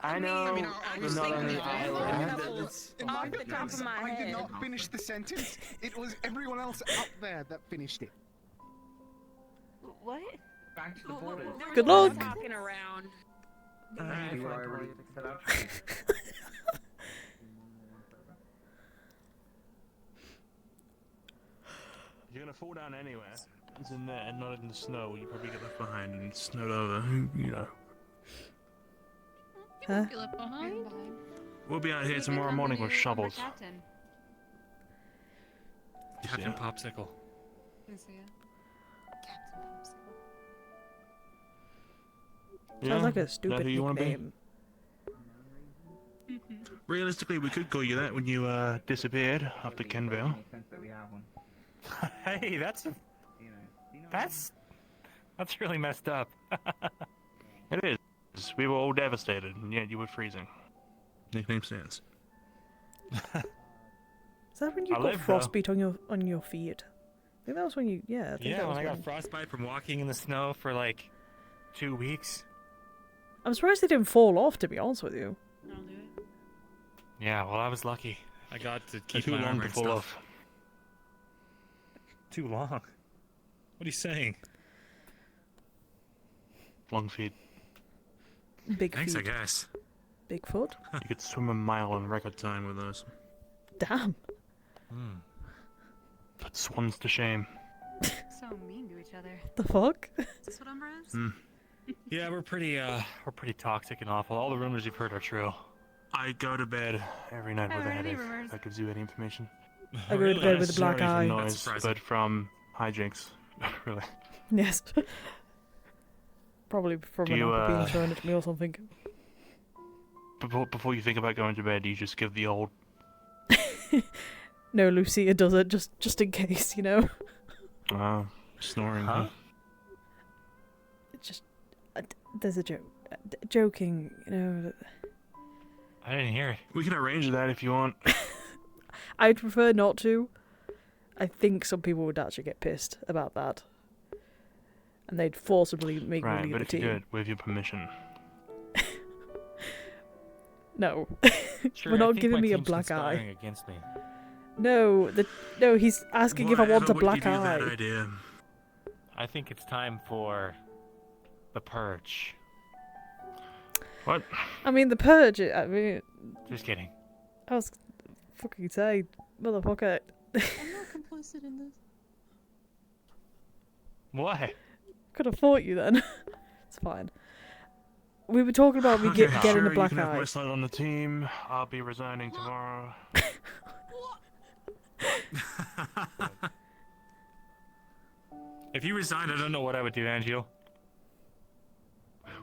I know. I but was not thinking on the of island. Off the top of my I did head. not finish the sentence. It was everyone else up there that finished it. What? Back to the border. Good luck. Talking around. You're gonna fall down anywhere. It's in there and not in the snow. You probably get left behind. And snowed over, you know. Huh? You left behind. We'll be out here tomorrow morning with shovels. Captain. Captain Popsicle. Yes, yeah. Captain Popsicle. Sounds like Yeah, a is that stupid who you wanna be? nickname. Realistically, we could call you that when you Disappeared after Kenville. Hey, that's really messed up. It is. We were all devastated, and yet you were freezing. nickname stands. Is that when you I got lived, though. frostbite on your feet? I think that was when you. Yeah, I think Yeah, that was when I when. got frostbite from walking in the snow for like 2 weeks. I'm surprised they didn't fall off. To be honest with you. I'll do it. Yeah, well, I was lucky. I got to keep Too my long armor to and fall stuff. off. Too long. What are you saying? Long feet. Big Thanks, I feet. guess. Bigfoot. You could swim a mile in record Time with those. Damn. Put swans to shame. So mean to each other. The fuck? Is this what Umbra is? Yeah, we're pretty toxic and awful. All the rumors you've heard are true. I go to bed every night with a Haven't heard any headache. rumors. That gives you any information. I go to bed with a black Not necessarily eye. from That's noise, surprising. but from hijinks. Really. Yes. Probably from Do an you, apple being thrown at me or something. Before you think about going to bed, you just give the old. No, Lucia does it just in case, you know. Snoring. Huh? Just there's a joke. Joking, you know. I didn't hear it. We can arrange that if you want. I'd prefer not to. I think some people would actually get pissed about that. And they'd forcibly make me Right, leave but the if you team. do it with your permission. No. Sure, We're I not think giving my me a team's black conspiring eye. against me. No, he's asking if I want a Whatever would black give you that eye. idea? I think it's time for the purge. What? I mean, the purge. I mean, Just kidding. I was fucking say, motherfucker. I'm not complicit in this. Why? Could have fought you then. It's fine. We were talking about me getting sure, a black you can have eye. my slot on the team. I'll be resigning tomorrow. If you resigned, I don't know what I would do, Angel.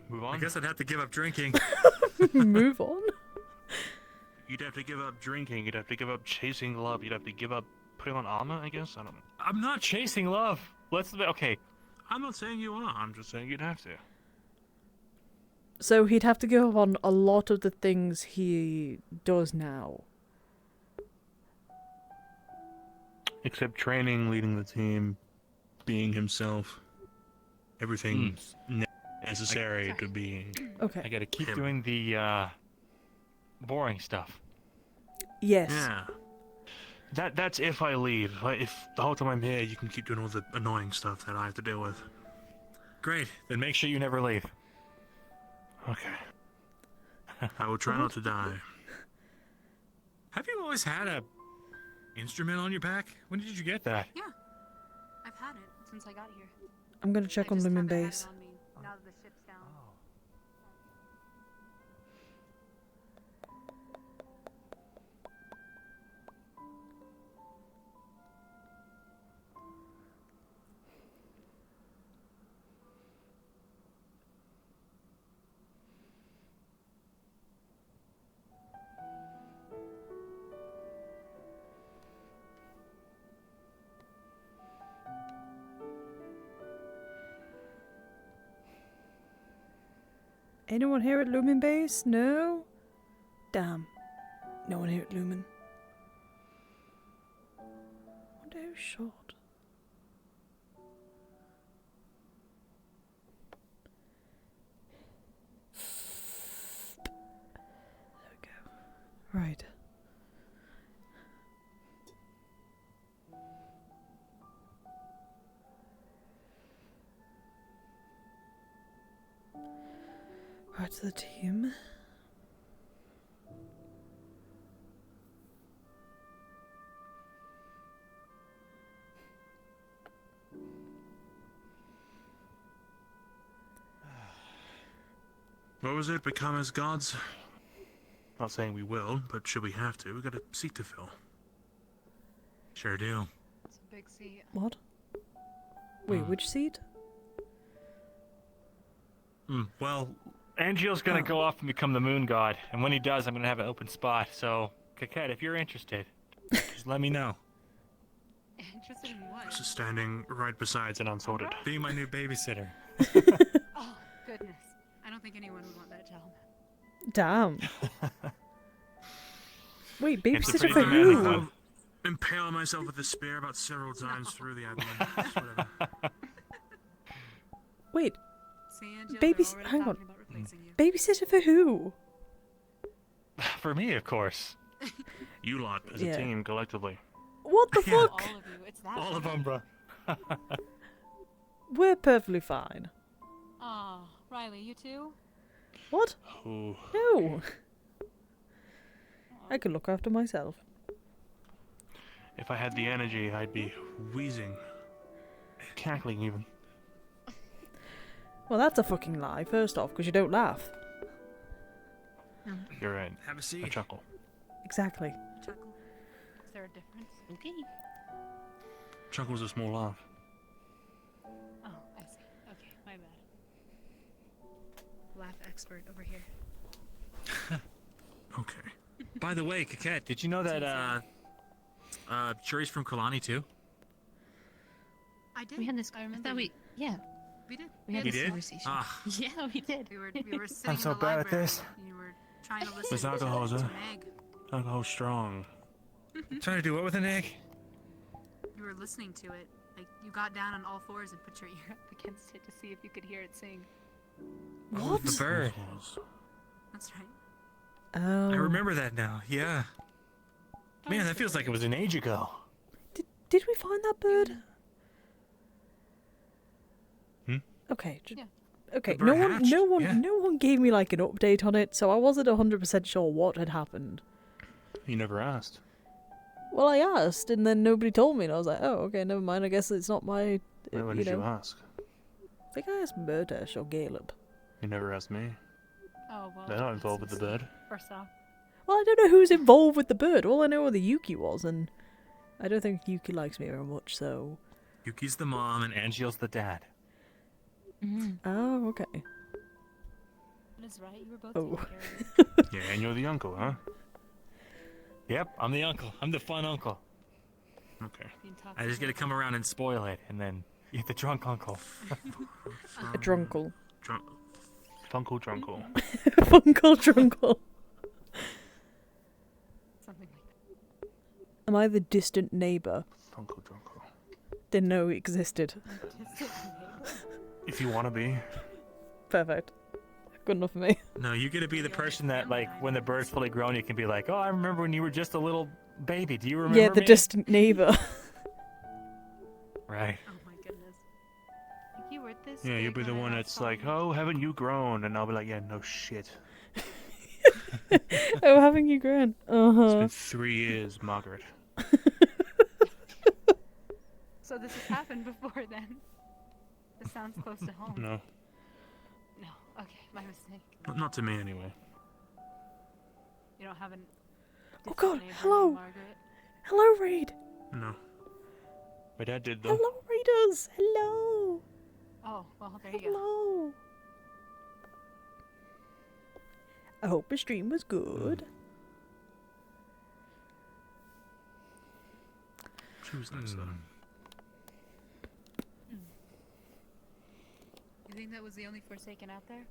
Move on. I guess I'd have to give up drinking. Move on. You'd have to give up drinking. You'd have to give up chasing love. You'd have to give up putting on armor, I guess? I don't know. I'm not chasing love. Okay. I'm not saying you are. I'm just saying you'd have to. So he'd have to give up on a lot of the things he does now. Except training, leading the team, being himself. Everything necessary to being. Okay. I gotta keep doing the boring stuff. Yes. Yeah. That's if I leave. If the whole time I'm here, you can keep doing all the annoying stuff that I have to deal with. Great. Then make sure you never leave. Okay. I will try not to die. Have you always had a instrument on your back? When did you get that? Yeah. I've had it since I got here. I'm gonna check on Lumen Haven't had it Base. on me now that the ship's down. Anyone here at Lumen Base? No? Damn. No one here at Lumen. Wonder who shot. There we go. Right. Right to the team. What was it? Become as gods? Not saying we will, but should we have to, we got a seat to fill. Sure do. It's a big seat. What? Wait, which seat? Well, Angel's gonna go off and become the moon god, and when he does, I'm gonna have an open spot. So, Kakette, if you're interested, just let me know. Interested in what? This is standing right beside an unsorted. Being my new babysitter. Oh, goodness. I don't think anyone would want that job. Damn. Wait, It's a babysitter pretty for demanding who? one. Impale myself with a spear about several times through the abdomen. Whatever. Wait, See, Angel, babys. they're already Hang on. talking about replacing you. Babysitter for who? For me, of course. You lot as Yeah. a team collectively. What the All fuck? of you. It's that. All of them, bro. We're perfectly fine. Aw, Ryllae, you too? What? Ooh. No. I can look after myself. If I had the energy, I'd be wheezing. Cackling even. Well, that's a fucking lie, first off, because you don't laugh. You're right. Have a seat. I chuckle. Exactly. Chuckle. Is there a difference? Okay. Chuckle's a small laugh. Oh, I see. Okay, my bad. Laugh expert over here. Okay. By the way, Kakette, did you know that Shuri's from Kalani too? I did. We had this. I I remember. thought we. Yeah. We did. We had You this did? conversation. Ah. Yeah, we did. We were sitting so in the bad at library. this. You were trying to listen There's to alcohol, is there? Meg. Alcohol's strong. Trying to do what with an egg? You were listening to it. Like, you got down on all fours and put your ear up against it to see if you could hear it sing. Oh, the bird. That's right. Oh. I remember that now. Yeah. Man, that feels like it was an age ago. Did we find that bird? Hmm? Okay. Yeah. Okay. The bird hatched, yeah. No one gave me like an update on it, so I wasn't 100% sure what had happened. You never asked. Well, I asked, and then nobody told me, and I was like, oh, okay, never mind. I guess it's not my. When did you ask? I think I asked Murdesh or Caleb. You never asked me. Oh, well. They're not involved with the bird. First off. Well, I don't know who's involved with the bird. All I know where the Yuki was, and I don't think Yuki likes me very much, so. Yuki's the mom and Angiel's the dad. Oh, okay. That is right. You were both Oh. Yeah, and you're the uncle, huh? Yep, I'm the uncle. I'm the fun uncle. Okay. I just get to come around and spoil it, and then you're the drunk uncle. A drunkle. Funkle drunkle. Funkle drunkle. Something like that. Am I the distant neighbour? Funkle drunkle. Didn't know it existed. If you want to be. Perfect. Good enough for me. No, you get to be the person that, like, when the bird's fully grown, you can be like, oh, I remember when you were just a little baby. Do you remember Yeah, the me? distant neighbour. Right. Oh my goodness. Like, you were this Yeah, you'll be big the when I one last that's saw like, you. oh, haven't you grown? And I'll be like, yeah, no shit. Oh, haven't you grown? It's Uh-huh. been 3 years, Margaret. So this has happened before then. This sounds close to home. No. No. Okay, my mistake. Not to me, anyway. You don't have an. Oh god, neighbor hello! named Margaret? Hello, Reed! No. My dad did, though. Hello, readers! Hello! Oh, well, there you go. Hello! I hope your stream was good. She was nice, though. You think that was the only Forsaken out there?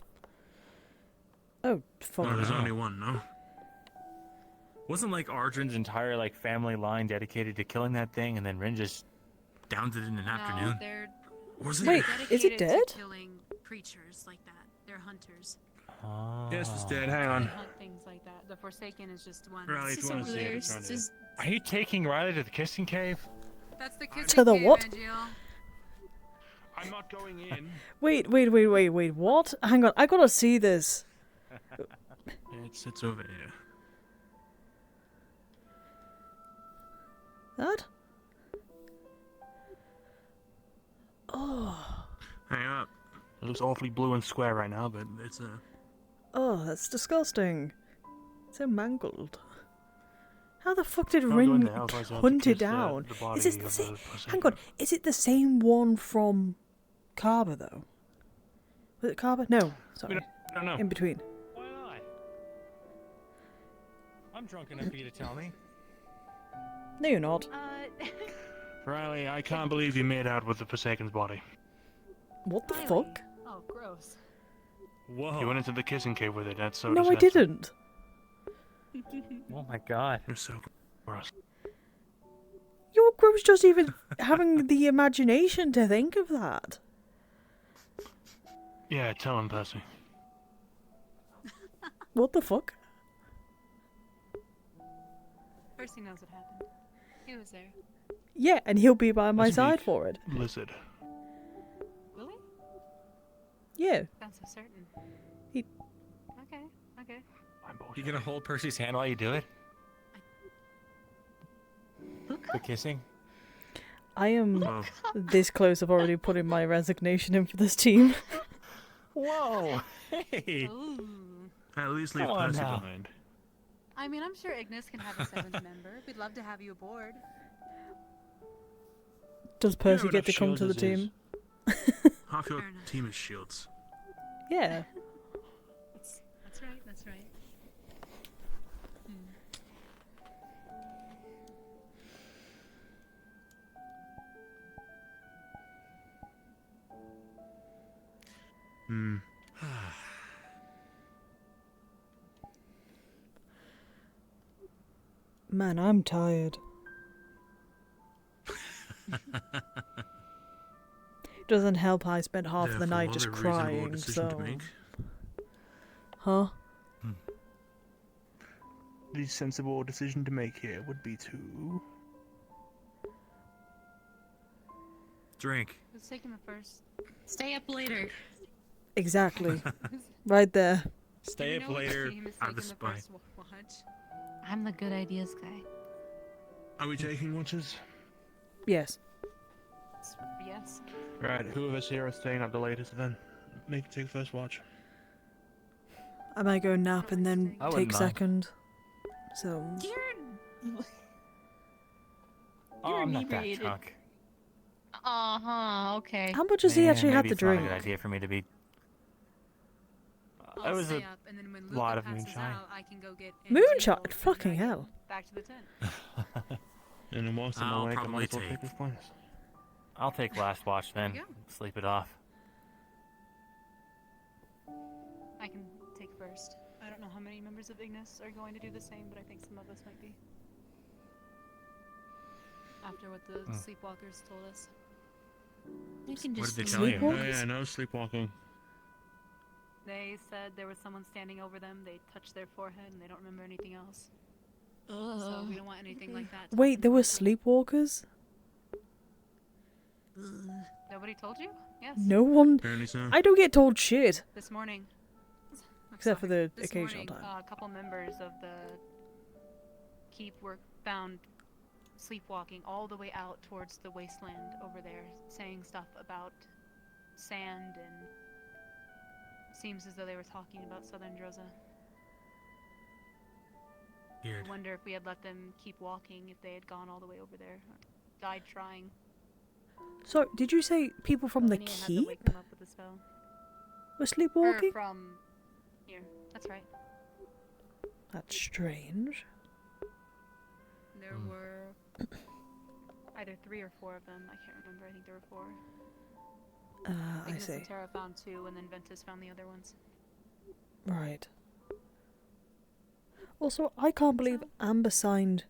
Oh, fuck. No, there's only one, no? Wasn't, like, Ardrin's entire, like, family line dedicated to killing that thing, and then Rin just downed it in an afternoon? No, they're Was Wait, is it dedicated dead? to killing creatures like that. They're hunters. Yes, it's dead. Hang They on. hunt things like that. The Forsaken is just one. Ryllae, if you want to see it, it's on just... Are you taking Ryllae to the kissing cave? That's the kissing To the cave, what? Angiel. I'm not going in. Wait, what? Hang on, I gotta see this. It sits over here. That? Oh. Hang up. It looks awfully blue and square right now, but it's a... Oh, that's disgusting. So mangled. How the fuck did Don't go in Rin there, otherwise I'll have to hunt it kiss the down? body Is it of the the same? Forsaken. Hang on, is it the same one from Kaba though? Was it Kaba? No, sorry. don't know. In between. Why not? I'm drunk enough for you to tell me. No, you're not. Ryllae, I can't believe you made out with the Forsaken's body. What the fuck? Oh, gross. Whoa. You went into the kissing cave with it, that's so No, I disgusting. didn't. Oh my god. You're so gross. You're gross just even having the imagination to think of that. Yeah, tell him, Percy. What the fuck? Percy knows what happened. He was there. Yeah, and he'll be by my Let's side meet for it. Lizard. Really? Yeah. Sounds so certain. He... Okay, okay. You gonna hold Percy's hand while you do it? The kissing? I am Oh. this close of already putting my resignation in for this team. Whoa! Hey! Ooh. At least leave Come on Percy now. behind. I mean, I'm sure Ignis can have a 7th member. We'd love to have you aboard. Does You know Percy what get to a come to the shield is. team? Half your team is shields. Yeah. That's right, that's right. Hmm. Man, I'm tired. Doesn't help I spent half the night just Therefore, the reasonable crying, decision to so... make. Huh? The sensible decision to make here would be to... Drink. Who's taking the first? Stay up later. Exactly. Right there. Stay up later. Have the spine. I'm the good ideas guy. Are we taking watches? Yes. Yes. Right, who of us here are staying up the latest then? Make it take first watch. I might go nap and then I take wouldn't mind. second. So... Oh, I'm not that inebriated. drunk. Okay. How much has he actually had maybe to it's not a drink? good idea for me to be. I'll It was stay a up, and then when lot Luca of passes moonshine. out, I can go get Moonshine? Angel Fucking and I can hell. Back to the tent. And then whilst I'm I'll awake, I probably might as well take- take this place. I'll take last watch then. There you Sleep it off. I can take first. I don't know how many members of Ignis are going to do the same, but I think some of us might be. After what the sleepwalkers told us. You can What just did they tell you? Oh yeah, no sleepwalking. They said there was someone standing over them, they touched their forehead, and they don't remember anything else. So Ugh. we don't want anything like that. to Wait, happen there to were us. sleepwalkers? Nobody told you? Yes. No one... Apparently so. I don't get told shit. This morning. Except for the This occasional morning, time. a couple members of the keep were found sleepwalking all the way out towards the wasteland over there, saying stuff about sand, and seems as though they were talking about Southern Droza. Weird. I wonder if we had let them keep walking, if they had gone all the way over there, or died trying. So, did you say people from the Linnea had to keep wake them up with a spell. were Or sleepwalking? from here. That's right. That's strange. There were either 3 or 4 of them. I can't remember. I think there were 4. I Ignis see. and Terra found 2, and then Ventus found the other ones. Right. Also, I can't believe Amber signed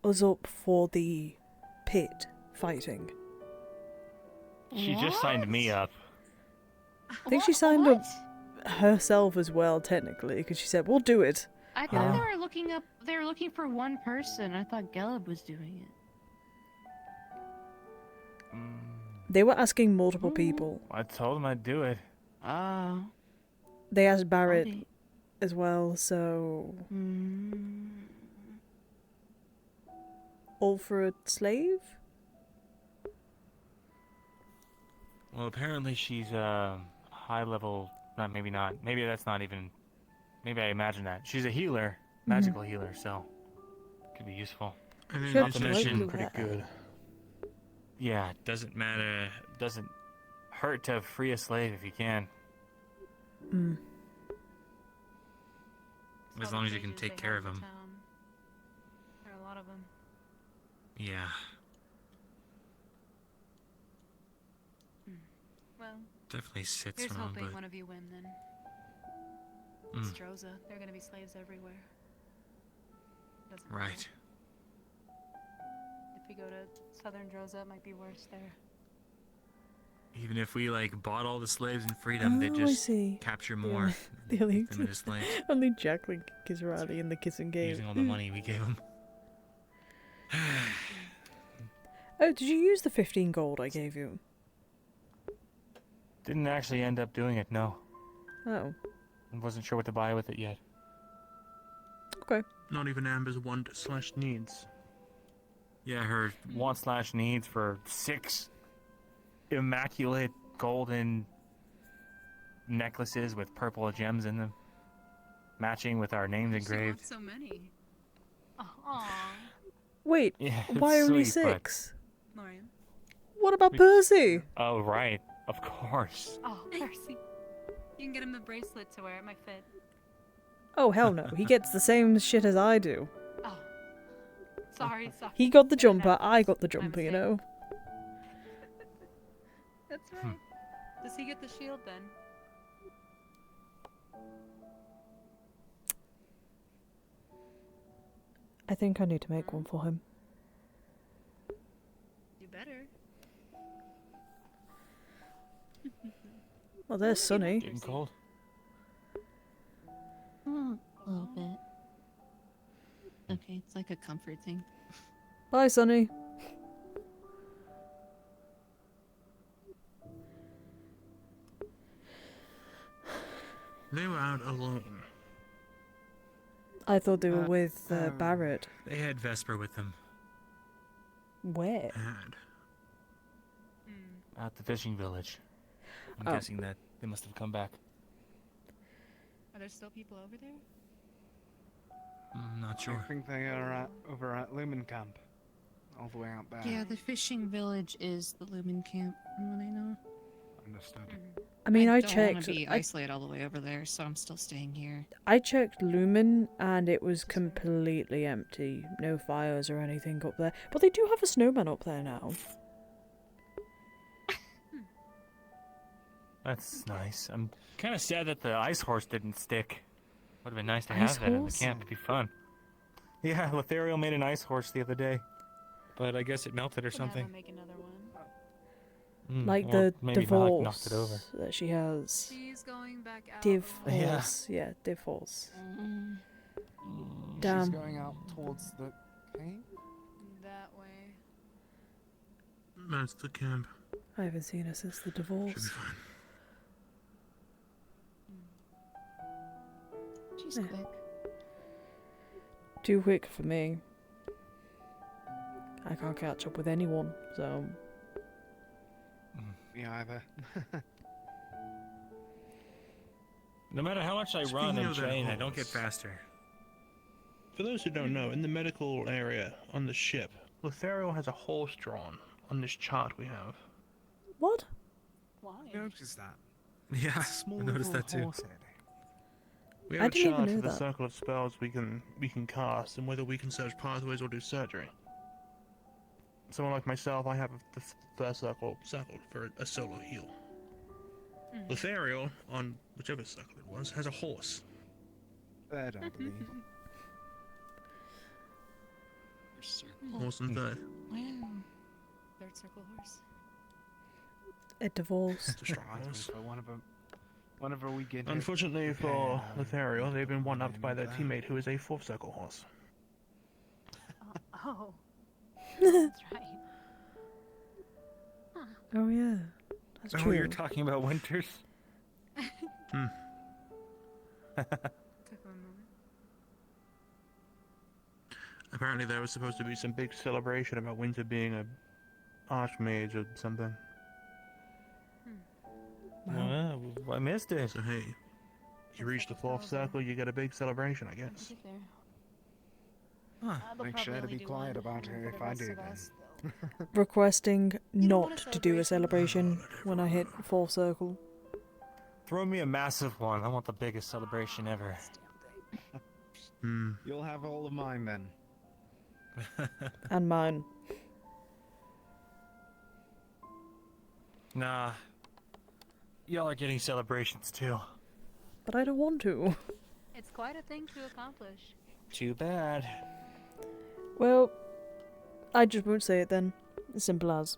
us up for the pit fighting. She just signed me up. I think she signed up herself as well, technically, because she said, we'll do it. I You thought know? they were looking for one person. I thought Geleb was doing it. They were asking multiple people. I told him I'd do it. Oh. They asked Barrett as well, so... All for a slave? Well, apparently she's a high level. Maybe not. Maybe that's not even. Maybe I imagine that. She's a healer, magical healer, so could be useful. And then Not to it's mention, pretty good. yeah, it doesn't matter. Doesn't hurt to free a slave if you can. As long as you can take care of him. There are a lot of them. Yeah. Well, Definitely sits here's wrong, hoping but one of you win then. It's Droza. There are gonna be slaves everywhere. Doesn't matter. right. If we go to Southern Droza, it might be worse there. Even if we like bought all the slaves in freedom, they Oh, I just see. capture The more. only- the only, them as slaves. only Jacqueline gives Ryllae in the kissing game. Using all the money we gave him. Oh, did you use the 15 gold I gave you? Didn't actually end up doing it, no. Oh. I wasn't sure what to buy with it yet. Okay. Not even Amber's want/needs. Yeah, her want/needs for 6 immaculate golden necklaces with purple gems in them, matching with our names engraved. So many. Aww. Wait, Yeah, why it's only sweet, but- 6? Lorian. What about Percy? Oh, right. Of course. Oh, Percy. You can get him the bracelet to wear. It might fit. Oh, hell no. He gets the same shit as I do. Oh. Sorry. He got the jumper, I got the jumper, you know? That's right. Does he get the shield then? I think I need to make one for him. You better. Well, there's Sunny. Getting cold. Oh, a little bit. Okay, it's like a comfort thing. Bye, Sunny. They were out alone. I thought they were with Barrett. They had Vesper with them. Where? Had. At the fishing village. I'm Oh. guessing that they must have come back. Are there still people over there? I'm not sure. I think they are over at Lumen Camp. All the way out there. Yeah, the fishing village is the Lumen camp, from what I know. Understood. I mean, I don't checked. want to be I- isolated all the way over there, so I'm still staying here. I checked Lumen and it was completely empty. No fires or anything up there. But they do have a snowman up there now. That's nice. I'm kind of sad that the ice horse didn't stick. Would have been nice to Ice have that in the horse? camp. It'd be fun. Yeah, Lothario made an ice horse the other day. But I guess it melted or something. Make another one. Like or the maybe Malik divorce knocked it over. that she has. She's going back out. Divorce. Yeah, divorce. Damn. She's going out towards the cave? That way. That's the camp. I haven't seen her since the divorce. She's Yeah. quick. Too quick for me. I can't catch up with anyone, so. Me either. No matter how much I Speaking run and of that train, I don't get horse. faster. For those who don't know, in the medical area on the ship, Lothario has a horse drawn on this chart we have. What? Why? I noticed that. Yeah, Small I noticed little that too. horse. We I have a didn't even chart know for the that. circle of spells we can cast and whether we can search pathways or do surgery. Someone like myself, I have the first circle for a solo heal. Lothario, on whichever circle it was, has a horse. Third, I believe. Horse and third. Wow. Third circle horse. A divorce. It's a strong horse. But whenever we get Unfortunately hit, for Lothario, they've been one-upped by their teammate who is a fourth circle horse. Oh. That's right. Oh yeah, that's Oh, true. you're talking about Winters? Took him a moment. Apparently there was supposed to be some big celebration about Winter being a archmage or something. Well, I missed it. So hey, you reach the fourth circle, you get a big celebration, I guess. Get there. Make sure to be quiet about it if I do then. Requesting not to do a celebration when I hit fourth circle. Throw me a massive one. I want the biggest celebration ever. You'll have all of mine then. And mine. Nah. Y'all are getting celebrations too. But I don't want to. It's quite a thing to accomplish. Too bad. Well, I just won't say it then. Simple as.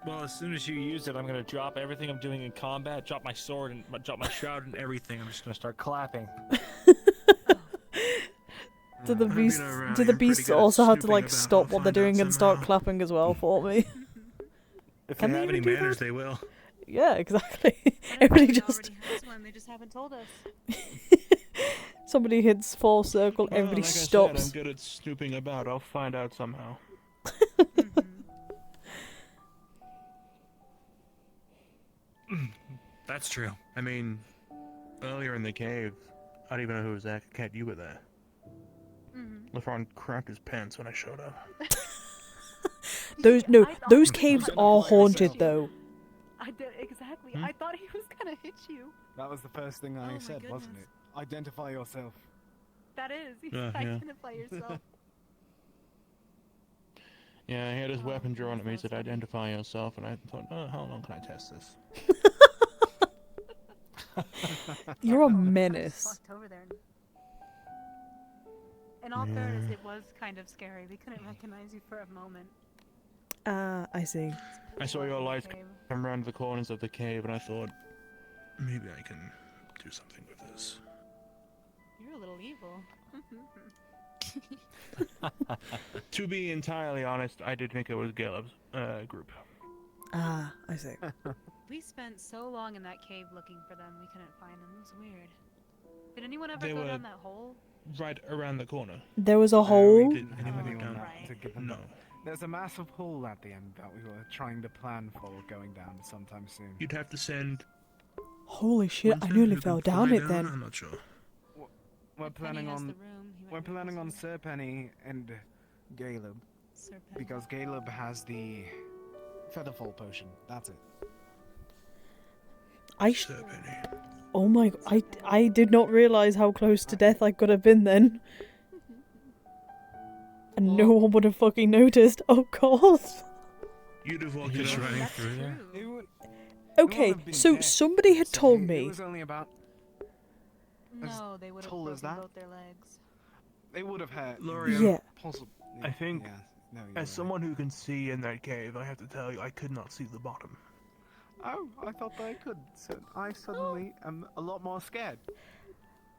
Well, as soon as you use it, I'm gonna drop everything I'm doing in combat, drop my sword and drop my shroud and everything. I'm just gonna start clapping. Do the beasts? you're Do the pretty beasts good at also have to snooping like about. stop I'll what they're find out doing and start somehow. clapping as well for me? If Can they they have any even do manners, that? they will. Yeah, exactly. Everybody just Already has one. They just haven't told us. somebody hits full circle, Well, everybody like I said, stops. I'm good at snooping about. I'll find out somehow. That's true. I mean, earlier in the cave, I don't even know who was there. Cat, you were there. LeFron crapped his pants when I showed up. Those caves are haunted though. I did exactly. Hmm? I thought he was gonna hit you. That was the first thing Oh I my said, wasn't goodness. it? Identify yourself. That is. You Yeah. identify yourself. Yeah, he had his weapon drawn at me, said identify yourself, and I thought, oh, how long can I test this? You're a menace. Walked over there. In all fairness, it was kind of scary. We couldn't recognize you for a moment. I see. I saw your lights come around the corners of the cave, and I thought, maybe I can do something with this. You're a little evil. To be entirely honest, I did think it was Caleb's group. I see. We spent so long in that cave looking for them, we couldn't find them. It was weird. Did anyone ever They go were down that hole? Right around the corner. There was a hole? Didn't anyone Anyone go down? to give them No. There's a massive hole at the end that we were trying to plan for going down sometime soon. You'd have to send. Holy shit, I Winston, nearly who fell can down fly it then. I'm not sure. We're planning has on the room, he we're planning on Sir Penny and Caleb Sir Penny. because Caleb has the Featherfall potion. That's it. Oh my! I did not realize how close to death I could have been then. And no one would have fucking noticed. Oh god. You'd have walked Just it running off. through there. Okay, so somebody had told It me. was only about No, they would have tall broken as that? both their legs. They would have had. Lorian, Yeah. Possibly. I think, Yeah. No, you're as right. someone who can see in that cave, I have to tell you, I could not see the bottom. Oh, I thought they could. So I suddenly am a lot more scared.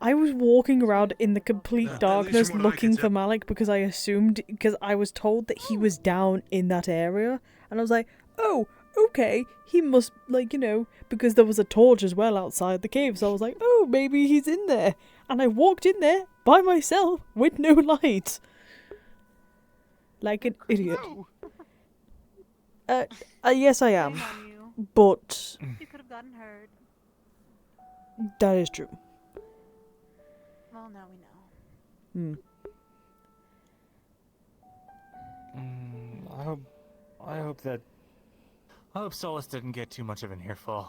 I was walking around in the complete At darkness least from what I looking could for Malik because I assumed, because I was told that he was down in that area. And I was like, oh, okay, he must, like, you know, because there was a torch as well outside the cave. So I was like, oh, maybe he's in there. And I walked in there by myself with no light. Like an idiot. Yes, I am. But You could have gotten hurt. that is true. Well, now we know. I hope Solus didn't get too much of an earful.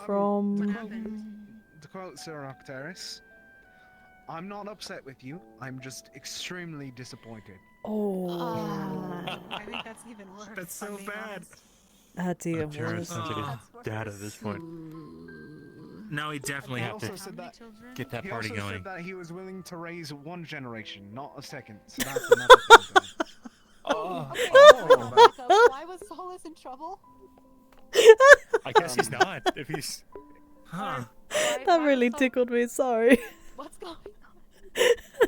From To quote Sir Octaris, I'm not upset with you. I'm just extremely disappointed. Oh. I think that's even worse. That's so bad. That's even Jared's worse. sensitive dad at this point. Now we definitely He have to also said that get that he party also going. said that he was willing to raise one generation, not a second. So that's another thing. Why was Solus in trouble? I guess he's not. If he's, That really tickled me. Sorry. What's going on?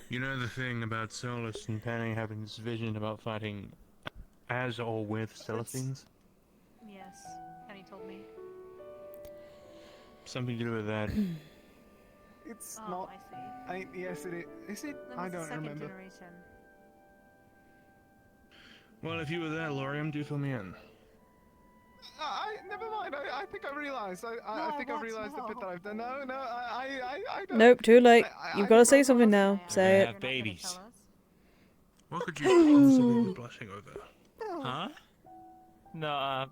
You know the thing about Solus and Penny having this vision about fighting as or with Celestines? Yes, Penny told me. Something to do with that. It's Oh, not. I see. Yes, it is. Is it? That I was the don't second remember. generation. Well, if you were there, Lorium, do fill me in. Never mind. I think I realised. I think I realised the bit that I've done. No, I don't. Nope, too late. You've got to say something now. Say it. have babies. What could you possibly be blushing over? Huh? No,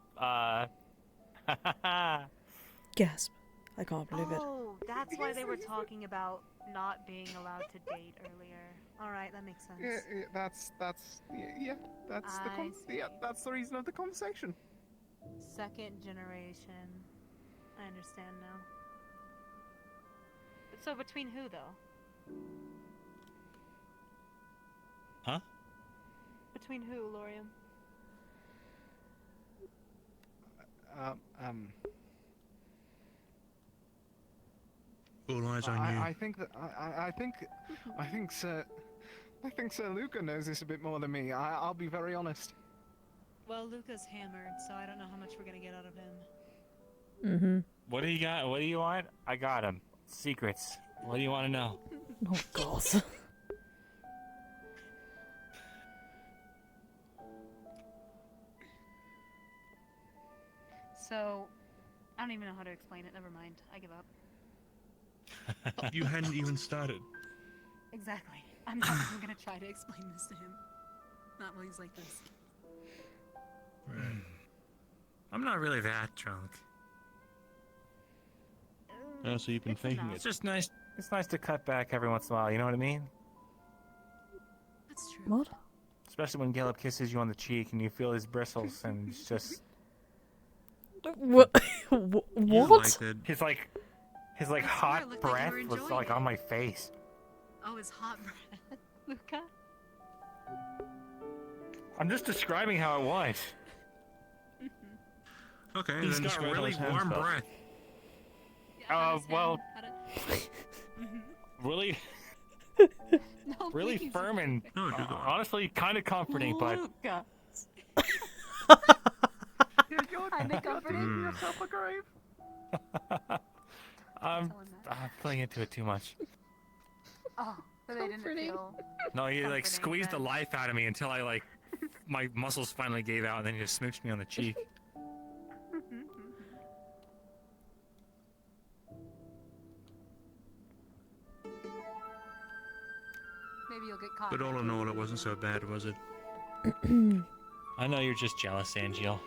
Gasp. I can't believe it. Oh, that's why they were talking about not being allowed to date earlier. All right, that makes sense. Yeah, that's that's the reason of the conversation. Second generation. I understand now. So between who though? Huh? Between who, Lorium? All eyes on you. I think that I think Sir Luca knows this a bit more than me. I'll be very honest. Well, Luca's hammered, so I don't know how much we're gonna get out of him. Mm-hmm. What do you got? What do you want? I got him. Secrets. What do you want to know? Oh god. So, I don't even know how to explain it. Never mind. I give up. You hadn't even started. Exactly. I'm not even gonna try to explain this to him. Not while he's like this. I'm not really that drunk. Oh, so you've been thinking It's it. just nice. It's nice to cut back every once in a while. You know what I mean? That's true. What? Especially when Caleb kisses you on the cheek and you feel his bristles, and it's just What? What? his hot looked like you breath were was enjoying like it. on my face. Oh, his hot breath, Luca. I'm just describing how it was. Okay, He's then got describe how really his hands warm felt. breath. Well, really, No, really please. firm and No, do go on. honestly kind of comforting, but Luca. Kinda comforting. Mm. Yourself a grave. I'm playing into it too much. Oh, but they didn't feel. No, he like comforting squeezed the then. life out of me until I like my muscles finally gave out, and then he just smooched me on the cheek. Maybe you'll get caught. But all in all, it wasn't so bad, was it? I know you're just jealous, Angel.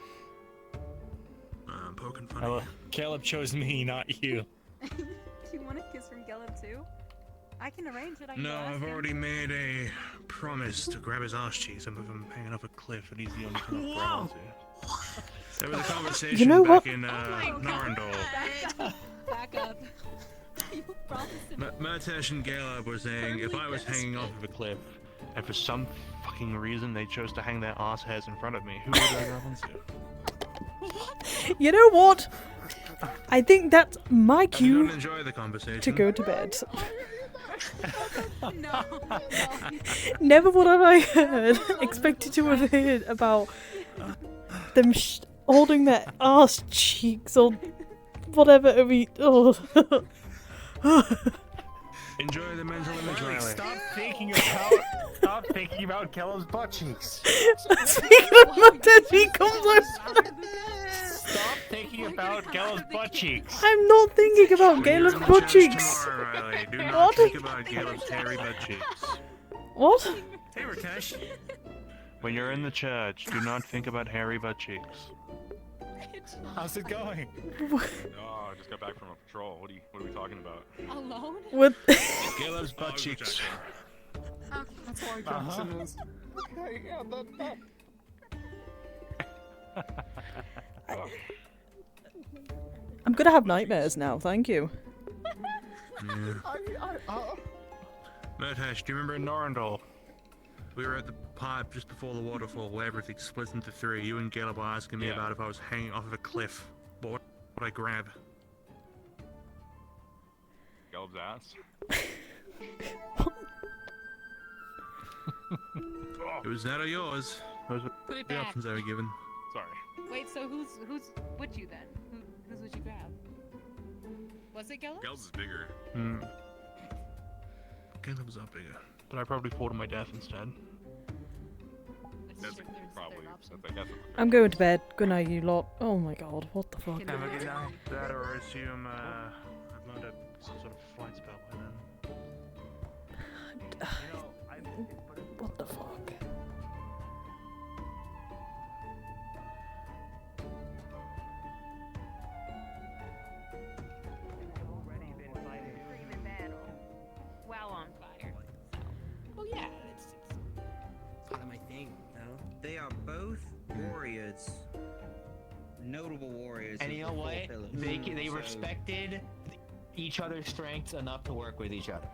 I'm poking fun. Caleb chose me, not you. Do you want a kiss from Gelb too? I can arrange it. I can No, go ask I've him. already made a promise to grab his arse cheeks and move him hanging off a cliff, and he's the only kind of grab onto. There was a conversation You know back what? in Narendal. Back up. You promised him. Matesh and Galeb were saying if I was hanging off of a cliff, and for some fucking reason they chose to hang their arse hairs in front of me, who would I grab onto? You know what? I think that's my I cue didn't enjoy the conversation. to go to bed. No. Never would have I heard, expected to have heard about them holding their arse cheeks or whatever. Enjoy the mental image, Ryllae. Stop thinking about Caleb's butt cheeks. Speaking of Matesh, he comes over. Stop thinking about Caleb's butt cheeks. I'm not thinking about Galen's butt cheeks. Tomorrow, Ryllae, do not What? think about Galeb's hairy butt cheeks. What? Hey, Rakesh. When you're in the church, do not think about hairy butt cheeks. How's it going? Oh, I just got back from a patrol. What are we talking about? Alone? What? Caleb's butt cheeks. That's why Johnson is. Okay, yeah, that. I'm gonna have nightmares now, thank you. Matesh, do you remember in Narendal? We were at the pipe just before the waterfall where everything splits into three. You and Galeb were asking me about if I was hanging off of a cliff. What would I grab? Gelb's ass. It was that or yours. Those were Put it the back. options I were given. Sorry. Wait, so who's would you then? Whose would you grab? Was it Gelb? Gelb's is bigger. Galeb was up bigger. But I probably fought to my death instead. That's probably. I guess it's I'm going to bed. Good night, you lot. Oh my god, what the fuck? Have a good night. That or assume I've learned some sort of flight spell by then. What the fuck? Well on fire. Well, yeah, it's kind of my thing, you know? They are both warriors. Notable warriors. And of you the know four what? pillars. They So, respected each other's strengths enough to work with each other.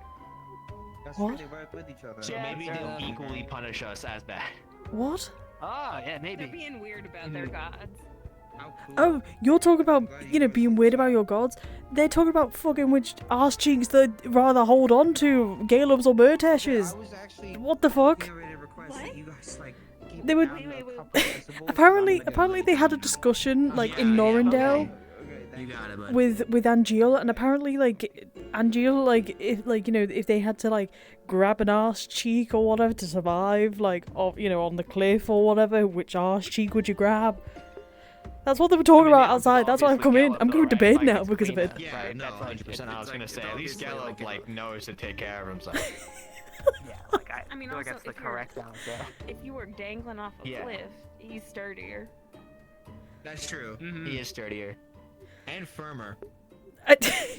That's What? true, they work with each other. So maybe they'll equally punish us as bad. What? Ah, yeah, maybe. They're being weird about their gods. Oh, you're talking about, being weird about your gods? They're talking about fucking which arse cheeks they'd rather hold on to, Galeb's or Murtesh's. What the fuck? They were... Apparently they had a discussion, like, in Norendale. You got it, bud. With Angeal, and apparently Angeal, if they had to grab an arse cheek or whatever to survive, on the cliff or whatever, which arse cheek would you grab? That's what they were talking about outside. That's why I've come in. I'm going to bed now because of it. Yeah, right, that's 100%. I was gonna say, at least Gallup knows to take care of himself. I mean, feel also, like that's the if you're- correct answer. If you were dangling off a Yeah. cliff, he's sturdier. That's true. He is sturdier. And firmer.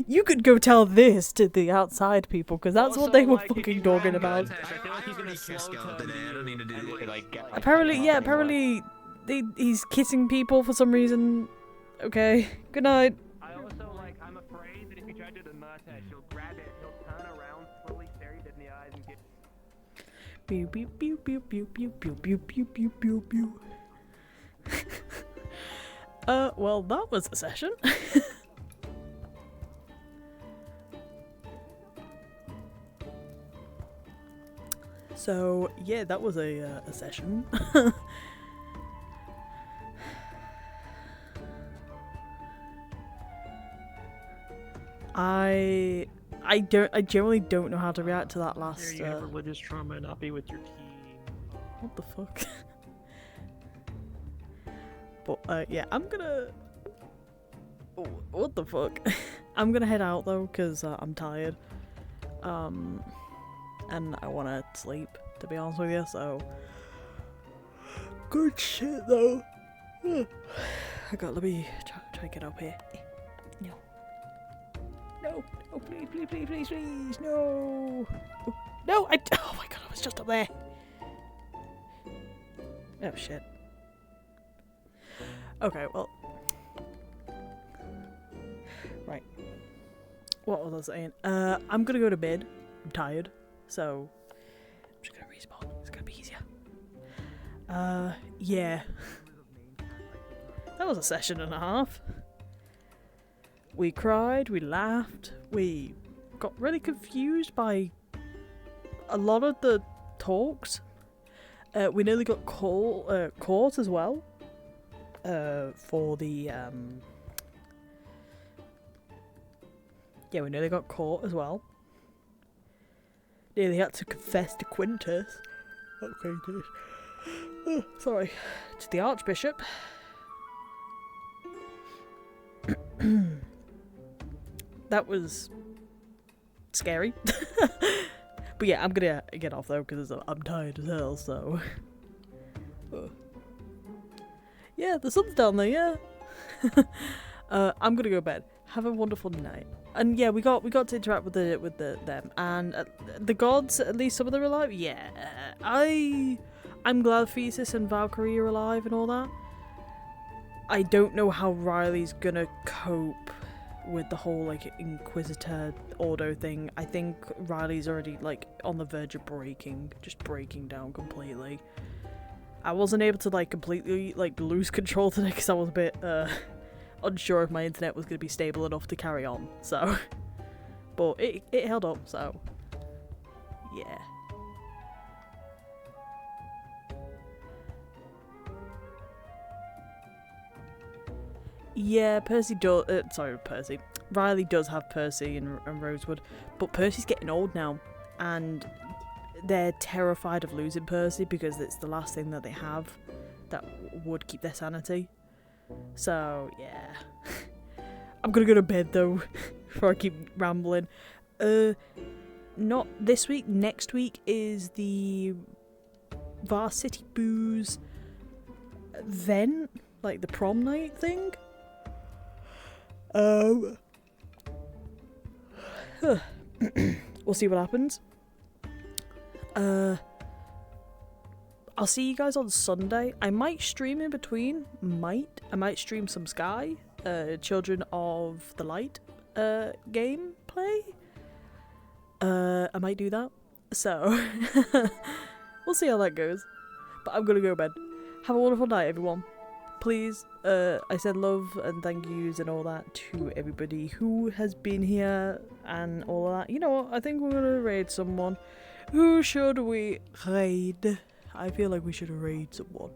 You could go tell this to the outside people, because that's what they were fucking talking about. I feel like he's gonna kiss Skeleton today. I don't need to do it. Apparently, he's kissing people for some reason. Okay, good night. I also, I'm afraid that if you try to do the mustache, he'll grab it, he'll turn around, slowly stare you dead in the eye, Pew pew pew pew pew pew pew pew pew pew pew pew. Well, that was a session. So yeah, that was a session. I generally don't know how to react to that last. There you have religious trauma and not be with your team. What the fuck? But yeah, I'm gonna. Oh, what the fuck? I'm gonna head out though, cause I'm tired. And I wanna sleep, to be honest with you. So good shit though. Let me try to get up here. No, please, no. No, oh my god, I was just up there. Oh shit. Okay, well. Right. What was I saying? I'm gonna go to bed. I'm tired, so I'm just gonna respawn. It's gonna be easier. Yeah. That was a session and a half. We cried, we laughed, we got really confused by a lot of the talks. We nearly got caught as well. For the yeah, we nearly got caught as well. Nearly had to confess to Quintus. Sorry, to the Archbishop. That was scary. But yeah, I'm gonna get off though because I'm tired as hell. So yeah, the sun's down there. Yeah. I'm gonna go to bed. Have a wonderful night. And yeah, we got to interact with them and the gods. At least some of them are alive. Yeah, I'm glad Thesis and Valkyrie are alive and all that. I don't know how Ryllae's gonna cope with the whole like Inquisitor Ordo thing. I think Ryllae's already like on the verge of breaking down completely. I wasn't able to like completely like lose control today because I was a bit unsure if my internet was gonna be stable enough to carry on. So, but it held up. So, yeah. Yeah, Ryllae does have Percy and Rosewood, but Percy's getting old now, and they're terrified of losing Percy because it's the last thing that they have that would keep their sanity. So, yeah. I'm gonna go to bed though, before I keep rambling. Not this week, next week is the Varsity Booze event, like the prom night thing. We'll see what happens. I'll see you guys on Sunday. I might stream in between. I might stream some Sky, Children of the Light, gameplay. I might do that. So, we'll see how that goes. But I'm gonna go to bed. Have a wonderful night, everyone. Please, I said love and thank yous and all that to everybody who has been here and all of that. You know what? I think we're gonna raid someone. Who should we raid? I feel like we should raid someone.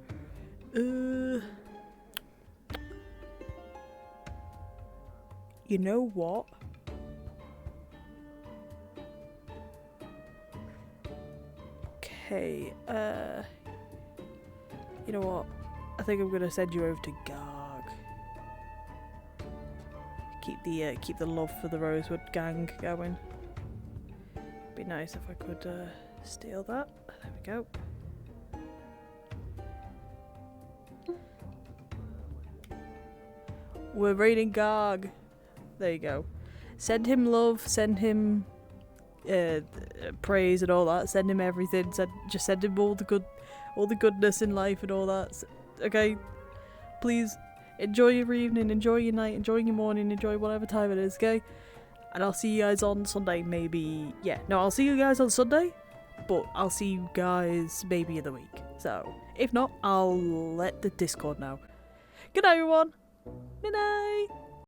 You know what? Okay, you know what? I think I'm gonna send you over to Garg. Keep the love for the Rosewood gang going. Be nice if I could steal that. There we go. We're raiding Garg. There you go. Send him love. Send him praise and all that. Send him everything. Just send him all the goodness in life and all that. Okay, please enjoy your evening, enjoy your night, enjoy your morning, enjoy whatever time it is. Okay, And I'll see you guys on Sunday, maybe. Yeah, no, I'll see you guys on Sunday, but I'll see you guys maybe in the week. So, if not, I'll let the Discord know. Good night, everyone. Good night.